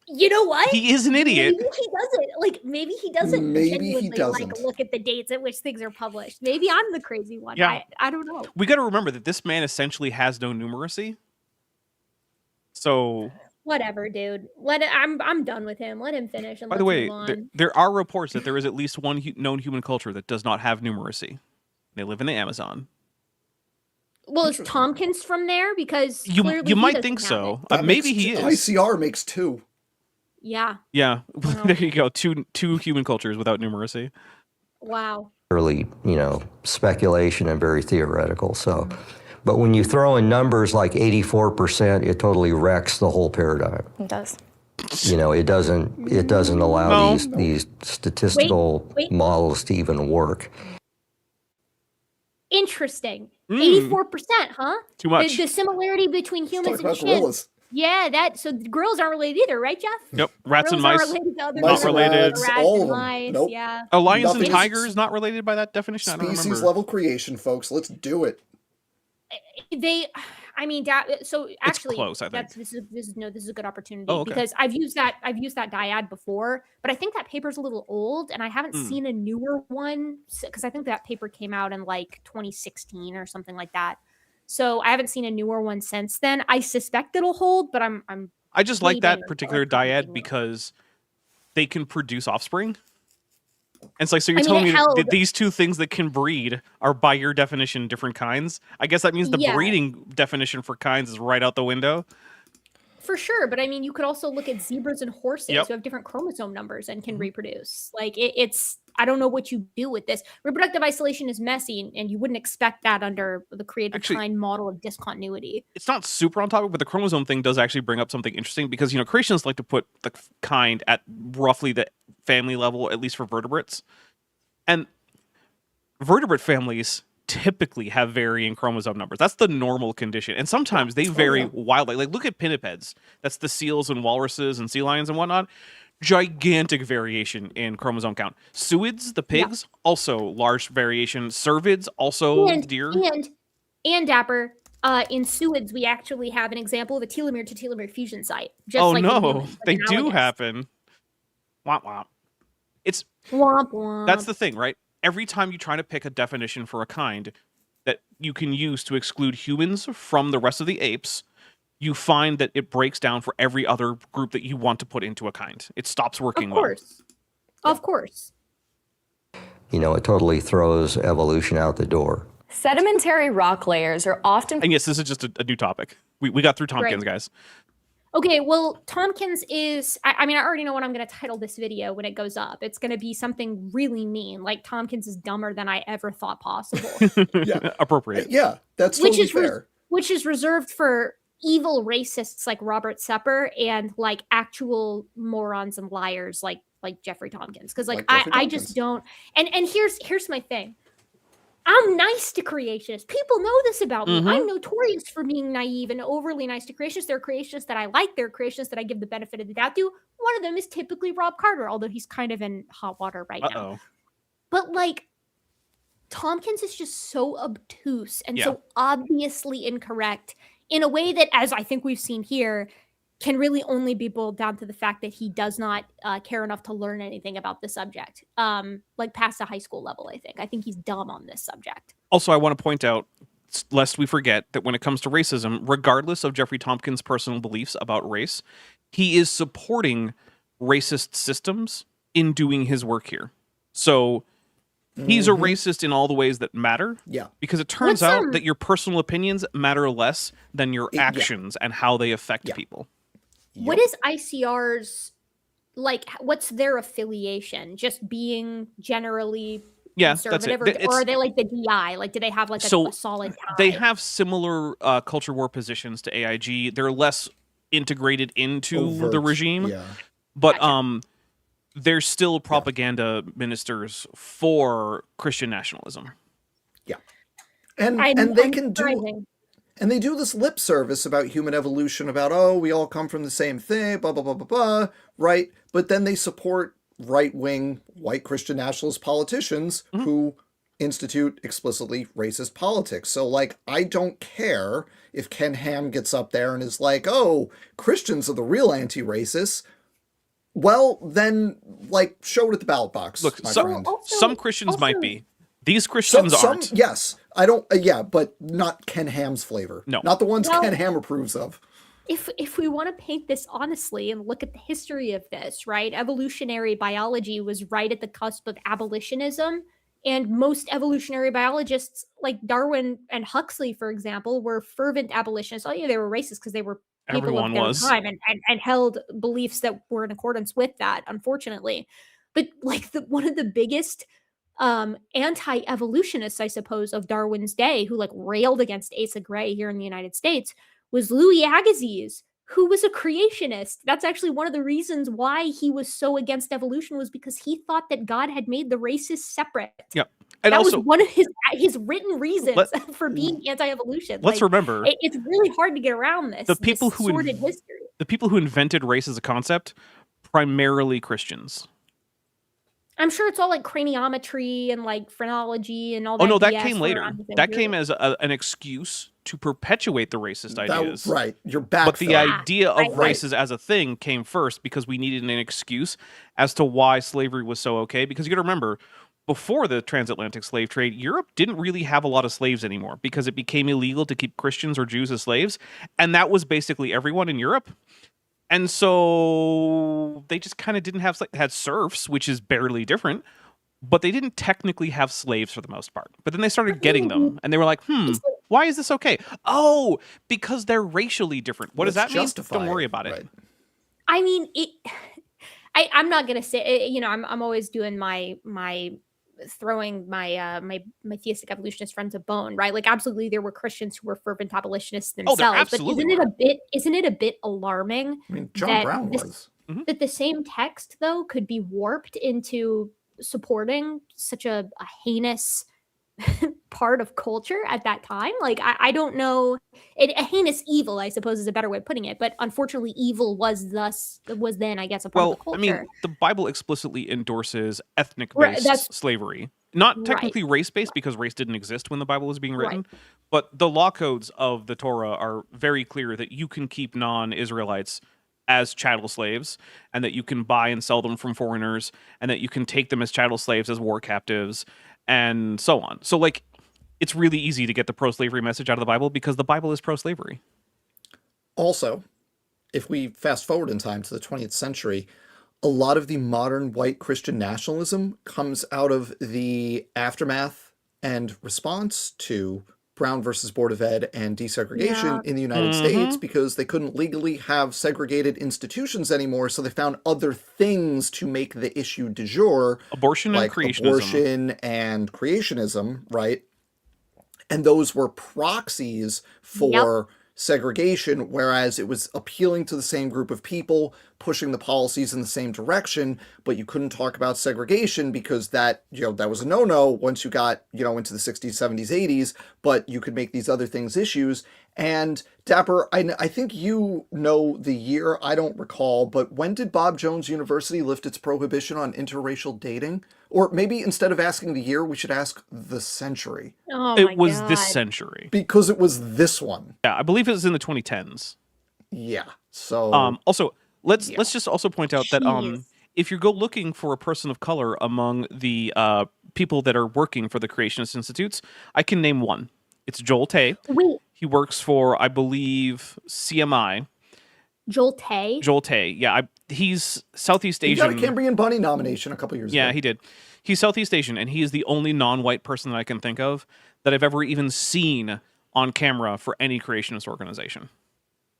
you know what? He is an idiot. Maybe he doesn't. Like, maybe he doesn't. Maybe he genuinely, doesn't. Like, look at the dates at which things are published. Maybe I'm the crazy one. Yeah. I don't know. We got to remember that this man essentially has no numeracy. So, Whatever, dude. I'm done with him. Let him finish. And by let's the way, move on. there are reports that there is at least one known human culture that does not have numeracy. They live in the Amazon. Well, is Tomkins from there? Because You clearly he might doesn't think have so. That Maybe makes he is. ICR makes 2. it. Yeah. Yeah. There you go. Two human cultures without numeracy. Wow. Purely, speculation and very theoretical. So, but when you throw in numbers like 84%, it totally wrecks the whole paradigm. It does. It doesn't allow No. these statistical Wait. models to even work. Interesting. 84%, huh? Too much. The similarity between humans Talk and about chimps. gorillas. Yeah, so the gorillas aren't related either, right, Jeff? Yep. Rats and Gorillas mice. aren't related to other Mice and gorillas, rats, rats all and of them. mice, Nope. yeah. Lions and Nothing- tigers not related by that definition? I don't Species remember. level creation, folks. Let's do it. So actually, close, I think. this is a good opportunity Oh, okay. because I've used that dyad before, but I think that paper's a little old, and I haven't seen a newer one because I think that paper came out in like 2016 or something like that. So I haven't seen a newer one since then. I suspect it'll hold, but I'm I just like Maybe that not. particular Or something dyad like- because they can produce offspring. And it's like, so you're I mean, telling it me that held- these two things that can breed are, by your definition, different kinds? I guess that means the Yeah. breeding definition for kinds is right out the window. For sure, but I mean, you could also look at zebras and horses Yep. who have different chromosome numbers and can reproduce. Like it's, I don't know what you do with this. Reproductive isolation is messy, and you wouldn't expect that under the created Actually- kind model of discontinuity. It's not super on topic, but the chromosome thing does actually bring up something interesting because, creationists like to put the kind at roughly the family level, at least for vertebrates. And vertebrate families typically have varying chromosome numbers. That's the normal condition. And sometimes they vary wildly. Like, look at pinnipeds. That's the seals and walruses and sea lions and whatnot. Gigantic variation in chromosome count. Suids, the pigs, also large variation. Cervids, also deer. And Dapper, in suids, we actually have an example of a telomere to telomere fusion site. Just Oh, like in no. humans, They like do analogous. happen. Womp womp. It's Womp womp. That's the thing, right? Every time you try to pick a definition for a kind that you can use to exclude humans from the rest of the apes, you find that it breaks down for every other group that you want to put into a kind. It stops working Of course. Of course. It totally throws evolution out the door. Sedimentary rock layers are often well. And yes, this is just a new topic. We got through Tomkins, guys. Okay, well, Tomkins is, I mean, I already know what I'm going to title this video when it goes up. It's going to be something really mean, like Tomkins is dumber than I ever thought possible. Appropriate. Yeah, that's totally fair. Which is reserved for evil racists like Robert Sepper and like actual morons and liars like Jeffrey Tomkins. Because like I just don't. And here's my thing. I'm nice to creationists. People know this about me. I'm notorious for being naive and overly nice to creationists. There are creationists that I like. There are creationists that I give the benefit of the doubt to. One of them is typically Rob Carter, although he's kind of in hot water right now. But like, Tomkins is just so obtuse and so obviously incorrect in a way that, as I think we've seen here, can really only be boiled down to the fact that he does not care enough to learn anything about the subject, like past the high school level. I think he's dumb on this subject. Also, I want to point out, lest we forget, that when it comes to racism, regardless of Jeffrey Tompkins' personal beliefs about race, he is supporting racist systems in doing his work here. So he's a racist in all the ways that matter. Yeah. Because it turns out that your personal opinions matter less than your actions and how they affect people. What is ICR's, like, what's their affiliation? Just being generally conservative? That's it. Or are they like the DI? Like, do they have like a solid tie? They have similar culture war positions to AIG. They're less integrated into the regime. Yeah. But they're still propaganda ministers for Christian nationalism. Yeah. And they can do... And they do this lip service about human evolution, about, oh, we all come from the same thing, blah, blah, blah, blah, blah, right? But then they support right-wing white Christian nationalist politicians who institute explicitly racist politics. So, like, I don't care if Ken Ham gets up there and is like, oh, Christians are the real anti-racists. Well, then, like, show it at the ballot box, Look, my friend. some Christians might be. These Christians aren't. Yes. I don't, but not Ken Ham's flavor. No. Not the ones Ken Ham approves of. If we want to paint this honestly and look at the history of this, right? Evolutionary biology was right at the cusp of abolitionism. And most evolutionary biologists, like Darwin and Huxley, for example, were fervent abolitionists. Oh, yeah, they were racist because they were people of their time and held beliefs that were in accordance with that, unfortunately. But like one of the biggest anti-evolutionists, I suppose, of Darwin's day, who like railed against Asa Gray here in the United States, was Louis Agassiz, who was a creationist. That's actually one of the reasons why he was so against evolution, was because he thought that God had made the races separate. Yep. And that also, was one of his written reasons for being anti-evolution. Let's remember, it's really hard to get around this. The people this who sordid history. The people who invented race as a concept, primarily Christians. I'm sure it's all like craniometry and like phrenology and all that. Oh no, that BS came later. That came as an excuse to perpetuate the racist ideas. Right, you're back. But the idea of races as a thing came first because we needed an excuse as to why slavery was so okay. Because you got to remember, before the transatlantic slave trade, Europe didn't really have a lot of slaves anymore because it became illegal to keep Christians or Jews as slaves, and that was basically everyone in Europe. And so they just kind of didn't have had serfs, which is barely different, but they didn't technically have slaves for the most part. But then they started getting them, and they were like, why is this okay? Oh, because they're racially different. What does that mean? Don't worry about it. Right. I mean, I'm not gonna say, I'm always doing my throwing my my theistic evolutionist friends a bone, right? Like, absolutely, there were Christians who were fervent abolitionists themselves. But isn't it a bit alarming? I mean, John Brown was. That the same text, though, could be warped into supporting such a heinous part of culture at that time. Like, I don't know, a heinous evil, I suppose, is a better way of putting it, but unfortunately evil was then, I guess, a part of the culture. I mean, the Bible explicitly endorses ethnic-based slavery, not technically race-based, because race didn't exist when the Bible was being written, but the law codes of the Torah are very clear that you can keep non-Israelites as chattel slaves, and that you can buy and sell them from foreigners, and that you can take them as chattel slaves, as war captives, and so on. So, like, it's really easy to get the pro-slavery message out of the Bible because the Bible is pro-slavery. Also, if we fast forward in time to the 20th century, a lot of the modern white Christian nationalism comes out of the aftermath and response to Brown versus Board of Ed and desegregation in the United States, because they couldn't legally have segregated institutions anymore, so they found other things to make the issue du jour. Abortion and creationism, right? And those were proxies for segregation, whereas it was appealing to the same group of people, pushing the policies in the same direction, but you couldn't talk about segregation because that was a no-no once you got, into the 60s, 70s, 80s, but you could make these other things issues. And Dapper, I think you know the year, I don't recall, but when did Bob Jones University lift its prohibition on interracial dating? Or maybe instead of asking the year, we should ask the century. Oh, it was this century. Because it was this one. Yeah, I believe it was in the 2010s. Yeah. So also, let's just also point out that if you go looking for a person of color among the people that are working for the Creationist Institutes, I can name one. It's Joel Tay. Wait. He works for, I believe, CMI. Joel Tay? Joel Tay, yeah. He's Southeast Asian. He got a Cambrian Bunny nomination a couple years ago. Yeah, he did. He's Southeast Asian, and he is the only non-white person that I can think of that I've ever even seen on camera for any creationist organization.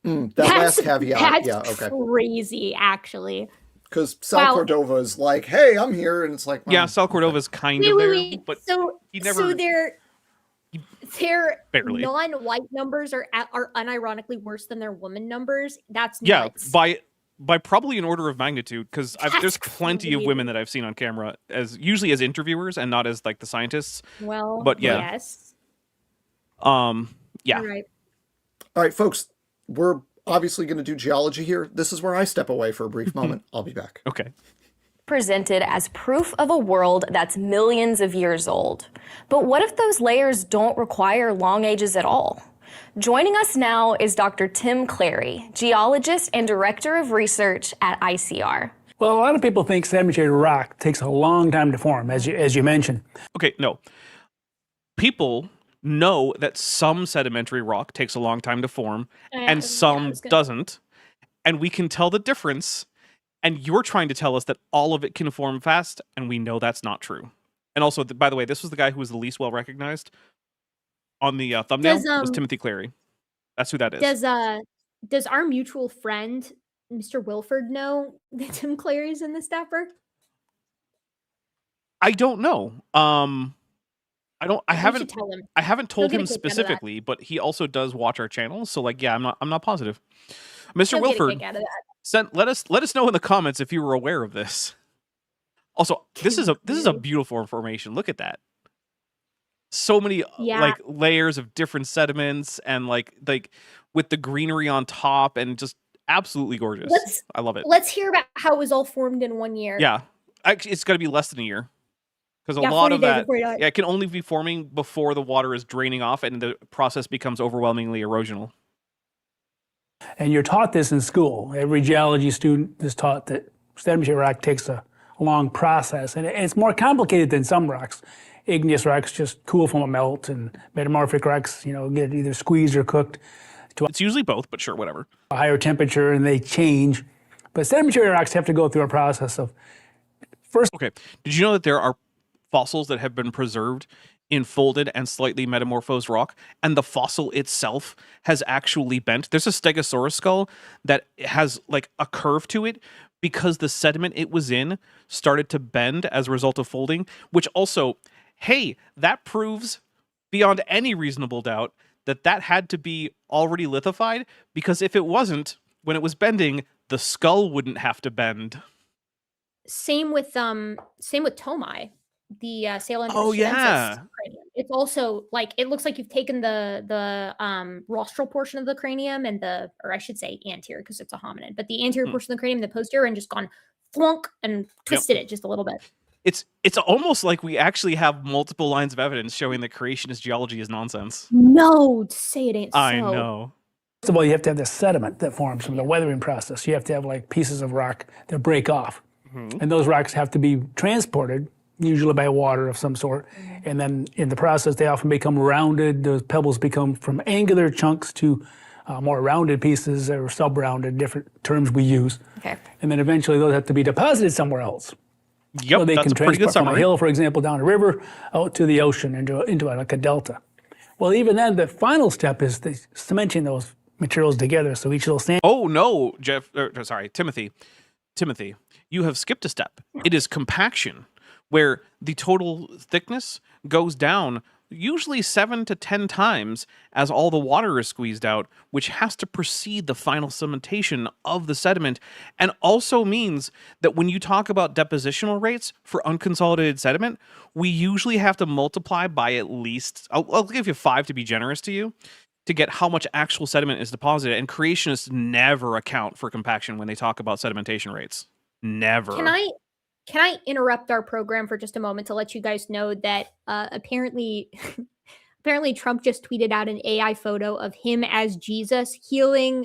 Last caveat, that's crazy, actually. Because Sal Cordova is like, hey, I'm here, and it's like, yeah, Sal Cordova's kind of there, but he never. So their barely non-white numbers are unironically worse than their woman numbers. That's nuts. By probably an order of magnitude, because there's plenty of women that I've seen on camera usually as interviewers and not as like the scientists. Well, but yes. Yeah. All right, folks, we're obviously going to do geology here. This is where I step away for a brief moment. I'll be back. Okay. Presented as proof of a world that's millions of years old. But what if those layers don't require long ages at all? Joining us now is Dr. Tim Clary, geologist and director of research at ICR. Well, a lot of people think sedimentary rock takes a long time to form, as you mentioned. Okay, no. People know that some sedimentary rock takes a long time to form and some doesn't, and we can tell the difference. And you're trying to tell us that all of it can form fast, and we know that's not true. And also, by the way, this was the guy who was the least well recognized on the thumbnail. Was Timothy Clary. That's who that is. Does our mutual friend, Mr. Wilford, know that Tim Clary's in this Dapper? I don't know. I haven't tell him. I haven't told him specifically, but he also does watch our channel. So I'm not positive. Mr. Wilford, let us know in the comments if you were aware of this. Also, this is a beautiful formation. Look at that. So many like layers of different sediments and like with the greenery on top and just absolutely gorgeous. I love it. Let's hear about how it was all formed in 1 year. Yeah. Actually, it's got to be less than a year. Because a lot of that it can only be forming before the water is draining off and the process becomes overwhelmingly erosional. And you're taught this in school. Every geology student is taught that sedimentary rock takes a long process. And it's more complicated than some rocks. Igneous rocks just cool from a melt, and metamorphic rocks, get either squeezed or cooked. It's usually both, but sure, whatever. a higher temperature and they change. But sedimentary rocks have to go through a process of Okay. Did you know that there are fossils that have been preserved in folded and slightly metamorphosed rock, and the fossil itself has actually bent? There's a Stegosaurus skull that has like a curve to it because the sediment it was in started to bend as a result of folding, which also, hey, that proves beyond any reasonable doubt that that had to be already lithified, because if it wasn't, when it was bending, the skull wouldn't have to bend. Same with Tomai, the Sahelanthropus Oh, yeah. cranium. It's also like it looks like you've taken the rostral portion of the cranium and or I should say anterior because it's a hominid, but the anterior portion of the cranium and the posterior, and just gone thwunk and twisted it just a little bit. It's almost like we actually have multiple lines of evidence showing that creationist geology is nonsense. No, say it ain't so. I know. First of all, you have to have the sediment that forms from the weathering process. You have to have like pieces of rock that break off. And those rocks have to be transported, usually by water of some sort. And then in the process, they often become rounded. Those pebbles become from angular chunks to more rounded pieces or sub-rounded, different terms we use. Okay. And then eventually those have to be deposited somewhere else. Yep, So they that's can a pretty good transport from a summary. hill, for example, down a river, out to the ocean, into like a delta. Well, even then, the final step is cementing those materials together. So each little sand. Oh no, Timothy, you have skipped a step. It is compaction, where the total thickness goes down usually 7 to 10 times as all the water is squeezed out, which has to precede the final cementation of the sediment, and also means that when you talk about depositional rates for unconsolidated sediment, we usually have to multiply by at least, I'll give you 5 to be generous to you, to get how much actual sediment is deposited. And creationists never account for compaction when they talk about sedimentation rates. Never. Can I interrupt our program for just a moment to let you guys know that apparently Trump just tweeted out an AI photo of him as Jesus healing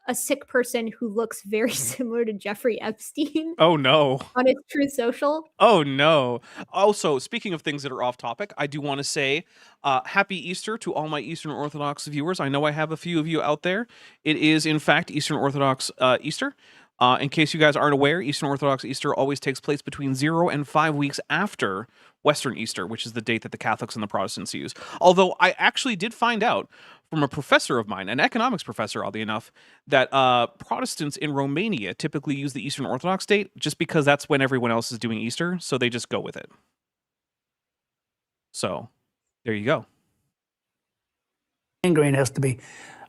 a sick person who looks very similar to Jeffrey Epstein Oh no. on his Truth Social. Oh no. Also, speaking of things that are off topic, I do want to say happy Easter to all my Eastern Orthodox viewers. I know I have a few of you out there. It is, in fact, Eastern Orthodox Easter. In case you guys aren't aware, Eastern Orthodox Easter always takes place between 0 and 5 weeks after Western Easter, which is the date that the Catholics and the Protestants use. Although I actually did find out from a professor of mine, an economics professor, oddly enough, that Protestants in Romania typically use the Eastern Orthodox date just because that's when everyone else is doing Easter, so they just go with it. So, there you go. Sand grain has to be,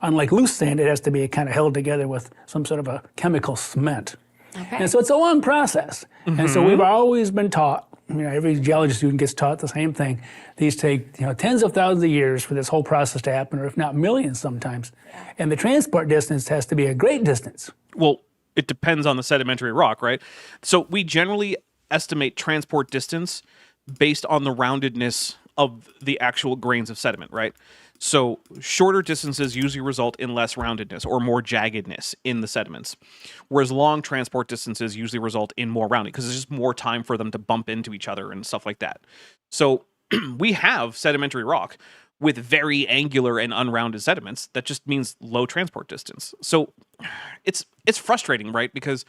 unlike loose sand, it has to be kind of held together with some sort of a chemical cement. Okay. And so it's a long process. And so we've always been taught, every geology student gets taught the same thing. These take tens of thousands of years for this whole process to happen, or if not millions sometimes. And the transport distance has to be a great distance. Well, it depends on the sedimentary rock, right? So we generally estimate transport distance based on the roundedness of the actual grains of sediment, right? So shorter distances usually result in less roundedness or more jaggedness in the sediments, whereas long transport distances usually result in more rounding because there's just more time for them to bump into each other and stuff like that. So we have sedimentary rock with very angular and unrounded sediments. That just means low transport distance. So it's frustrating, right? Because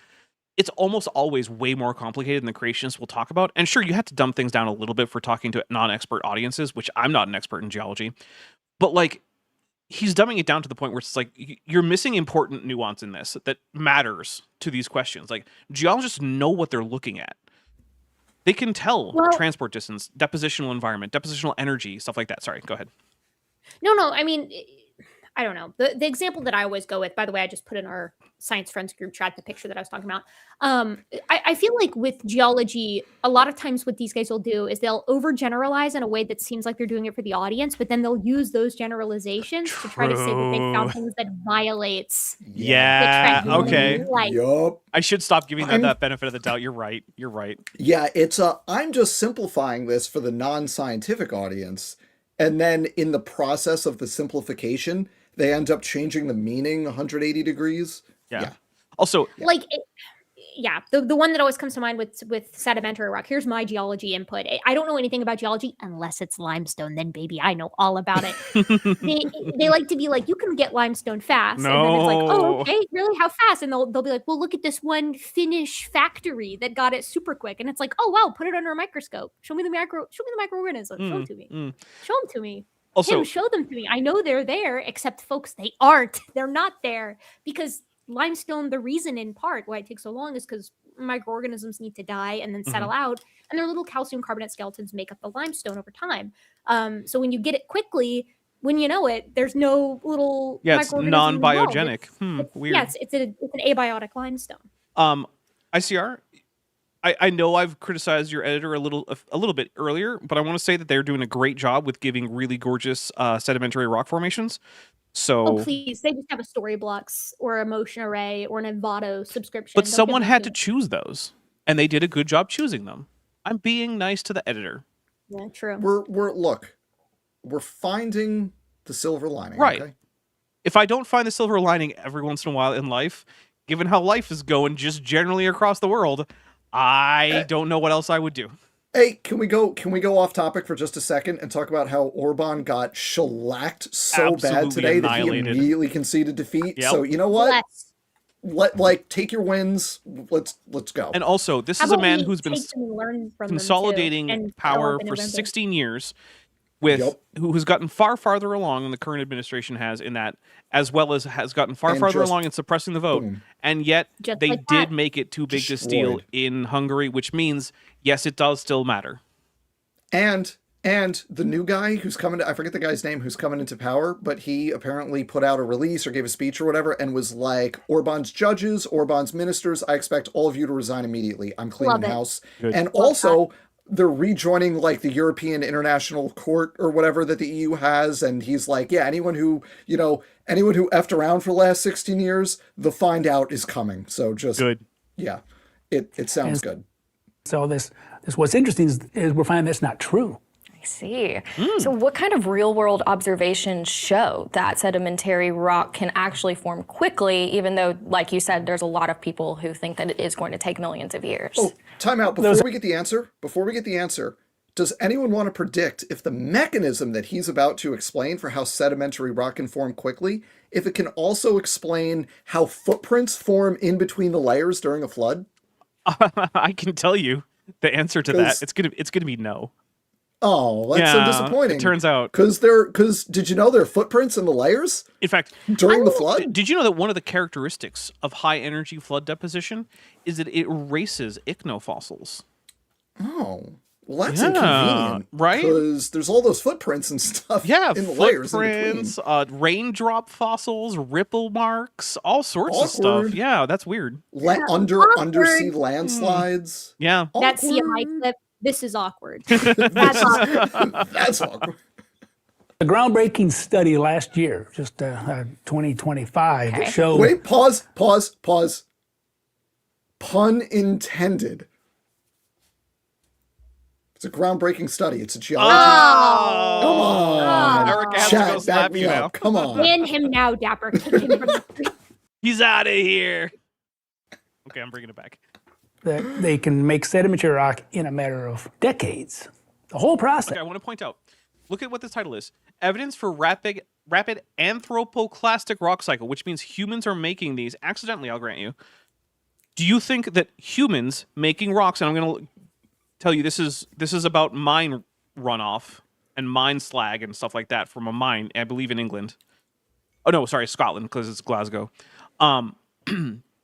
it's almost always way more complicated than the creationists will talk about. And sure, you have to dumb things down a little bit for talking to non-expert audiences, which I'm not an expert in geology. But like, he's dumbing it down to the point where it's like, you're missing important nuance in this that matters to these questions. Like, geologists know what they're looking at. They can tell transport distance, depositional environment, depositional energy, stuff like that. Sorry, go ahead. No, I mean, I don't know. The example that I always go with, by the way, I just put in our Science Friends group chat the picture that I was talking about. I feel like with geology, a lot of times what these guys will do is they'll overgeneralize in a way that seems like they're doing it for the audience, but then they'll use those generalizations to try to say that they found things that violates Yeah, the trend. okay. Like, Yup. I should stop giving them that benefit of the doubt. You're right. Yeah, I'm just simplifying this for the non-scientific audience. And then in the process of the simplification, they end up changing the meaning 180 degrees. Yeah. Also, like, the one that always comes to mind with sedimentary rock. Here's my geology input. I don't know anything about geology unless it's limestone. Then baby, I know all about it. they like to be like, you can get limestone fast, and then it's like, oh, okay, really, how fast? And they'll be like, well, look at this one Finnish factory that got it super quick, and it's like, oh wow, put it under a microscope. Show me the microorganisms. Show them to me. Show them to me. Also, Tim, show them to me. I know they're there, except folks, they aren't. They're not there because limestone, the reason in part why it takes so long is because microorganisms need to die and then settle out, and their little calcium carbonate skeletons make up the limestone over time. So when you get it quickly, when you know it, there's no little it's non-biogenic. Weird. Yeah, it's an abiotic limestone. ICR, I know I've criticized your editor a little bit earlier, but I want to say that they're doing a great job with giving really gorgeous sedimentary rock formations. So, please, they just have a story blocks or a motion array or an Envato subscription. But someone had to choose those, and they did a good job choosing them. I'm being nice to the editor. Yeah, true. We're finding the silver lining, right? Okay? If I don't find the silver lining every once in a while in life, given how life is going just generally across the world, I don't know what else I would do. Hey, can we go off topic for just a second and talk about how Orban got shellacked so bad today that he immediately conceded defeat? Yep. So you know what? Take your wins. Let's go. And also, this is a man who's been consolidating power for 16 years, who's gotten far farther along than the current administration has in that, as well as has gotten far farther along in suppressing the vote. And yet they did make it too big to steal in Hungary, which means, yes, it does still matter. And the new guy who's coming, I forget the guy's name, who's coming into power, but he apparently put out a release or gave a speech or whatever and was like, Orban's judges, Orban's ministers, I expect all of you to resign immediately. I'm cleaning house. Good. And also, they're rejoining like the European International Court or whatever that the EU has, and he's like, yeah, anyone who effed around for the last 16 years, the find out is coming. So just good. Yeah, it sounds good. So this what's interesting is we're finding that's not true. I see. So what kind of real-world observations show that sedimentary rock can actually form quickly, even though, like you said, there's a lot of people who think that it is going to take millions of years? Oh, time out. Before we get the answer, does anyone want to predict if the mechanism that he's about to explain for how sedimentary rock can form quickly, if it can also explain how footprints form in between the layers during a flood? I can tell you the answer to that. It's gonna be no. Oh, that's so disappointing. It turns out. Because did you know there are footprints in the layers? In fact, during the flood? Did you know that one of the characteristics of high energy flood deposition is that it erases ichnofossils? Oh, well, that's inconvenient. Right? Because there's all those footprints and stuff in the layers in between. Raindrop fossils, ripple marks, all sorts of stuff. Yeah, that's weird. Undersea landslides. Yeah. That CMI clip. This is awkward. That's awkward. That's awkward. A groundbreaking study last year, just 2025, that showed... Wait, pause. Pun intended. It's a groundbreaking study. It's a geology. Oh! Come on. Eric has Chat, to go slap you now. Come on. Ban him now, Dapper. Kick him from the street. He's out of here. Okay, I'm bringing it back. That they can make sedimentary rock in a matter of decades. The whole process. Okay, I want to point out, look at what this title is. Evidence for rapid anthropoclastic rock cycle, which means humans are making these accidentally, I'll grant you. Do you think that humans making rocks, and I'm going to tell you this is about mine runoff and mine slag and stuff like that from a mine, I believe in England. Oh no, sorry, Scotland, because it's Glasgow.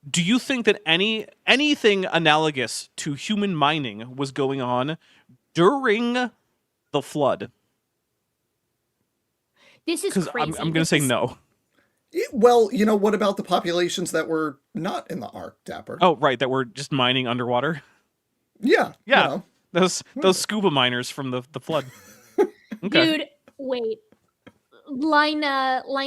Do you think that anything analogous to human mining was going on during the flood? This is crazy. I'm going to say no. Well, what about the populations that were not in the Ark, Dapper? Oh, right, that were just mining underwater? Yeah. Those scuba miners from the flood. Okay. Dude, wait. Line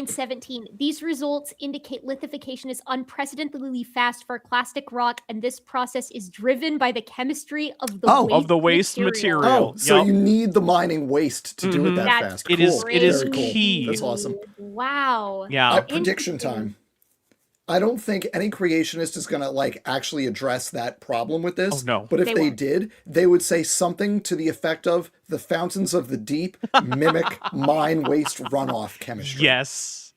17. These results indicate lithification is unprecedentedly fast for clastic rock, and this process is driven by the chemistry of the waste material. Oh, so you need the mining waste to do it that fast. It cool. is Very key. Cool. That's awesome. Wow. Yeah. Prediction time. I don't think any creationist is going to like actually address that problem with this. Oh, no. But if They they won't. did, they would say something to the effect of the fountains of the deep mimic mine waste runoff chemistry. Yes.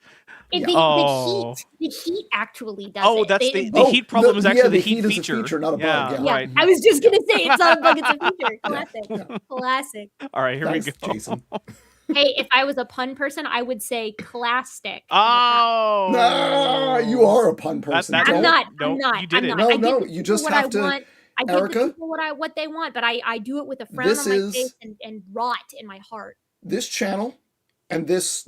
And Oh. the heat actually does Oh, it. that's They- the heat problem is actually the heat is a feature. feature, not a yeah, bug. Yeah, right. I was just gonna say it's not a bug, it's a feature. Classic, classic. All right, here Thanks, we go. Jason. Hey, if I was a pun person, I would say clastic. Oh. Nah, you are a pun person. that- I'm Don't- not. No, I'm not. you did I'm it. not. No, I give no, people you just what have I to- want. I give Erica? people what they want, but I do it with a frown This on my is- face and rot in my heart. This channel and this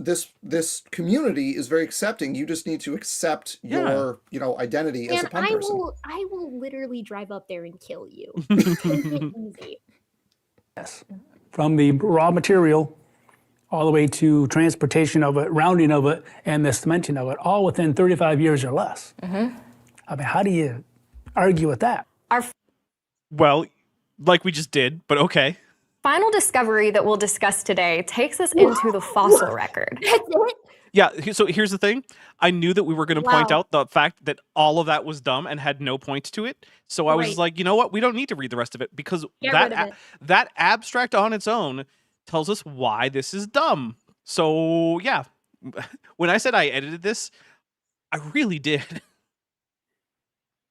community is very accepting. You just need to accept your identity as a And pun person. I will literally drive up there and kill you. Take it easy. Yes. From the raw material all the way to transportation of it, rounding of it, and the cementing of it, all within 35 years or less. I mean, how do you argue with that? Well, like we just did, but okay. Final discovery that we'll discuss today takes us into the fossil record. That's it. Yeah, so here's the thing. I knew that we were going to point Wow. out the fact that all of that was dumb and had no point to it. So I was Right. like, you know what? We don't need to read the rest of it because Get rid of it. that abstract on its own tells us why this is dumb. So, yeah. When I said I edited this, I really did.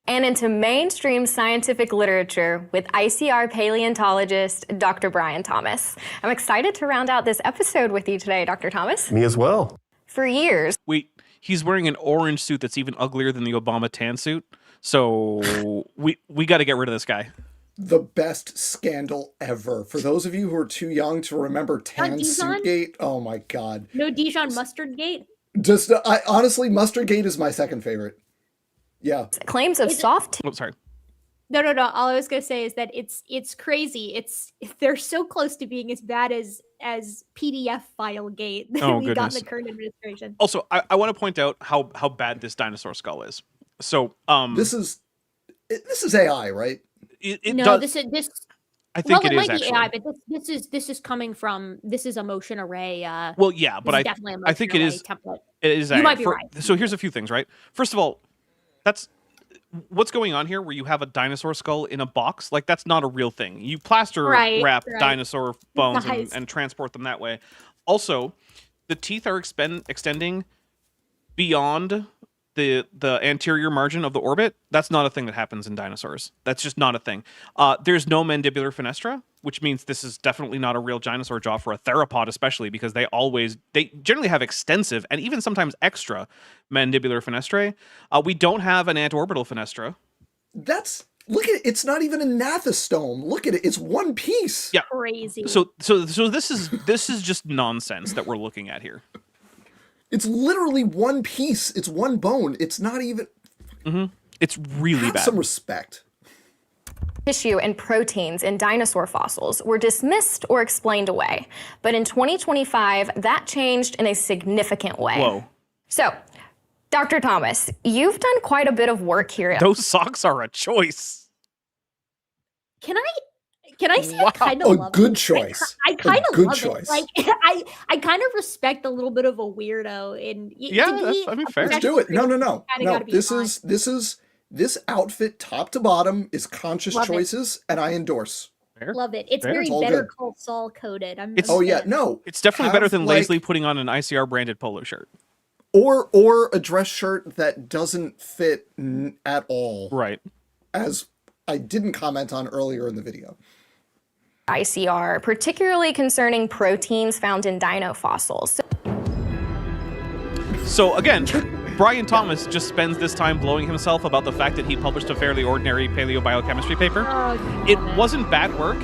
And into mainstream scientific literature with ICR paleontologist Dr. Brian Thomas. I'm excited to round out this episode with you today, Dr. Thomas. Me as well. For years, Wait, he's wearing an orange suit that's even uglier than the Obama tan suit. So we got to get rid of this guy. The best scandal ever. For those of you who are too young to remember Tan Dijon? Suitgate, oh my god. No Dijon mustard gate. Just honestly, Mustardgate is my second favorite. Yeah. claims of soft Oh, sorry. No. All I was gonna say is that it's crazy. They're so close to being as bad as PDF file gate that Oh, we got in goodness. the current administration. Also, I want to point out how bad this dinosaur skull is. So, This is AI, right? it No, does, this. I think Well, it it is might be actually. AI, but this is coming from a motion array. Well, yeah, but this is I definitely a I think it motion is array template. it is. You AI. might be right. So here's a few things, right? First of all, that's what's going on here. Where you have a dinosaur skull in a box, like that's not a real thing. You plaster Right, wrap right. dinosaur bones Nice. and transport them that way. Also, the teeth are extending beyond the anterior margin of the orbit. That's not a thing that happens in dinosaurs. That's just not a thing. There's no mandibular fenestra, which means this is definitely not a real dinosaur jaw for a theropod, especially because they generally have extensive and even sometimes extra mandibular fenestrae. We don't have an antorbital fenestra. Look at it. It's not even a gnathostome. Look at it. It's one piece. Yeah. Crazy. So this is just nonsense that we're looking at here. It's literally one piece. It's one bone. It's not even. It's really Have bad. some respect. tissue and proteins in dinosaur fossils were dismissed or explained away. But in 2025, that changed in a significant way. Whoa. So, Dr. Thomas, you've done quite a bit of work here. Those socks are a choice. Can I say Wow. I kind of A love good it? choice. I kind of good love choice. it. Like I kind of respect a little bit of a weirdo in Yeah, fair. Let's do it. No. Kinda No. gotta be This outfit, top to bottom, is conscious Love it. choices, and I endorse. Fair. Love it. It's Fair. very It's all Better good. Call Saul coded. It's- Oh yeah, fan. no. It's definitely better Have, than like- lazily putting on an ICR branded polo shirt. Or a dress shirt that doesn't fit at all, Right. as I didn't comment on earlier in the video. ICR, particularly concerning proteins found in dino fossils. So again, Brian Thomas just spends this time blowing himself about the fact that he published a fairly ordinary paleobiochemistry paper. Oh, It damn it. wasn't bad work.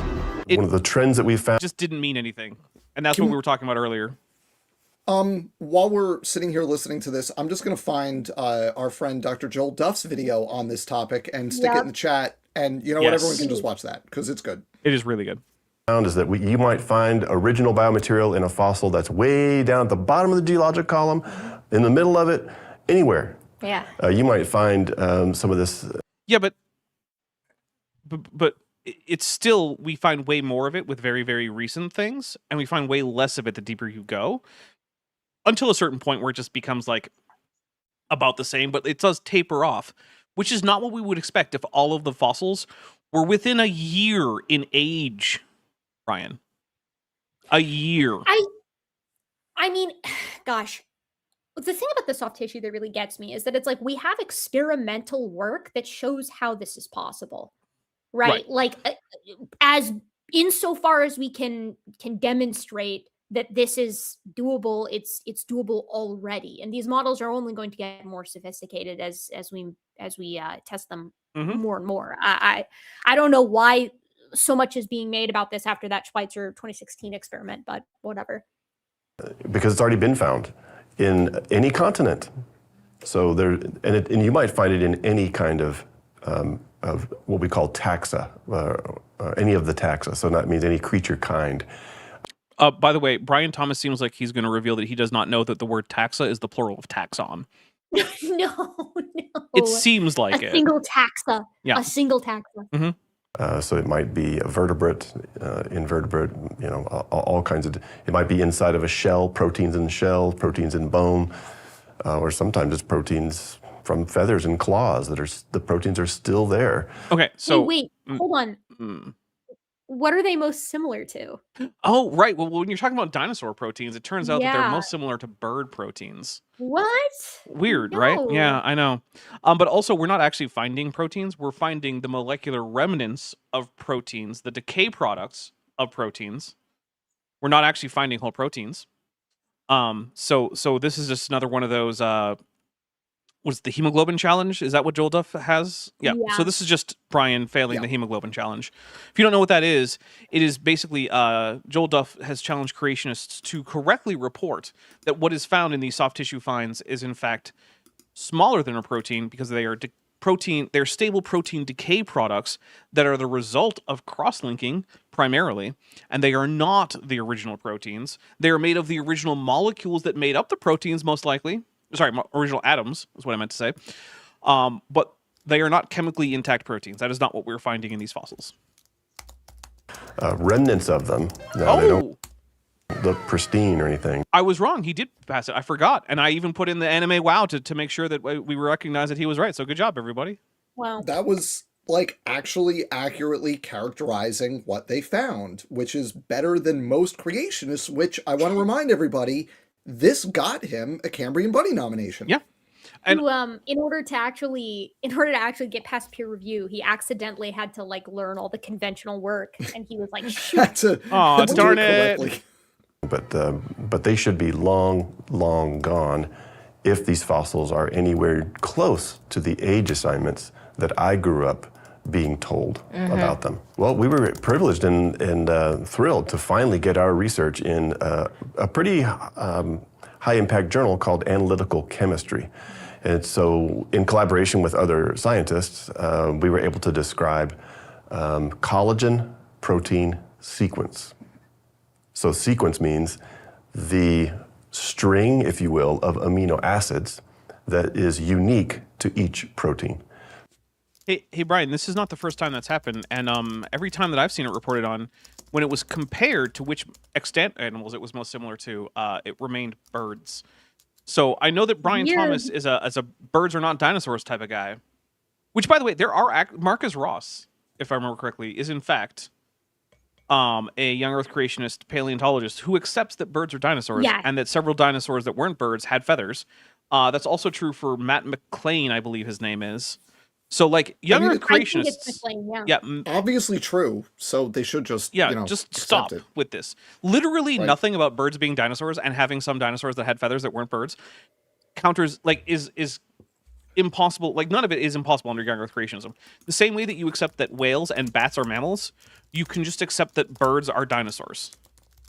It One of the trends that we found just didn't mean anything. And that's what we were talking about earlier. While we're sitting here listening to this, I'm just going to find our friend Dr. Joel Duff's video on this topic and stick it Yep. in the chat. And you know what? Yes. Everyone can just watch that because it's good. It is really good. is that you might find original biomaterial in a fossil that's way down at the bottom of the geologic column, in the middle of it, anywhere. Yeah. You might find some of this. Yeah, but it's still, we find way more of it with very, very recent things, and we find way less of it the deeper you go, until a certain point where it just becomes like about the same, but it does taper off, which is not what we would expect if all of the fossils were within a year in age, Ryan. A year. I mean, gosh. The thing about the soft tissue that really gets me is that it's like we have experimental work that shows how this is possible, right? Like, as insofar as we can demonstrate that this is doable, it's doable already, and these models are only going to get more sophisticated as we test them more and more. I don't know why so much is being made about this after that Schweitzer 2016 experiment, but whatever. Because it's already been found in any continent. So there, and you might find it in any kind of what we call taxa, any of the taxa. So that means any creature kind. By the way, Brian Thomas seems like he's going to reveal that he does not know that the word taxa is the plural of taxon. No. It seems like a single taxa. Yeah. A single taxa. So it might be a vertebrate, invertebrate, all kinds of, it might be inside of a shell, proteins in shell, proteins in bone, or sometimes it's proteins from feathers and claws the proteins are still there. Okay, so... Wait, hold on. What are they most similar to? Oh, right. Well, when you're talking about dinosaur proteins, it turns out that they're most similar to bird proteins. What? Weird, right? Yeah, I know. But also, we're not actually finding proteins. We're finding the molecular remnants of proteins, the decay products of proteins. We're not actually finding whole proteins. So this is just another one of those... was the hemoglobin challenge? Is that what Joel Duff has? Yeah. So this is just Brian failing the hemoglobin challenge. If you don't know what that is, it is basically Joel Duff has challenged creationists to correctly report that what is found in these soft tissue finds is in fact smaller than a protein because they are they're stable protein decay products that are the result of cross-linking primarily, and they are not the original proteins. They are made of the original molecules that made up the proteins, most likely. Sorry, original atoms is what I meant to say. But they are not chemically intact proteins. That is not what we're finding in these fossils. Remnants of them. No, they don't look pristine or anything. I was wrong. He did pass it. I forgot. And I even put in the anime WoW to make sure that we recognize that he was right. So good job, everybody. Wow. That was like actually accurately characterizing what they found, which is better than most creationists, which I want to remind everybody, this got him a Cambrian Buddy nomination. Yeah. And in order to actually get past peer review, he accidentally had to like learn all the conventional work, and he was like, "Shoot, oh darn it!" But they should be long gone if these fossils are anywhere close to the age assignments that I grew up being told about them. Well, we were privileged and thrilled to finally get our research in a pretty high-impact journal called Analytical Chemistry. And so in collaboration with other scientists, we were able to describe collagen protein sequence. So sequence means the string, if you will, of amino acids that is unique to each protein. Hey, Brian, this is not the first time that's happened, and every time that I've seen it reported on, when it was compared to which extant animals it was most similar to, it remained birds. So I know that Brian Thomas is a birds are not dinosaurs type of guy. Which, by the way, there are Marcus Ross, if I remember correctly, is in fact a young Earth creationist paleontologist who accepts that birds are dinosaurs and that several dinosaurs that weren't birds had feathers. That's also true for Matt McLean, I believe his name is. So, like, young Earth creationists, obviously true. So they should just, just stop with this. Literally nothing about birds being dinosaurs and having some dinosaurs that had feathers that weren't birds counters, like, is impossible. Like, none of it is impossible under young Earth creationism. The same way that you accept that whales and bats are mammals, you can just accept that birds are dinosaurs.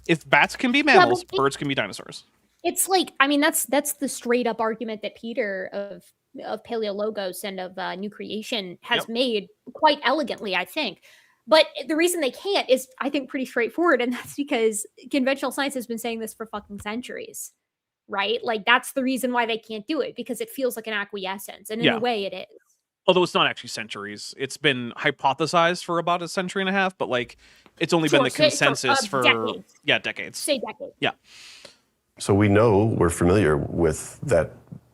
If bats can be mammals, birds can be dinosaurs. It's like, I mean, that's the straight up argument that Peter of Paleologos and of New Creation has made quite elegantly, I think. But the reason they can't is, I think, pretty straightforward, and that's because conventional science has been saying this for fucking centuries, right? Like, that's the reason why they can't do it, because it feels like an acquiescence, and in a way it is. Although it's not actually centuries. It's been hypothesized for about a century and a half, but, like, it's only been the consensus for decades. Decades. Say decades. Yeah. So we know, we're familiar with that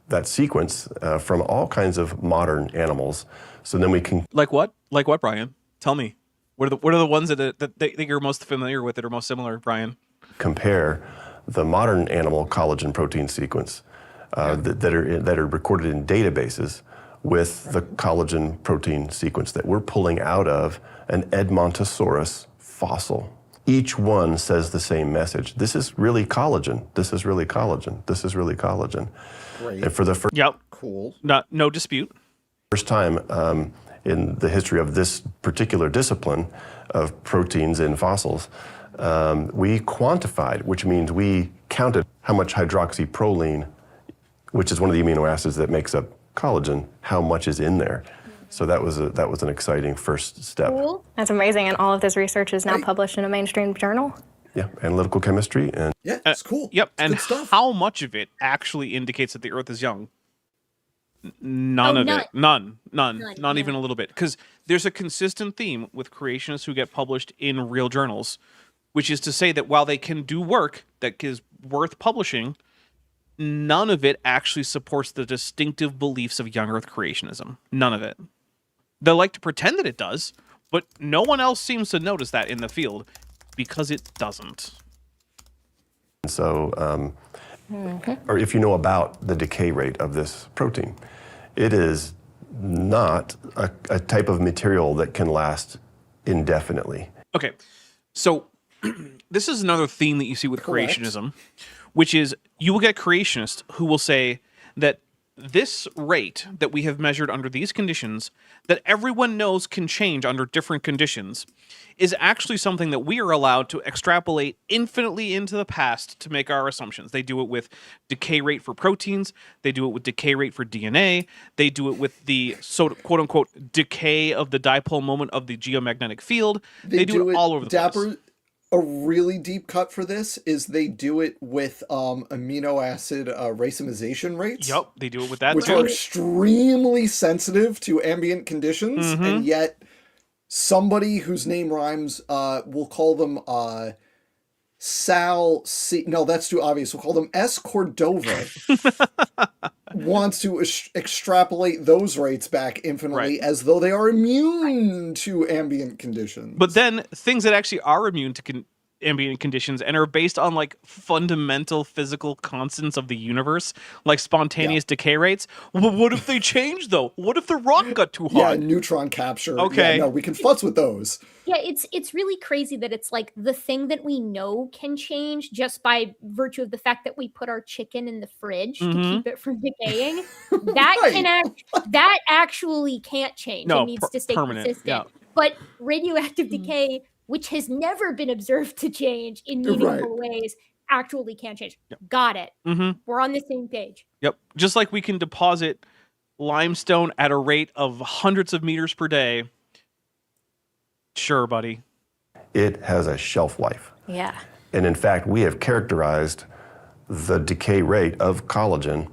that sequence from all kinds of modern animals. So then we can Like what? Like what, Brian? Tell me. What are the ones that you're most familiar with that are most similar, Brian? compare the modern animal collagen protein sequence that are recorded in databases with the collagen protein sequence that we're pulling out of an Edmontosaurus fossil. Each one says the same message. This is really collagen. This is really collagen. This is really collagen. Great. And for the first Yep. Cool. No dispute. time in the history of this particular discipline of proteins in fossils, we quantified, which means we counted how much hydroxyproline, which is one of the amino acids that makes up collagen, how much is in there. So that was an exciting first step. Cool. That's amazing. And all of this research is now published in a mainstream journal. Yeah, analytical chemistry and Yeah, it's cool. Yep. It's And good stuff. how much of it actually indicates that the Earth is young? None Oh, of none. it. None. Not yeah. even a little bit. Because there's a consistent theme with creationists who get published in real journals, which is to say that while they can do work that is worth publishing, none of it actually supports the distinctive beliefs of young Earth creationism. None of it. They like to pretend that it does, but no one else seems to notice that in the field because it doesn't. so, or if you know about the decay rate of this protein, it is not a type of material that can last indefinitely. Okay, so this is another theme that you see with Correct. creationism, which is you will get creationists who will say that this rate that we have measured under these conditions, that everyone knows can change under different conditions, is actually something that we are allowed to extrapolate infinitely into the past to make our assumptions. They do it with decay rate for proteins. They do it with decay rate for DNA. They do it with the quote unquote decay of the dipole moment of the geomagnetic field. They do it all over the place. A really deep cut for this is they do it with amino acid racemization rates. Yep, they do it with that Which too. are extremely sensitive to ambient conditions, and yet somebody whose name rhymes, we'll call them Sal C. No, that's too obvious. We'll call them S. Cordova. Wants to extrapolate those rates back infinitely as though they are immune to ambient conditions. But then things that actually are immune to ambient conditions and are based on like fundamental physical constants of the universe, like spontaneous decay rates. Well, what if they change though? What if the rock got too Yeah, hot? neutron capture. Okay. Yeah, no, we can futz with those. Yeah, it's really crazy that it's like the thing that we know can change just by virtue of the fact that we put our chicken in the fridge to keep it from decaying. That Right. that actually can't change. No, It needs to stay permanent, consistent. yeah. But radioactive decay, which has never been observed to change in meaningful ways, actually can change. Got it. We're on the same page. Yep. Just like we can deposit limestone at a rate of hundreds of meters per day. Sure, buddy. It has a shelf life. Yeah. And in fact, we have characterized the decay rate of collagen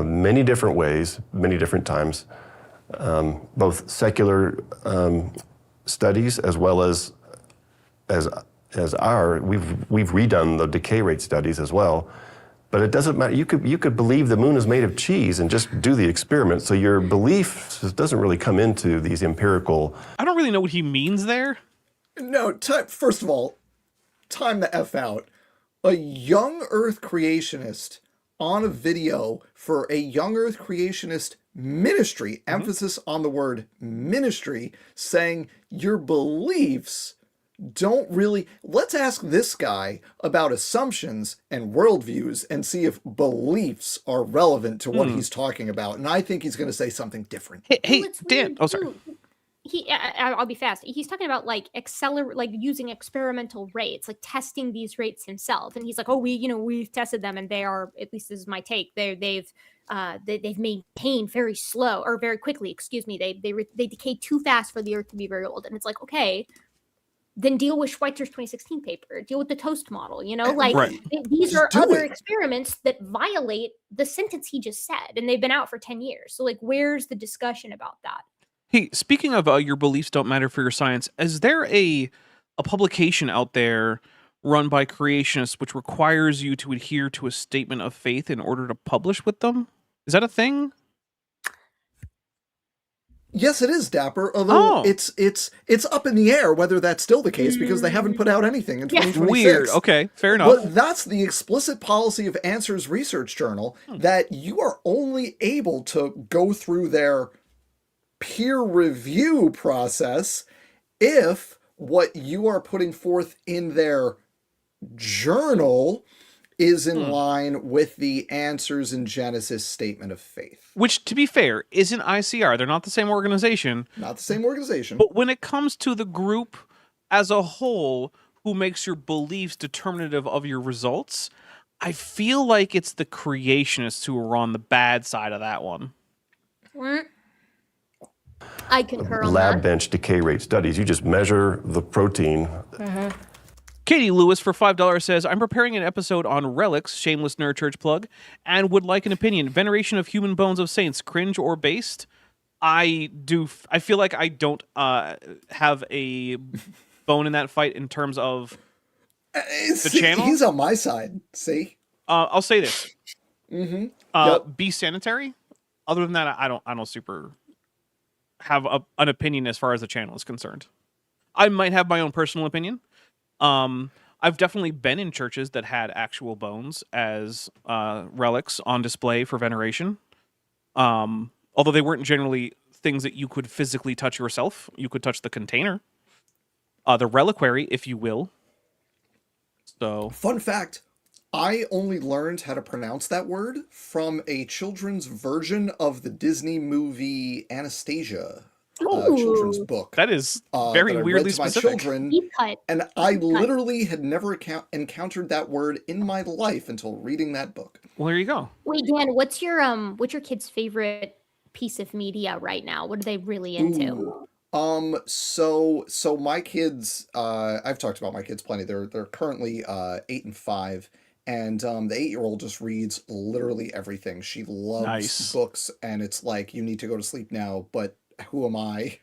many different ways, many different times, both secular studies as well as our, we've redone the decay rate studies as well. But it doesn't matter. You could believe the moon is made of cheese and just do the experiment. So your belief doesn't really come into these empirical. I don't really know what he means there. No, first of all, time the F out. A young Earth creationist on a video for a young Earth creationist ministry, emphasis on the word ministry, saying your beliefs don't really. Let's ask this guy about assumptions and worldviews and see if beliefs are relevant to what he's talking about. And I think he's going to say something different. Hey, Well, it's Dan. weird, Oh, sorry. too. I'll be fast. He's talking about like like using experimental rates, like testing these rates himself. And he's like, oh, we've tested them, and they are, at least this is my take. They've maintained very slow or very quickly. Excuse me. They decay too fast for the Earth to be very old. And it's like, okay, then deal with Schweitzer's 2016 paper. Deal with the toast model. Right. These are do other it. experiments that violate the sentence he just said, and they've been out for 10 years. So like, where's the discussion about that? Hey, speaking of your beliefs don't matter for your science, is there a publication out there run by creationists which requires you to adhere to a statement of faith in order to publish with them? Is that a thing? Yes, it is, Dapper. Although Oh. it's up in the air whether that's still the case because they haven't put out anything in Yeah. 2026. Weird. Okay, fair enough. But that's the explicit policy of Answers Research Journal, that you are only able to go through their peer review process if what you are putting forth in their journal is in line with the Answers in Genesis statement of faith. Which, to be fair, isn't ICR. They're not the same organization. Not the same organization. But when it comes to the group as a whole who makes your beliefs determinative of your results, I feel like it's the creationists who are on the bad side of that one. I concur on Lab that. bench decay rate studies. You just measure the protein. Katie Lewis for $5 says, I'm preparing an episode on relics, shameless nerd church plug, and would like an opinion. Veneration of human bones of saints, cringe or based? I feel like I don't have a bone in that fight in terms of the channel. He's on my side. See? I'll say this. Yep. Be sanitary. Other than that, I don't super have an opinion as far as the channel is concerned. I might have my own personal opinion. I've definitely been in churches that had actual bones as relics on display for veneration. Although they weren't generally things that you could physically touch yourself. You could touch the container, the reliquary, if you will. So, Fun fact, I only learned how to pronounce that word from a children's version of the Disney movie Anastasia. Children's book. that is that very I weirdly read to my specific. children, Deep cut. and I literally had never encountered that word in my life until reading that book. Well, there you go. Wait, Dan, what's your kid's favorite piece of media right now? What are they really into? So my kids, I've talked about my kids plenty. They're currently 8 and 5, and the 8-year-old just reads literally everything. She loves Nice. books, and it's like, you need to go to sleep now, but who am I?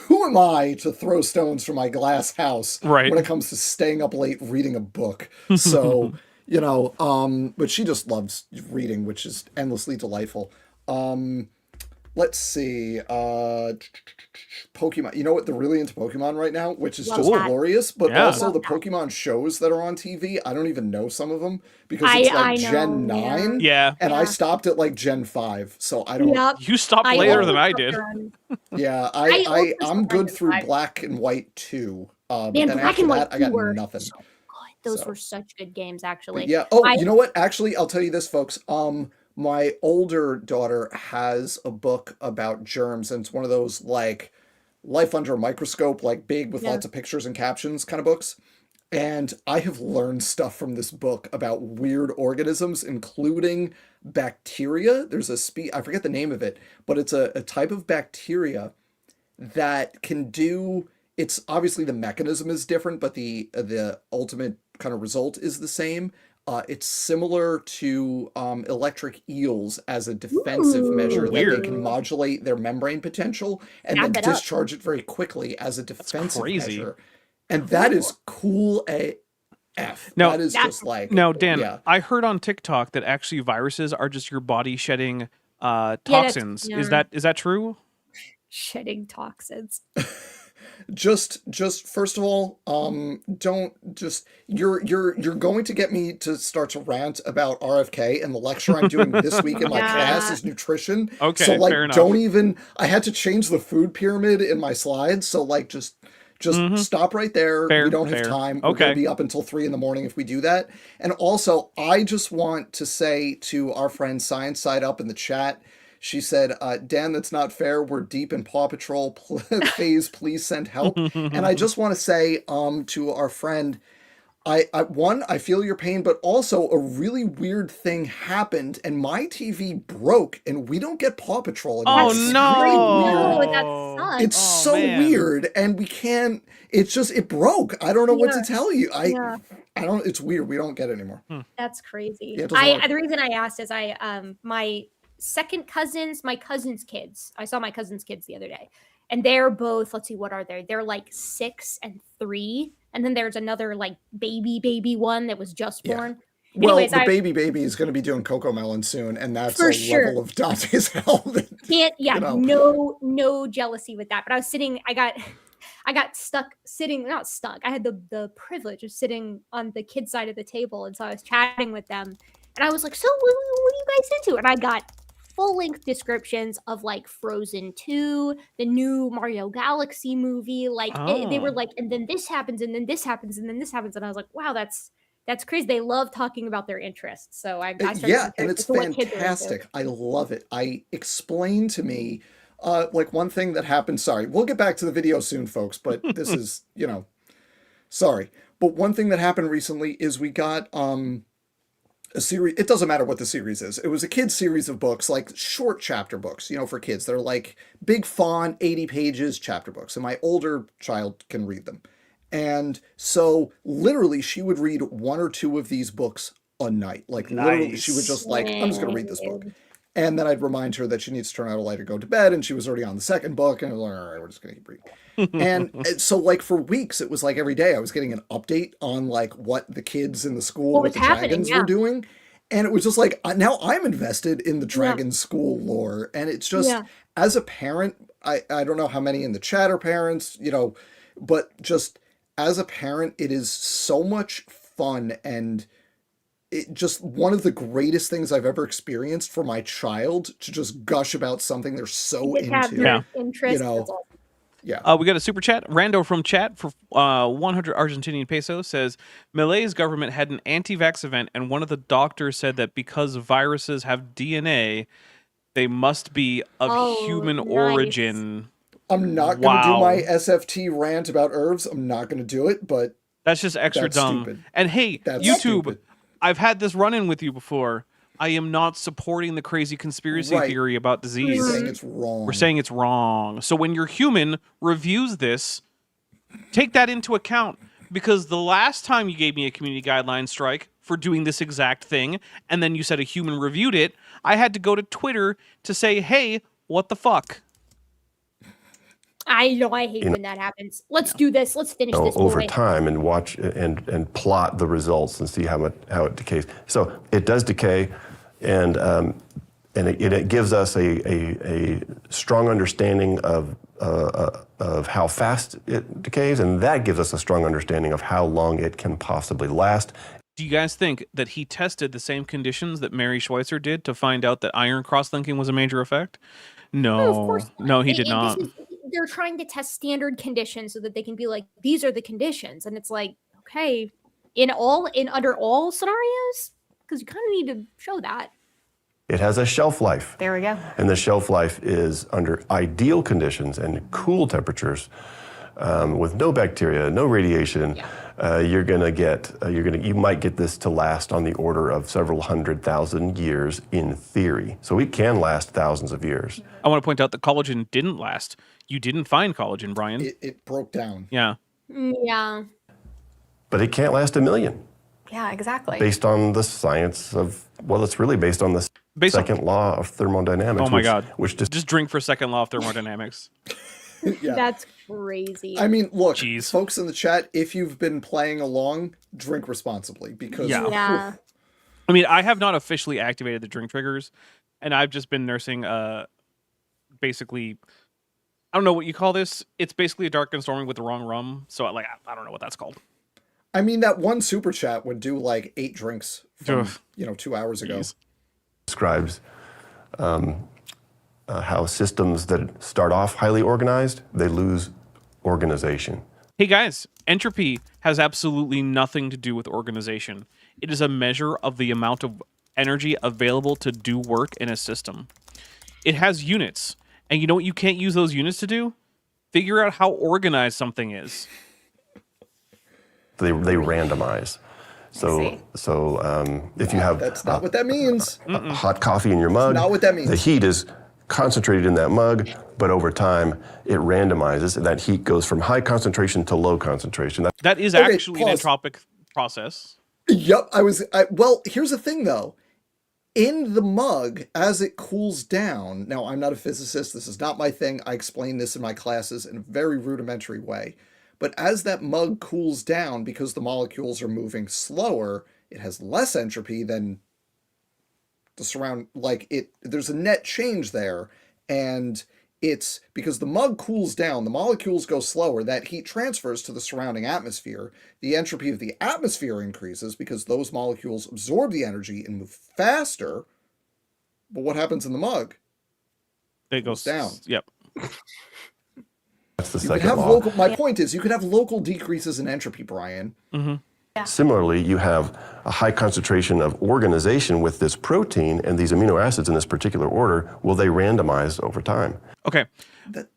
Who am I to throw stones from my glass house Right. when it comes to staying up late reading a book? So, but she just loves reading, which is endlessly delightful. Let's see. Pokemon. You know what? They're really into Pokemon right now, which is just that. glorious. But Yeah. also the Pokemon shows that are on TV, I don't even know some of them because it's I like Gen know, yeah. 9. Yeah. And I Yeah. stopped at like Gen 5. So I don't. Yep. You stopped I later also than I stopped did. around- Yeah, I also I'm stopped good at through 5. Black and White 2. But Man, then Black after and White that, I got 2 were nothing. so good. Those So. were such good games, actually. But yeah. Oh, I- you know what? Actually, I'll tell you this, folks. My older daughter has a book about germs, and it's one of those like Life Under a Microscope, like big with Yeah. lots of pictures and captions kind of books. And I have learned stuff from this book about weird organisms, including bacteria. There's I forget the name of it, but it's a type of bacteria that can do. It's obviously the mechanism is different, but the ultimate kind of result is the same. It's similar to electric eels as a defensive measure that they Weird. can modulate their membrane potential and Back then it up. discharge it very quickly as a defensive crazy. measure. And that is cool AF. Now- That is just like Now, Dan, yeah. I heard on TikTok that actually viruses are just your body shedding that's- toxins. yeah. Is that true? Shedding toxins. Just first of all, don't just you're going to get me to start to rant about RFK, and the lecture I'm doing this week in my Yeah. class is nutrition. Okay, so like fair enough. don't even. I had to change the food pyramid in my slides, so like just stop right there. Fair, we don't have fair. time. We're Okay. gonna be up until 3 a.m. if we do that. And also, I just want to say to our friend Science Side Up in the chat. She said, Dan, that's not fair. We're deep in Paw Patrol phase. Please send help. And I just want to say to our friend, I feel your pain, but also a really weird thing happened and my TV broke and we don't get Paw Patrol anymore. Oh, It's no. really No, weird. that sucks. It's Oh, so man. weird and we can't, it broke. I don't know what to Yeah. tell you. Yeah. I don't, it's weird. We don't get it anymore. That's crazy. Yeah, it doesn't work. The reason I asked is my cousin's kids. I saw my cousin's kids the other day, and they're both. Let's see, what are they? They're like 6 and 3, and then there's another like baby one that was just Yeah. born. Well, Anyways, the baby is going to be doing Coco Melon soon, and that's For a sure. level of Dante's hell. Can't, yeah, you know. no jealousy with that. But I was sitting, I got stuck sitting, not stuck. I had the privilege of sitting on the kid side of the table, and so I was chatting with them, and I was like, "So, what are you guys into?" And I got full-length descriptions of like Frozen 2, the new Mario Galaxy movie. Like they were like, and then this happens, and then this happens, and then this happens, and I was like, "Wow, that's crazy." They love talking about their interests, so I started. Yeah, and it's to what kids are into. fantastic. I love it. Explain to me, like one thing that happened. Sorry, we'll get back to the video soon, folks. But this is, sorry. But one thing that happened recently is we got a series. It doesn't matter what the series is. It was a kids series of books, like short chapter books, for kids. They're like big font, 80 pages chapter books, and my older child can read them. And so literally she would read one or two of these books a night. Like literally she would just like, I'm just going to read this book. And then I'd remind her that she needs to turn out a light or go to bed. And she was already on the second book. And I was like, all right, we're just going to keep reading. And so like for weeks, it was like every day I was getting an update on like what the kids in the school with the dragons were doing. And it was just like, now I'm invested in the dragon school lore. And it's just, as a parent, I don't know how many in the chat are parents, but just as a parent, it is so much fun, and it just one of the greatest things I've ever experienced for my child to just gush about something they're so into. Interest. Yeah. We got a super chat. Rando from chat for 100 Argentinian pesos says, Malay's government had an anti-vax event, and one of the doctors said that because viruses have DNA, they must be of human origin. I'm not going to do my SFT rant about herbs. I'm not going to do it, but that's just extra dumb. Stupid. And hey, that's YouTube, stupid. I've had this run-in with you before. I am not supporting the crazy conspiracy theory about disease. We're saying it's wrong. We're saying it's wrong. So when your human reviews this, take that into account. Because the last time you gave me a community guideline strike for doing this exact thing, and then you said a human reviewed it, I had to go to Twitter to say, hey, what the fuck? I know, I hate when that happens. Let's do this. Let's finish this over movie. time and watch and plot the results and see how it decays. So it does decay, and it gives us a strong understanding of how fast it decays, and that gives us a strong understanding of how long it can possibly last. Do you guys think that he tested the same conditions that Mary Schweitzer did to find out that iron cross-linking was a major effect? No, of course not. No, he did not. They're trying to test standard conditions so that they can be like, these are the conditions, and it's like, okay, under all scenarios, because you kind of need to show that. It has a shelf life. There we go. And the shelf life is under ideal conditions and cool temperatures, with no bacteria, no radiation. You might get this to last on the order of several 100,000 years in theory. So it can last thousands of years. I want to point out that collagen didn't last. You didn't find collagen, Brian. It broke down. Yeah. Yeah. But it can't last a million. Yeah, exactly. Based on the science of, it's really based on the second law of thermodynamics. Oh my God. Which just drink for second law of thermodynamics. Yeah. That's crazy. I mean, look, Jeez. folks in the chat, if you've been playing along, drink responsibly, because yeah. I mean, I have not officially activated the drink triggers, and I've just been nursing basically, I don't know what you call this. It's basically a dark and stormy with the wrong rum. So I don't know what that's called. I mean, that one super chat would do like 8 drinks from, 2 hours ago. Jeez. Describes how systems that start off highly organized, they lose organization. Hey guys, entropy has absolutely nothing to do with organization. It is a measure of the amount of energy available to do work in a system. It has units. And you know what you can't use those units to do? Figure out how organized something is. They randomize. So if you have That's not what that means. hot coffee in your mug, not what that means. The heat is concentrated in that mug, but over time it randomizes, and that heat goes from high concentration to low concentration. That is Okay, actually an entropic process. Yep, well, here's the thing though. In the mug, as it cools down, now I'm not a physicist, this is not my thing, I explain this in my classes in a very rudimentary way, but as that mug cools down, because the molecules are moving slower, it has less entropy than the surround, like there's a net change there, and it's because the mug cools down, the molecules go slower, that heat transfers to the surrounding atmosphere. The entropy of the atmosphere increases because those molecules absorb the energy and move faster. But what happens in the mug? It goes down. Yep. That's the You could second have law. local. My point is, you could have local decreases in entropy, Brian. Similarly, you have a high concentration of organization with this protein and these amino acids in this particular order. Will they randomize over time? Okay.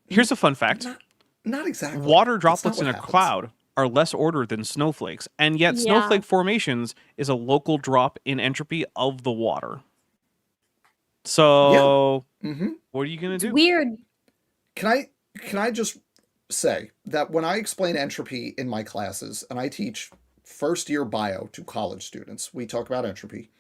Here's a fun fact. Not exactly. Water That's droplets not in a what happens. cloud are less ordered than snowflakes, and yet Yeah. snowflake formations is a local drop in entropy of the water. So, what are you gonna do? Weird. Can I just say that when I explain entropy in my classes, and I teach first year bio to college students, we talk about entropy.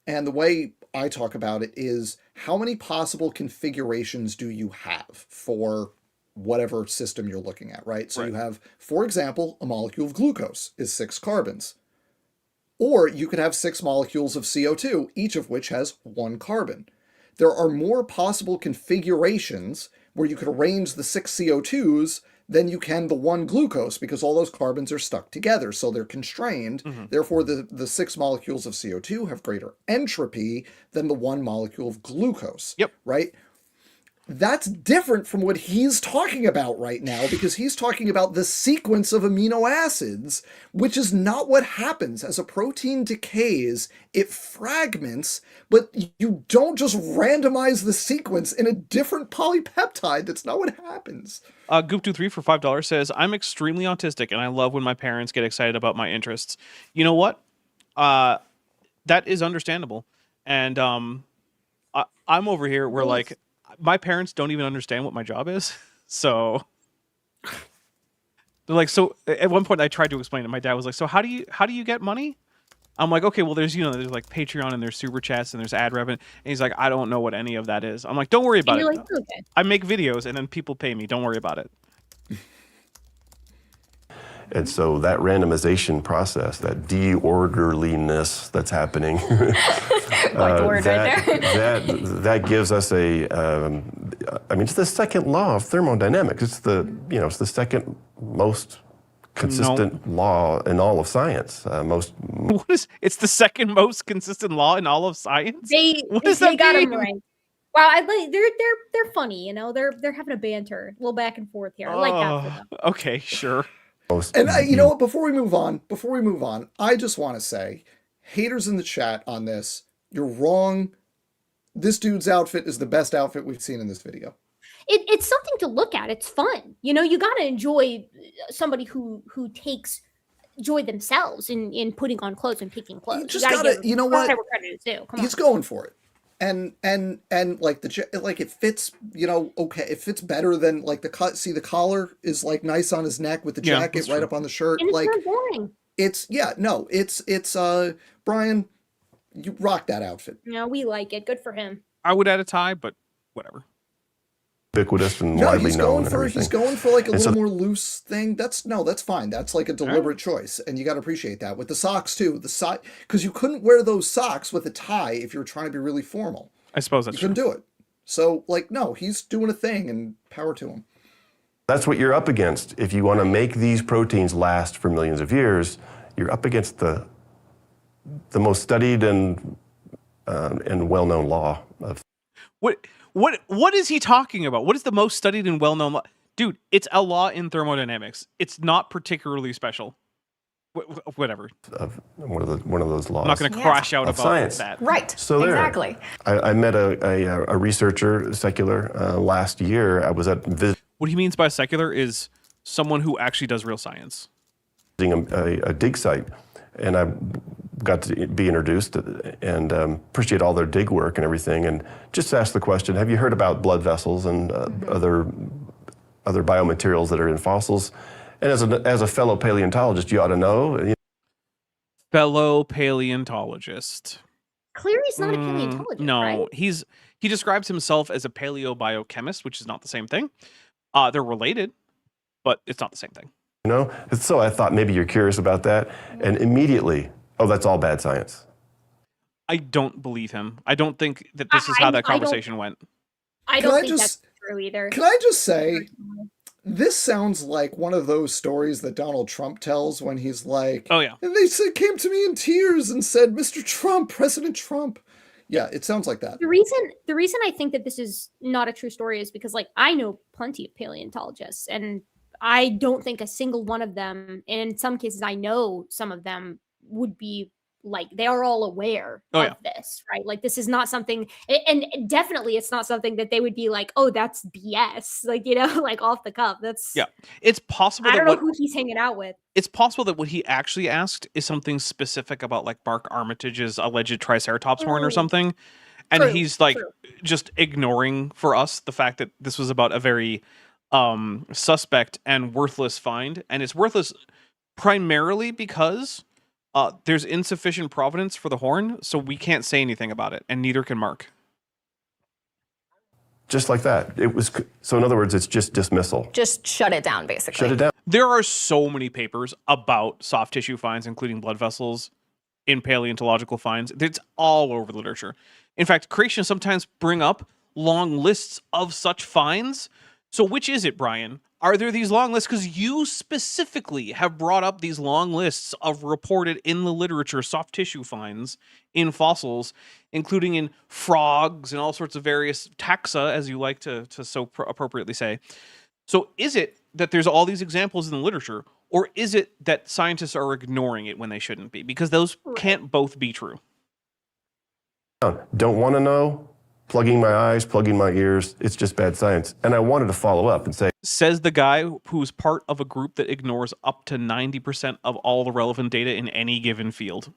And the way I talk about it is, how many possible configurations do you have for whatever system you're looking at, right? So you have, for example, a molecule of glucose is 6 carbons. Or you could have 6 molecules of CO2, each of which has 1 carbon. There are more possible configurations where you could arrange the 6 CO2s than you can the 1 glucose, because all those carbons are stuck together, so they're constrained. Therefore, the 6 molecules of CO2 have greater entropy than the 1 molecule of glucose. Yep. Right? That's different from what he's talking about right now, because he's talking about the sequence of amino acids, which is not what happens. As a protein decays, it fragments, but you don't just randomize the sequence in a different polypeptide. That's not what happens. Goop23 for $5 says, I'm extremely autistic and I love when my parents get excited about my interests. You know what? That is understandable. And I'm over here where, like, my parents don't even understand what my job is. So they're like, so at one point I tried to explain it. My dad was like, so how do you get money? I'm like, okay, well, there's like Patreon and there's super chats and there's ad revenue. And he's like, I don't know what any of that is. I'm like, don't worry about And it. you're like, okay. I make videos and then people pay me. Don't worry about it. And so that randomization process, that de-orderliness that's happening, Like the word right there. that gives us a, I mean, it's the second law of thermodynamics. It's it's the second most consistent law in all of science. It's the second most consistent law in all of science? What does They that got mean? him right. Wow, they're funny, they're having a banter, a little back and forth here. I like that for them. Okay, sure. And you know what? Before we move on, I just want to say, haters in the chat on this, you're wrong. This dude's outfit is the best outfit we've seen in this video. It's something to look at. It's fun. You got to enjoy somebody who takes joy themselves in putting on clothes and picking clothes. You just gotta, you know what? Credit is due. Come He's on. going for it. And like it fits, okay, it fits better than like the cut. See, the collar is like nice on his neck with the Yeah, jacket that's right true. up on the shirt. And it's Like, not boring. it's Brian, you rock that outfit. We like it. Good for him. I would add a tie, but whatever. Ubiquitous and No, widely he's known. going and for everything. he's going for like a And so- little more loose thing. That's fine. That's like a deliberate choice, and you got to appreciate that. With the socks too, because you couldn't wear those socks with a tie if you were trying to be really formal. I suppose You that's true. couldn't do it. So like, no, he's doing a thing, and power to him. That's what you're up against. If you want to make these proteins last for millions of years, you're up against the most studied and well-known law of. What is he talking about? What is the most studied and well-known law? Dude, it's a law in thermodynamics. It's not particularly special. Whatever. Of one of those laws. I'm not going to crash out Of about science. that. Right. So there. Exactly. I met a researcher, secular, last year. I was What he means by secular is someone who actually does real science. visiting a dig site, and I got to be introduced and appreciate all their dig work and everything, and just asked the question, have you heard about blood vessels and other biomaterials that are in fossils? And as a fellow paleontologist, you ought to know. Fellow paleontologist. Clearly, he's not a paleontologist. No, right? he describes himself as a paleobiochemist, which is not the same thing. They're related, but it's not the same thing. So I thought maybe you're curious about that. And immediately Oh, that's all bad science. I don't believe him. I don't think that this is how that conversation went. I don't think that's true either. Can I just say, this sounds like one of those stories that Donald Trump tells when he's like, oh yeah, and they came to me in tears and said, Mr. Trump, President Trump. Yeah, it sounds like that. The reason I think that this is not a true story is because, like, I know plenty of paleontologists, and I don't think a single one of them, and in some cases I know some of them, would be like, they are all aware of this, right? Like, this is not something, and definitely it's not something that they would be like, oh, that's BS, like, you know, like off the cuff. That's It's possible. I don't know who he's hanging out with. It's possible that what he actually asked is something specific about like Mark Armitage's alleged Triceratops horn or something, and he's like just ignoring for us the fact that this was about a very suspect and worthless find, and it's worthless primarily because there's insufficient provenance for the horn, so we can't say anything about it, and neither can Mark. Just like that. It was so. In other words, it's just dismissal. Just shut it down, basically. Shut it down. There are so many papers about soft tissue finds, including blood vessels, in paleontological finds. It's all over the literature. In fact, creationists sometimes bring up long lists of such finds. So which is it, Brian? Are there these long lists? Because you specifically have brought up these long lists of reported in the literature soft tissue finds in fossils, including in frogs and all sorts of various taxa, as you like to so appropriately say. So is it that there's all these examples in the literature, or is it that scientists are ignoring it when they shouldn't be? Because those can't both be true. Don't want to know, plugging my eyes, plugging my ears. It's just bad science. And I wanted to follow up and say, says the guy who's part of a group that ignores up to 90% of all the relevant data in any given field.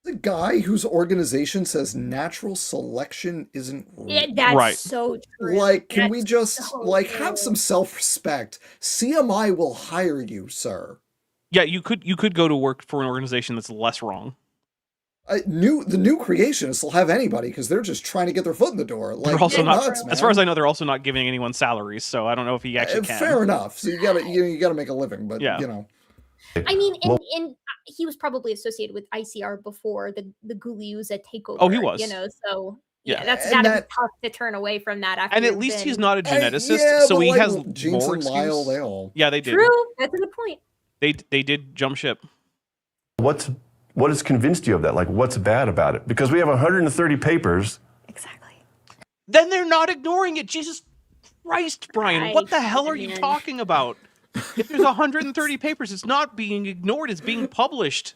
The guy whose organization says natural selection isn't real. Yeah, that's so true. Like, can we just have some self-respect? CMI will hire you, sir. Yeah, you could go to work for an organization that's less wrong. The new creationists will have anybody because they're just trying to get their foot in the door. Like, they're also not, nuts, as far as I know, they're also not giving anyone salaries. So I don't know if he actually can. Fair enough. So you gotta make a living, but you know. I mean, and he was probably associated with ICR before the Guliuza takeover. Oh, he was. You know, so yeah, that's gotta be tough to turn away from that. After and at least he's not a geneticist, so he has Jinx more and Lyle, excuse. they all. Yeah, they did. True, that's a good point. They did jump ship. What has convinced you of that? Like, what's bad about it? Because we have 130 papers. Exactly. Then they're not ignoring it. Jesus Christ, Brian, what the hell are you talking about? If there's 130 papers, it's not being ignored. It's being published.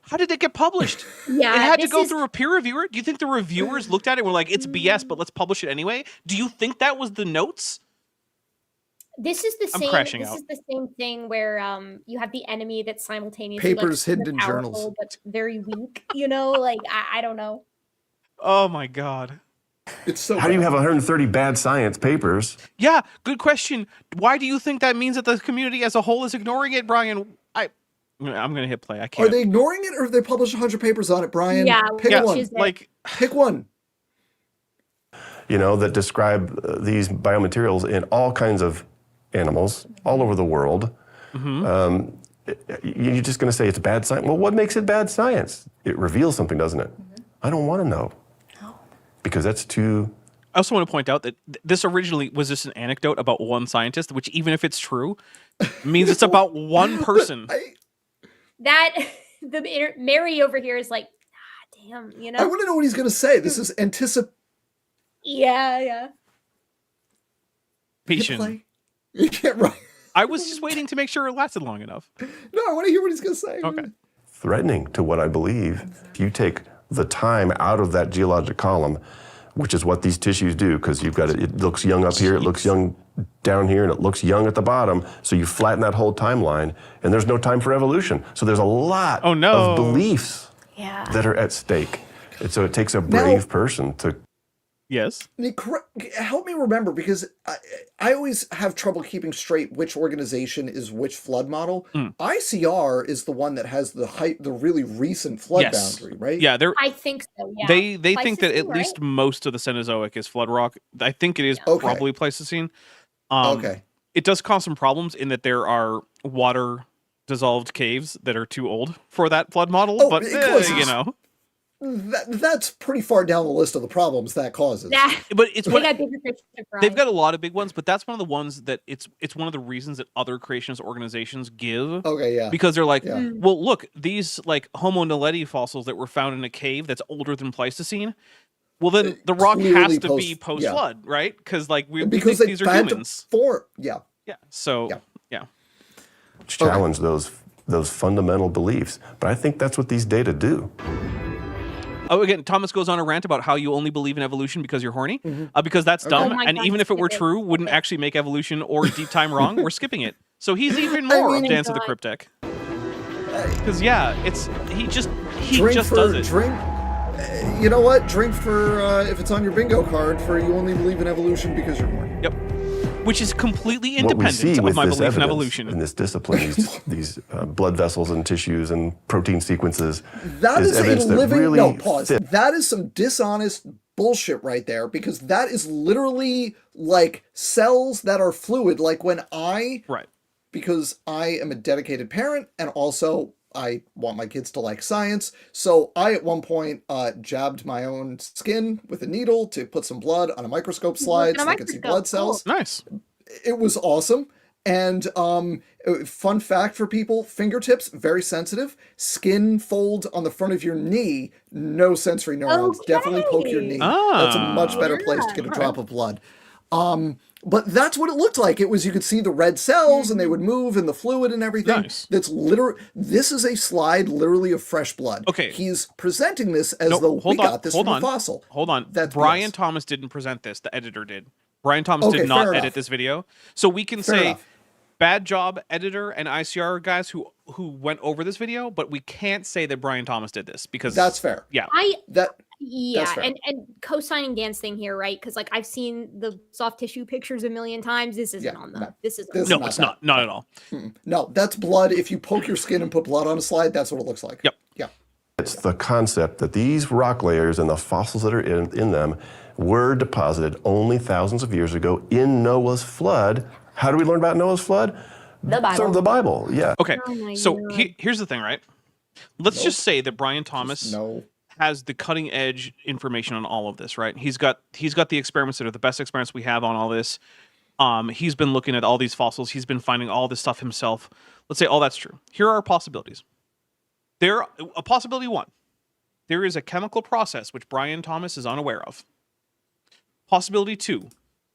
How did it get published? Yeah, it had to go through a peer reviewer. Do you think the reviewers looked at it and were like, it's BS, but let's publish it anyway? Do you think that was the notes? This is the same. Crashing this out. is the same thing where you have the enemy that's simultaneously Papers hidden in powerful, journals, but very weak. You know, like I don't know. Oh my God. It's so. How do you have 130 bad science papers? Yeah, good question. Why do you think that means that the community as a whole is ignoring it, Brian? I'm gonna hit play. I can't. Are they ignoring it, or have they published 100 papers on it, Brian? Yeah, pick one. Pick one. You know, that describe these biomaterials in all kinds of animals all over the world. Mm-hmm. You're just going to say it's bad science? Well, what makes it bad science? It reveals something, doesn't it? Mm-hmm. I don't want to know. No. Because that's too... I also want to point out that this originally was just an anecdote about one scientist, which even if it's true, means it's about one person. Mary over here is like, damn, you know? I want to know what he's going to say. This is Yeah. Patient. Yeah, right. I was just waiting to make sure it lasted long enough. No, I want to hear what he's going to say. Okay. Threatening to what I believe. If you take the time out of that geologic column, which is what these tissues do, because you've got it looks young up here, it looks young down here, and it looks young at the bottom. So you flatten that whole timeline, and there's no time for evolution. So there's a lot of beliefs that are at stake. And so it takes a brave person to... Yes. Nick, help me remember, because I always have trouble keeping straight which organization is which flood model. ICR is the one that has the really recent flood boundary, right? Yeah, I think so. Yeah, they think that at least most of the Cenozoic is flood rock. I think it is probably Pleistocene. Okay. It does cause some problems in that there are water dissolved caves that are too old for that flood model, Oh, but it causes- you know. That's pretty far down the list of the problems that causes. But it's They got bigger fish to fry. they've got a lot of big ones, but that's one of the ones that it's one of the reasons that other creationist organizations give. Okay, yeah. Because they're like, Yeah. well, look, these like Homo naledi fossils that were found in a cave that's older than Pleistocene. Well, then the rock Clearly has to be post-flood, right? Because like we because think these are had humans. Yeah. Yeah. So Yeah. yeah. Challenge those fundamental beliefs. But I think that's what these data do. Oh, again, Thomas goes on a rant about how you only believe in evolution because you're horny, because that's dumb. Oh my And God, even if it were skip it. true, wouldn't actually make evolution or deep time wrong. We're skipping it. So he's even more of mean- Dance of the Cryptic. Because yeah, he just Drink does for it. drink. You know what? Drink for if it's on your bingo card for you only believe in evolution because you're horny. Yep. Which is completely What we see independent of with my this belief in evidence evolution. in this discipline, these blood vessels and tissues and protein sequences, That is evidence a that living really no pause. fit. That is some dishonest bullshit right there because that is literally like cells that are fluid. Like when Right. because I am a dedicated parent and also I want my kids to like science. So I at one point jabbed my own skin with a needle to put some blood on a microscope slide so I could see blood cells. Nice. It was awesome. And fun fact for people, fingertips, very sensitive. Skin fold on the front of your knee, no sensory neurons. Definitely poke your knee. That's a much better place to get a drop of blood. But that's what it looked like. It was, you could see the red cells and they would move and the fluid and everything. Nice. That's this is a slide literally of fresh blood. Okay. He's presenting this as No, though we hold on, got this hold from on, a fossil. Hold on. That's Brian BS. Thomas didn't present this. The editor did. Brian Thomas Okay, did not fair edit enough. this video. So we can Fair say enough. bad job editor and ICR guys who went over this video, but we can't say that Brian Thomas did this because That's fair. yeah. Yeah, fair. and co-signing Dan's thing here, right? Because like I've seen the soft tissue pictures a million times. This isn't Yeah, on them. no. This isn't. This- No, not it's that. not at all. No, that's blood. If you poke your skin and put blood on a slide, that's what it looks like. Yep. Yeah. It's the concept that these rock layers and the fossils that are in them were deposited only thousands of years ago in Noah's flood. How do we learn about Noah's flood? The Bible. From the Bible, yeah. Okay. Oh my So God. here's the thing, right? Let's just say that Brian Thomas No. has the cutting edge information on all of this, right? He's got the experiments that are the best experiments we have on all this. He's been looking at all these fossils. He's been finding all this stuff himself. Let's say all that's true. Here are possibilities. A possibility one. There is a chemical process which Brian Thomas is unaware of. Possibility two.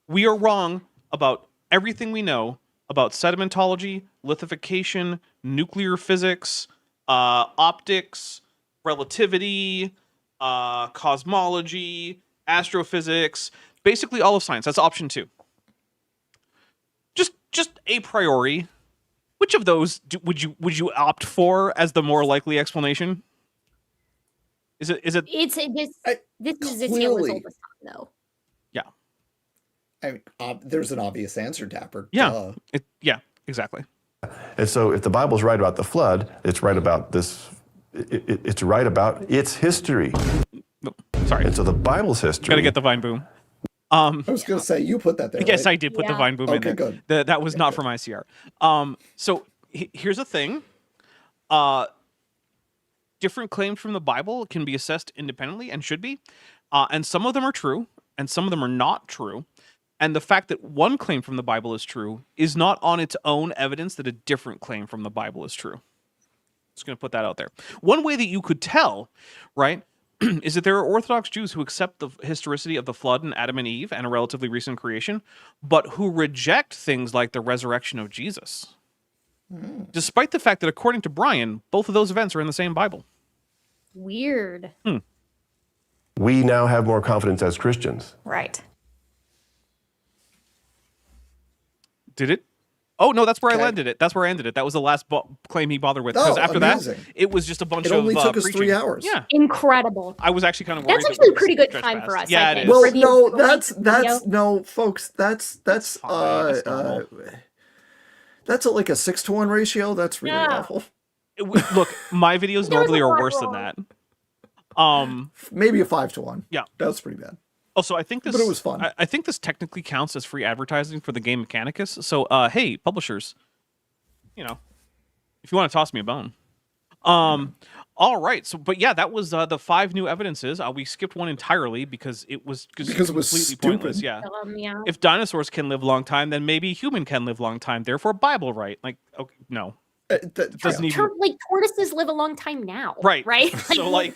We are wrong about everything we know about sedimentology, lithification, nuclear physics, optics, relativity, cosmology, astrophysics, basically all of science. That's option two. Just a priori, which of those would you opt for as the more likely explanation? Is it? This is a tale as Clearly. old as time, though. Yeah. I mean, there's an obvious answer, Dapper. Yeah. Duh. Yeah. Exactly. And so if the Bible's right about the flood, it's right about this, it's right about its history. No, sorry. And so the Bible's history. Gotta get the vine boom. I was going to say, you put that there. Yes, right? I did put the Yeah. vine boom in Okay, there. good. That was not from ICR. So here's the thing. Different claims from the Bible can be assessed independently and should be. And some of them are true and some of them are not true. And the fact that one claim from the Bible is true is not on its own evidence that a different claim from the Bible is true. Just going to put that out there. One way that you could tell, right, is that there are Orthodox Jews who accept the historicity of the flood and Adam and Eve and a relatively recent creation, but who reject things like the resurrection of Jesus. Despite the fact that, according to Brian, both of those events are in the same Bible. Weird. We now have more confidence as Christians. Right. Did it? Oh, no, that's where Okay. I landed it. That's where I ended it. That was the last claim he bothered with. Because Oh, after amazing. that, it was just a bunch It of only took us preaching. 3 hours. Yeah. Incredible. I was actually kind of worried. That's that actually we a pretty would good stretch time fast. for us, Yeah, I it think. is. Well, For the no, information that's video. no, folks. That's fine, that's normal. that's like a 6-to-1 ratio. That's really Yeah. awful. Look, my videos There was normally a are lot worse than wrong. that. Maybe a 5-to-1. Yeah. That's pretty bad. Also, I think this. But it was fun. I think this technically counts as free advertising for the game Mechanicus. So, hey, publishers, you know, If you want to toss me a bone. All right. So, but yeah, that was the 5 new evidences. We skipped one entirely because it was Because it was completely stupid. pointless. Yeah. Yeah. If dinosaurs can live long time, then maybe human can live long time. Therefore, Bible right? Like, okay, no, it doesn't even. Like tortoises live a long time now. Right. Right. So like,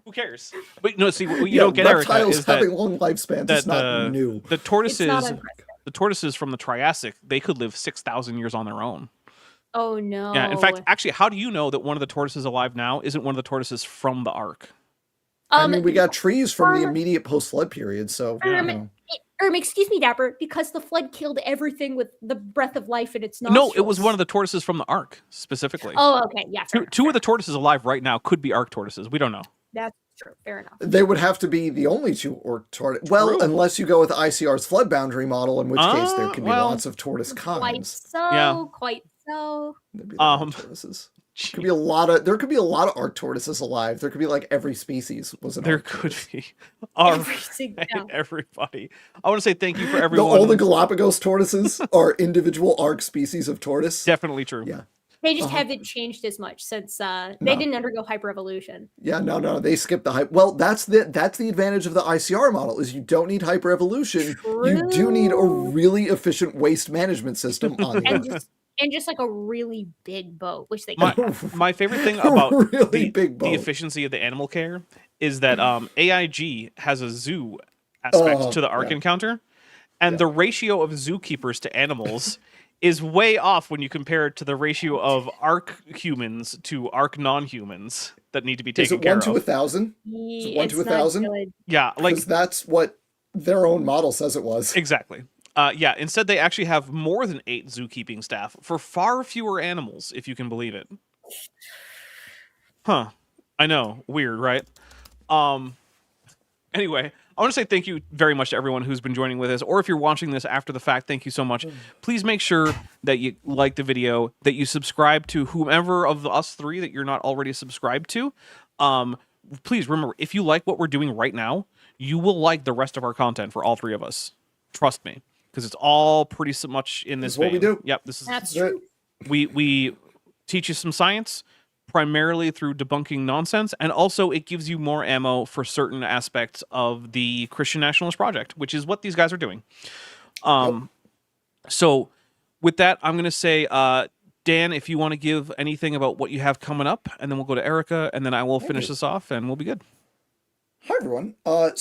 who cares? But no, see, what you don't get, Erica, reptiles is that having long lifespans is not new. the It's not tortoises, impressive. the tortoises from the Triassic, they could live 6,000 years on their own. Oh no. Yeah. In fact, actually, how do you know that one of the tortoises alive now isn't one of the tortoises from the Ark? I mean, we got trees from the immediate post-flood period, so you know. Excuse me, Dapper, because the flood killed everything with the breath of life in its nostrils. No, it was one of the tortoises from the Ark specifically. Oh, okay, yeah. Two of the tortoises alive right now could be Ark tortoises. We don't know. That's true. Fair enough. They would have to be the only 2 or tortoise. Well, unless you go with ICR's flood boundary model, in which case there can be lots of tortoise Quite kinds. so. Yeah. Quite so. There'd be a lot of tortoises. Could be a lot of. There could be a lot of Ark tortoises alive. There could be like every species was an. There Ark could tortoise. be. All Every right, single- yeah. everybody. I want to say thank you for everyone. All the Galapagos tortoises are individual Ark species of tortoise. Definitely true. Yeah. They just haven't changed as much since they didn't undergo hyperevolution. Yeah, no, they skipped the hype. Well, that's the advantage of the ICR model is you don't need hyperevolution. You do need a really efficient waste management system on the Earth. And just like a really big boat, which they My favorite thing about really big boat. the efficiency of the animal care is that AIG has a zoo aspect to the Ark encounter, and the ratio of zookeepers to animals is way off when you compare it to the ratio of Ark humans to Ark non-humans that need to be taken care of. Is it 1 to 1,000? Is it 1 to 1,000? Yeah, like because that's what their own model says it was. Exactly. Yeah, instead they actually have more than 8 zookeeping staff for far fewer animals, if you can believe it. Huh. I know. Weird, right? Anyway, I want to say thank you very much to everyone who's been joining with us, or if you're watching this after the fact, thank you so much. Please make sure that you like the video, that you subscribe to whomever of us 3 that you're not already subscribed to. Please remember, if you like what we're doing right now, you will like the rest of our content for all 3 of us. Trust me. Because it's all pretty much in this That's what we vein. do. Yep, That's true. We teach you some science, primarily through debunking nonsense, and also it gives you more ammo for certain aspects of the Christian Nationalist Project, which is what these guys are doing. So with that, I'm going to say, Dan, if you want to give anything about what you have coming up, and then we'll go to Erica, and then I will finish this off, and we'll be good. Hi, everyone. What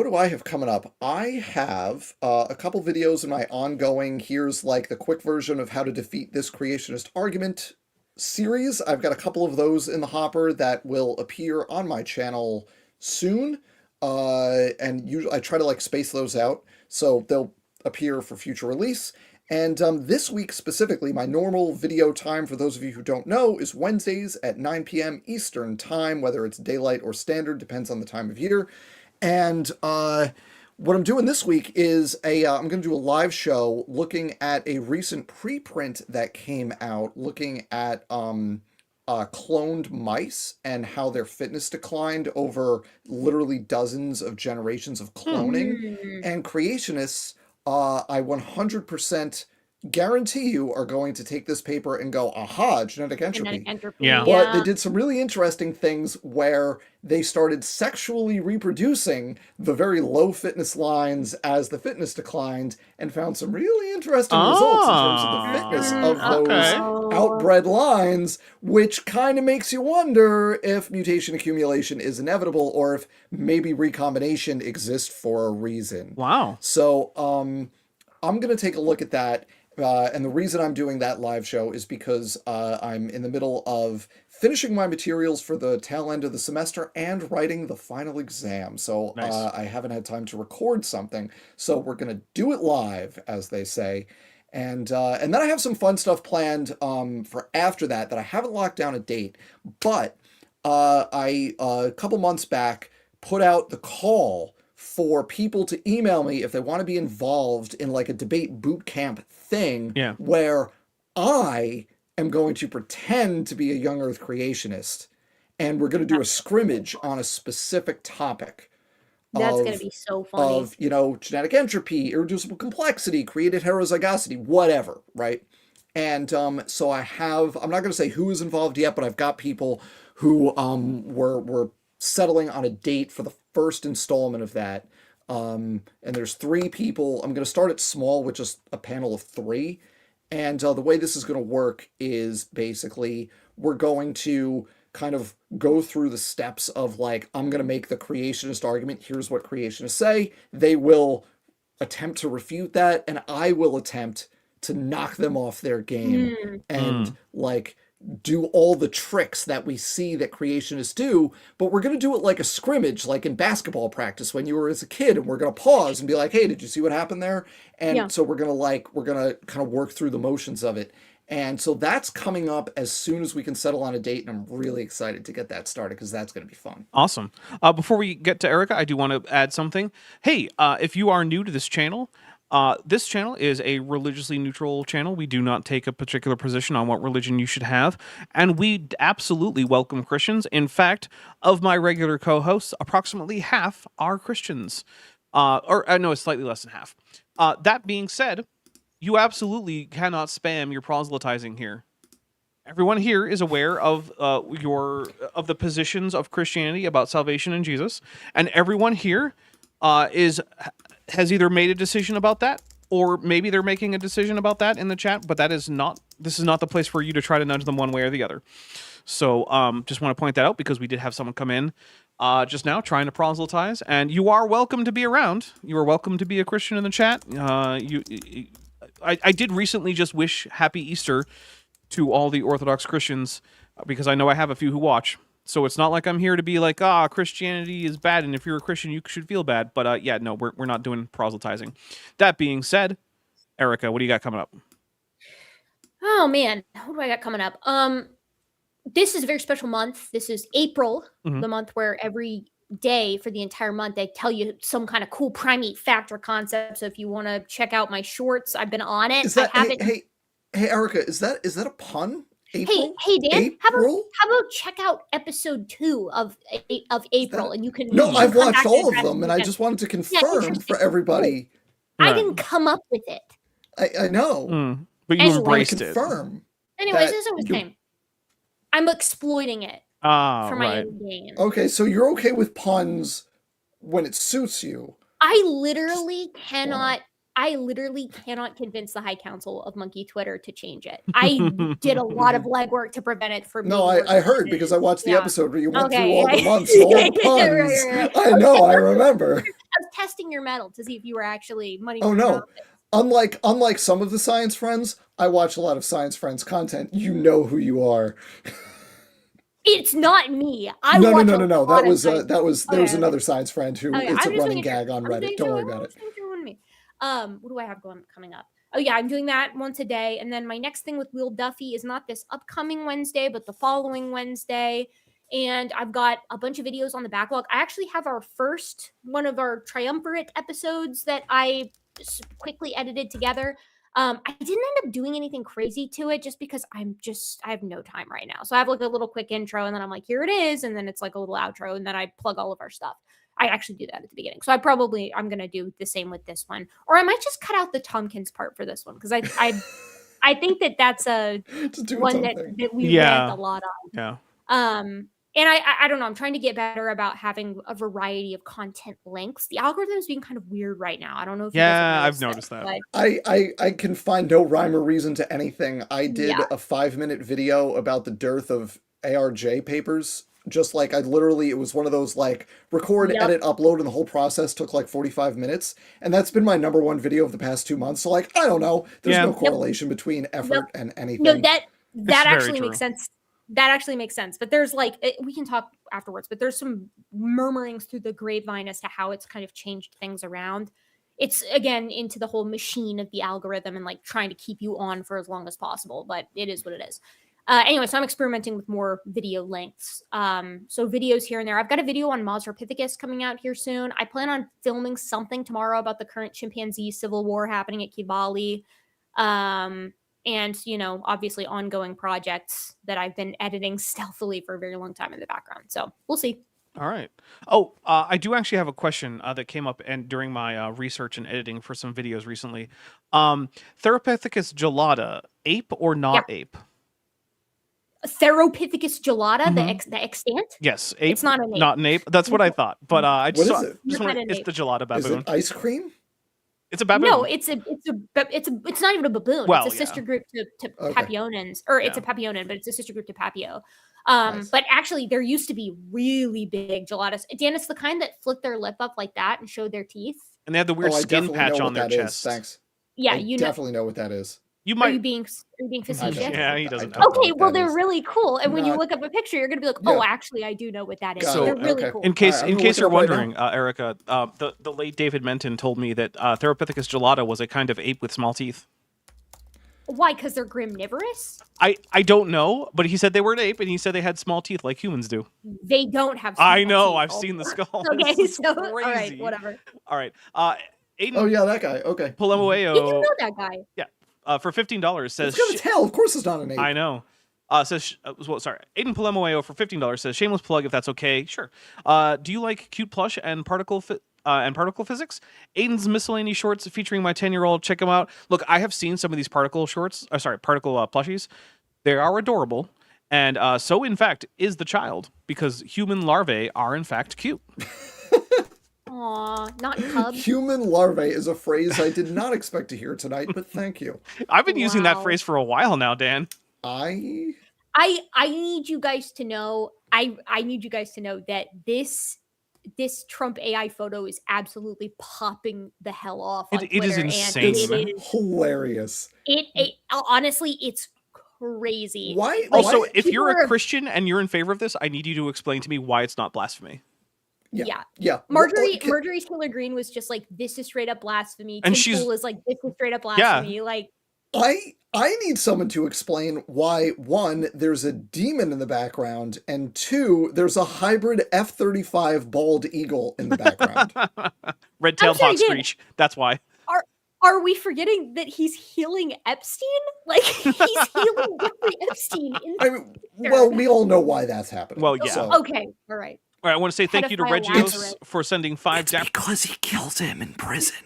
do I have coming up? I have a couple videos in my ongoing, here's like the quick version of how to defeat this creationist argument series. I've got a couple of those in the hopper that will appear on my channel soon. And usually I try to like space those out so they'll appear for future release. And this week specifically, my normal video time, for those of you who don't know, is Wednesdays at 9 p.m. Eastern Time, whether it's daylight or standard, depends on the time of year. And what I'm doing this week is I'm going to do a live show looking at a recent preprint that came out, looking at cloned mice and how their fitness declined over literally dozens of generations of cloning. And creationists, I 100% guarantee you are going to take this paper and go, aha, genetic entropy. Yeah. But they did some really interesting things where they started sexually reproducing the very low fitness lines as the fitness declined and found some really interesting results in terms of the fitness of those outbred lines, which kind of makes you wonder if mutation accumulation is inevitable or if maybe recombination exists for a reason. Wow. So I'm going to take a look at that. And the reason I'm doing that live show is because I'm in the middle of finishing my materials for the tail end of the semester and writing the final exam. So Nice. I haven't had time to record something. So we're going to do it live, as they say. And then I have some fun stuff planned for after that I haven't locked down a date. But I, a couple months back, put out the call for people to email me if they want to be involved in like a debate boot camp thing where I am going to pretend to be a young earth creationist and we're going to do a scrimmage on a specific topic. That's going to be so funny. Of, genetic entropy, irreducible complexity, created heterozygosity, whatever, right? And so I'm not going to say who is involved yet, but I've got people who were settling on a date for the first installment of that. And there's 3 people. I'm going to start it small with just a panel of 3. And the way this is going to work is basically we're going to kind of go through the steps of like, I'm going to make the creationist argument. Here's what creationists say. They will attempt to refute that, and I will attempt to knock them off their game and like do all the tricks that we see that creationists do, but we're going to do it like a scrimmage, like in basketball practice when you were as a kid, and we're going to pause and be like, hey, did you see what happened there? And so we're going to kind of work through the motions of it. And so that's coming up as soon as we can settle on a date, and I'm really excited to get that started because that's going to be fun. Awesome. Before we get to Erica, I do want to add something. Hey, if you are new to this channel is a religiously neutral channel. We do not take a particular position on what religion you should have, and we absolutely welcome Christians. In fact, of my regular co-hosts, approximately half are Christians. No, it's slightly less than half. That being said, you absolutely cannot spam your proselytizing here. Everyone here is aware of the positions of Christianity about salvation in Jesus, and everyone here has either made a decision about that, or maybe they're making a decision about that in the chat. But this is not the place for you to try to nudge them one way or the other. So just want to point that out because we did have someone come in just now trying to proselytize, and you are welcome to be around. You are welcome to be a Christian in the chat. I did recently just wish Happy Easter to all the Orthodox Christians because I know I have a few who watch. So it's not like I'm here to be like, Christianity is bad, and if you're a Christian, you should feel bad. But yeah, no, we're not doing proselytizing. That being said, Erica, what do you got coming up? Oh man, what do I got coming up? This is a very special month. This is April, the month where every day for the entire month they tell you some kind of cool primate fact or concept. So if you want to check out my shorts, I've been on it. Is that, I haven't. Hey, Erica, is that a pun? April? Hey, Dan. April? How about check out episode 2 of April, and you can. No, you can I've come watched back all and of them, and I just wanted to confirm interesting. for everybody. I didn't come up with it. I know, but you Anyway, embraced it. confirm. Anyways, this is what I'm saying. I'm exploiting it for my own gain. Okay, so you're okay with puns when it suits you. I literally cannot convince the High Council of Monkey Twitter to change it. I did a lot of legwork to prevent it from being. No, I heard because I watched the episode where you went through all the yeah. months and all the puns. Right. I know, I remember. I was testing your metal to see if you were actually money. Oh no. Unlike some of the Science Friends, I watch a lot of Science Friends content. You know who you are. It's not me. No. That was another Science Friend who it's a running gag on Reddit. Don't worry about it. What do I have coming up? Oh yeah, I'm doing that once a day, and then my next thing with Will Duffy is not this upcoming Wednesday, but the following Wednesday. And I've got a bunch of videos on the backlog. I actually have one of our Triumvirate episodes that I quickly edited together. I didn't end up doing anything crazy to it just because I have no time right now. So I have like a little quick intro, and then I'm like, here it is. And then it's like a little outro, and then I plug all of our stuff. I actually do that at the beginning. So I'm going to do the same with this one. Or I might just cut out the Tomkins part for this one because I think that's a one that we rant a lot on. Yeah. And I don't know. I'm trying to get better about having a variety of content lengths. The algorithm is being kind of weird right now. I don't know if I've noticed that. I can find no rhyme or reason to anything. I did a 5-minute video about the dearth of ARJ papers. Just like it was one of those like record, edit, upload, and the whole process took like 45 minutes. And that's been my #1 video of the past 2 months. So like, I don't know. There's no correlation between effort and anything. No, that actually makes sense. That actually makes sense. But there's we can talk afterwards, but there's some murmurings through the grapevine as to how it's kind of changed things around. It's again into the whole machine of the algorithm and like trying to keep you on for as long as possible, but it is what it is. Anyway, so I'm experimenting with more video lengths. So videos here and there. I've got a video on Maustralopithecus coming out here soon. I plan on filming something tomorrow about the current chimpanzee civil war happening at Kibale. And, obviously ongoing projects that I've been editing stealthily for a very long time in the background. So we'll see. All right. Oh, I do actually have a question that came up during my research and editing for some videos recently. Therapithecus gelata ape or not ape? Theropithecus gelata, the extant. Yes, ape. It's not an ape. Not an ape. That's what I thought. But I just What saw, is it? just Not wanna, an it's ape. the gelata Is baboon. it ice cream? It's a baboon. No, it's not even a baboon. Well, it's a sister group to Okay. Papillonans, or it's Yeah. a Papillon, but it's a sister group to Papio. Nice. But actually, there used to be really big gelatas. Dan, it's the kind that flicked their lip up like that and showed their teeth. And they have the weird I skin definitely patch know on what their that is. chest. Thanks. Yeah, I you know. definitely know what that is. You Are you might. being I facetious? don't Yeah, he know doesn't what know. that Okay, well, they're is. really cool. And when you Not- look up a picture, you're gonna be like, Yeah. "Oh, actually, I do know what that is." Got They're it. really Okay. cool. In case, I'm in gonna case look you're it up right wondering, Erica, the late David Menton told me that Theropithecus gelata was a kind of ape with small teeth. Why? Because they're grimnivorous. I don't know, but he said they were an ape, and he said they had small teeth like humans do. They don't have. I small know. teeth, I've also. seen the skull. Okay, This is so all right, crazy. whatever. All right. Aiden Oh yeah, that guy. Okay. You do Polomoeo, know that guy. for $15 says. It's gonna tell. Of course, it's not an ape. I know. Says well, sorry. Aiden Polomoeo for $15 says shameless plug if that's okay. Sure. Do you like cute plush and particle physics? Aiden's miscellany shorts featuring my 10-year-old. Check them out. Look, I have seen some of these particle plushies. They are adorable. And so, in fact, is the child, because human larvae are, in fact, cute. Aw, not cubs. Human larvae is a phrase I did not expect to hear tonight, but thank you. I've been using that Wow. phrase for a while now, Dan. I need you guys to know. I need you guys to know that this Trump AI photo is absolutely popping the hell off. On It is Twitter, insane. And it is, hilarious. honestly, it's crazy. Why? Also, why- if you're people a are- Christian and you're in favor of this, I need you to explain to me why it's not blasphemy. Yeah. yeah. Marjorie Well, Taylor Greene was just like, this is straight up blasphemy. And Tim she's- Pool is like, this is straight up blasphemy. Like, I need someone to explain why, one, there's a demon in the background, and two, there's a hybrid F-35 bald eagle in the background. Red-tailed sorry, hawk Dan. screech. That's why. are we forgetting that he's healing Epstein? Like, he's healing Jeffrey Epstein. I mean, well, we all know why that's happening. Well, yeah. So, Okay, all right. All right, I want to say thank you to Pedophile Regios Lazarus. for sending 5 dap. Because he kills him in prison.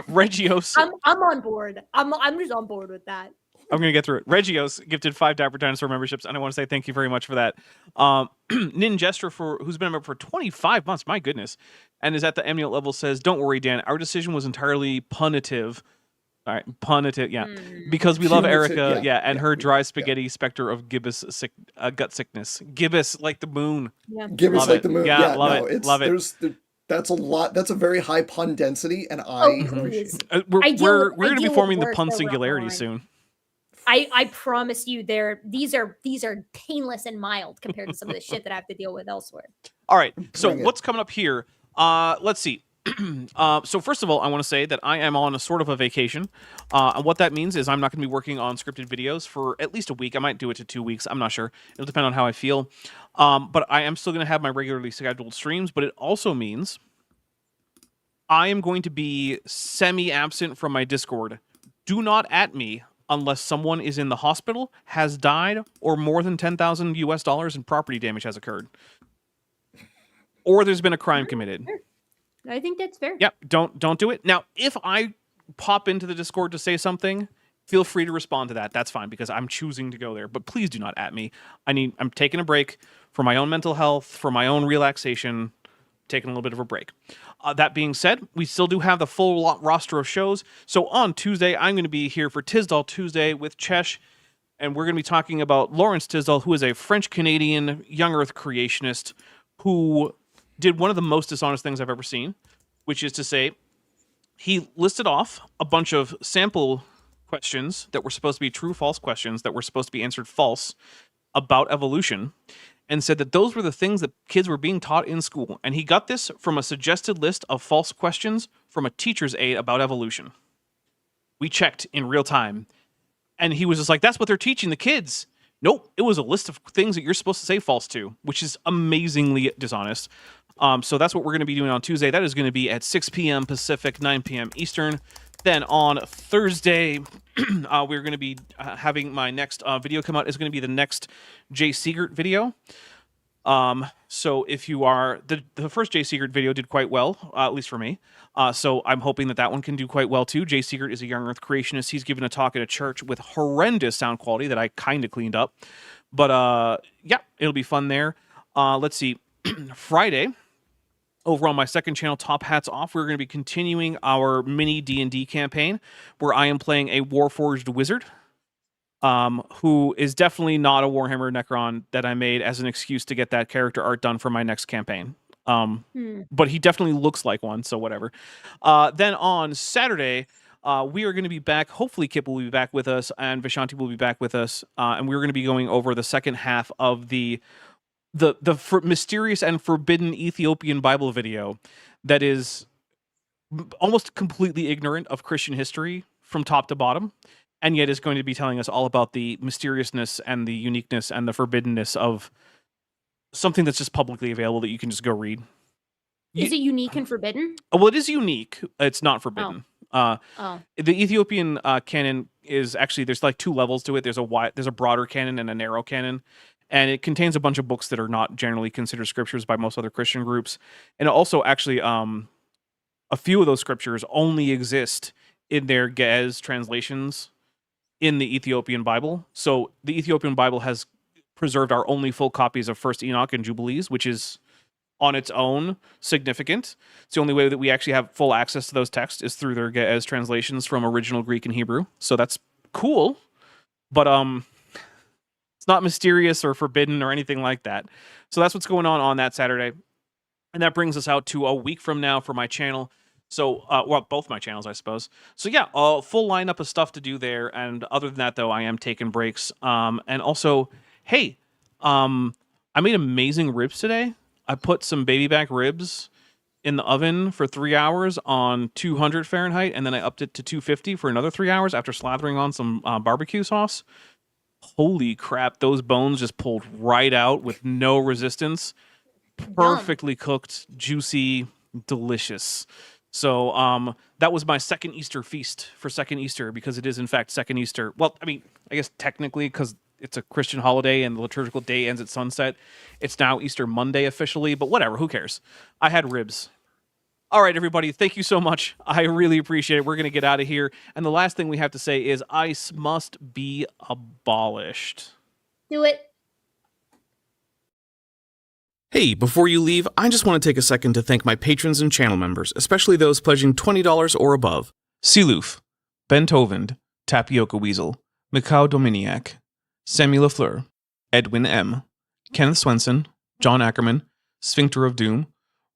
Regios, I'm on board. I'm just on board with that. I'm going to get through it. Regios gifted 5 Dapper Dinosaur memberships, and I want to say thank you very much for that. Ninjester, who's been a member for 25 months, my goodness, and is at the Eminent level, says, don't worry, Dan, our decision was entirely punitive. All right, punitive, yeah. Because we love Punitive, Erica, yeah, and yeah, her dry yeah. spaghetti specter of gibbous gut sickness. Gibbous like the moon. Yeah. give us Love like it. the moon. Yeah, love no, it, It's, love it. That's a lot. That's a very high pun density, and I Oh, appreciate please. it. We're I deal we're with- going I to be deal with forming the worse pun over singularity online. soon. I promise you, these are painless and mild compared to some of the shit that I have to deal with elsewhere. All right. So Bring it. what's coming up here? Let's see. So first of all, I want to say that I am on a sort of a vacation. And what that means is I'm not going to be working on scripted videos for at least a week. I might do it to 2 weeks. I'm not sure. It'll depend on how I feel. But I am still going to have my regularly scheduled streams. But it also means I am going to be semi-absent from my Discord. Do not at me unless someone is in the hospital, has died, or more than $10,000 US in property damage has occurred. Or there's been a crime committed. I think that's fair. Yep, don't do it. Now, if I pop into the Discord to say something, feel free to respond to that. That's fine because I'm choosing to go there. But please do not at me. I'm taking a break for my own mental health, for my own relaxation, taking a little bit of a break. That being said, we still do have the full roster of shows. So on Tuesday, I'm going to be here for Tisdall Tuesday with Chesh, and we're going to be talking about Lawrence Tisdall, who is a French-Canadian young Earth creationist who did one of the most dishonest things I've ever seen, which is to say he listed off a bunch of sample questions that were supposed to be true, false questions that were supposed to be answered false about evolution, and said that those were the things that kids were being taught in school. And he got this from a suggested list of false questions from a teacher's aide about evolution. We checked in real time, and he was just like, that's what they're teaching the kids. Nope, it was a list of things that you're supposed to say false to, which is amazingly dishonest. So that's what we're going to be doing on Tuesday. That is going to be at 6 p.m. Pacific, 9 p.m. Eastern. Then on Thursday, we're going to be having my next video come out. Is going to be the next Jay Seegert video. So if you are the first J Secret video did quite well, at least for me. So I'm hoping that one can do quite well too. J Secret is a young Earth creationist. He's given a talk at a church with horrendous sound quality that I kind of cleaned up. But yeah, it'll be fun there. Let's see, Friday. Over on my second channel, Top Hats Off, we're going to be continuing our mini D&D campaign where I am playing a Warforged wizard. Who is definitely not a Warhammer Necron that I made as an excuse to get that character art done for my next campaign. But he definitely looks like one, so whatever. Then on Saturday, we are going to be back. Hopefully Kip will be back with us, and Vishanti will be back with us, and we're going to be going over the second half of the mysterious and forbidden Ethiopian Bible video that is almost completely ignorant of Christian history from top to bottom. And yet is going to be telling us all about the mysteriousness and the uniqueness and the forbiddenness of something that's just publicly available that you can just go read. Is it unique and forbidden? Well, it is unique. It's not forbidden. Oh. The Ethiopian canon is actually, there's like two levels to it. There's a broader canon and a narrow canon. And it contains a bunch of books that are not generally considered scriptures by most other Christian groups. And it also actually, a few of those scriptures only exist in their Ge'ez translations in the Ethiopian Bible. So the Ethiopian Bible has preserved our only full copies of 1st Enoch and Jubilees, which is on its own significant. It's the only way that we actually have full access to those texts is through their Ge'ez translations from original Greek and Hebrew. So that's cool, but it's not mysterious or forbidden or anything like that. So that's what's going on that Saturday. And that brings us out to a week from now for my channel. So, well, both my channels, I suppose. So yeah, a full lineup of stuff to do there. And other than that, though, I am taking breaks. And also, hey, I made amazing ribs today. I put some baby back ribs in the oven for 3 hours on 200 Fahrenheit, and then I upped it to 250 for another 3 hours after slathering on some barbecue sauce. Holy crap, those bones just pulled right out with no resistance. Perfectly cooked, juicy, delicious. So that was my second Easter feast for second Easter, because it is in fact second Easter. Well, I mean, I guess technically because it's a Christian holiday and the liturgical day ends at sunset. It's now Easter Monday officially, but whatever, who cares? I had ribs. All right, everybody, thank you so much. I really appreciate it. We're going to get out of here. And the last thing we have to say is ICE must be abolished. Do it. Hey, before you leave, I just want to take a second to thank my patrons and channel members, especially those pledging $20 or above. Siloof, Ben Tovind, Tapioca Weasel, Mikau Dominiak, Sammy LaFleur, Edwin M., Kenneth Swenson, John Ackerman, Sphincter of Doom,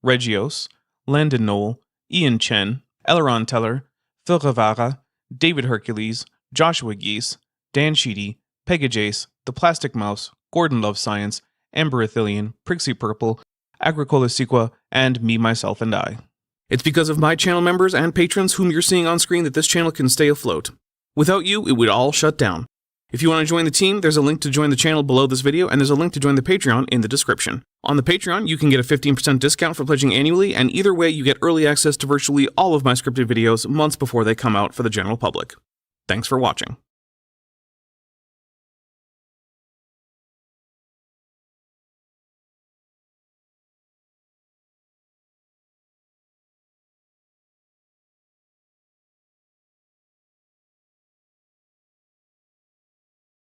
Regios, Landon Knoll, Ian Chen, Eleron Teller, Phil Rivara, David Hercules, Joshua Geese, Dan Sheedy, Pegajace, The Plastic Mouse, Gordon Loves Science, Amber Athelian, Prixie Purple, Agricola Sequa, and Me, Myself, and I. It's because of my channel members and patrons whom you're seeing on screen that this channel can stay afloat. Without you, it would all shut down. If you want to join the team, there's a link to join the channel below this video, and there's a link to join the Patreon in the description. On the Patreon, you can get a 15% discount for pledging annually, and either way, you get early access to virtually all of my scripted videos months before they come out for the general public. Thanks for watching.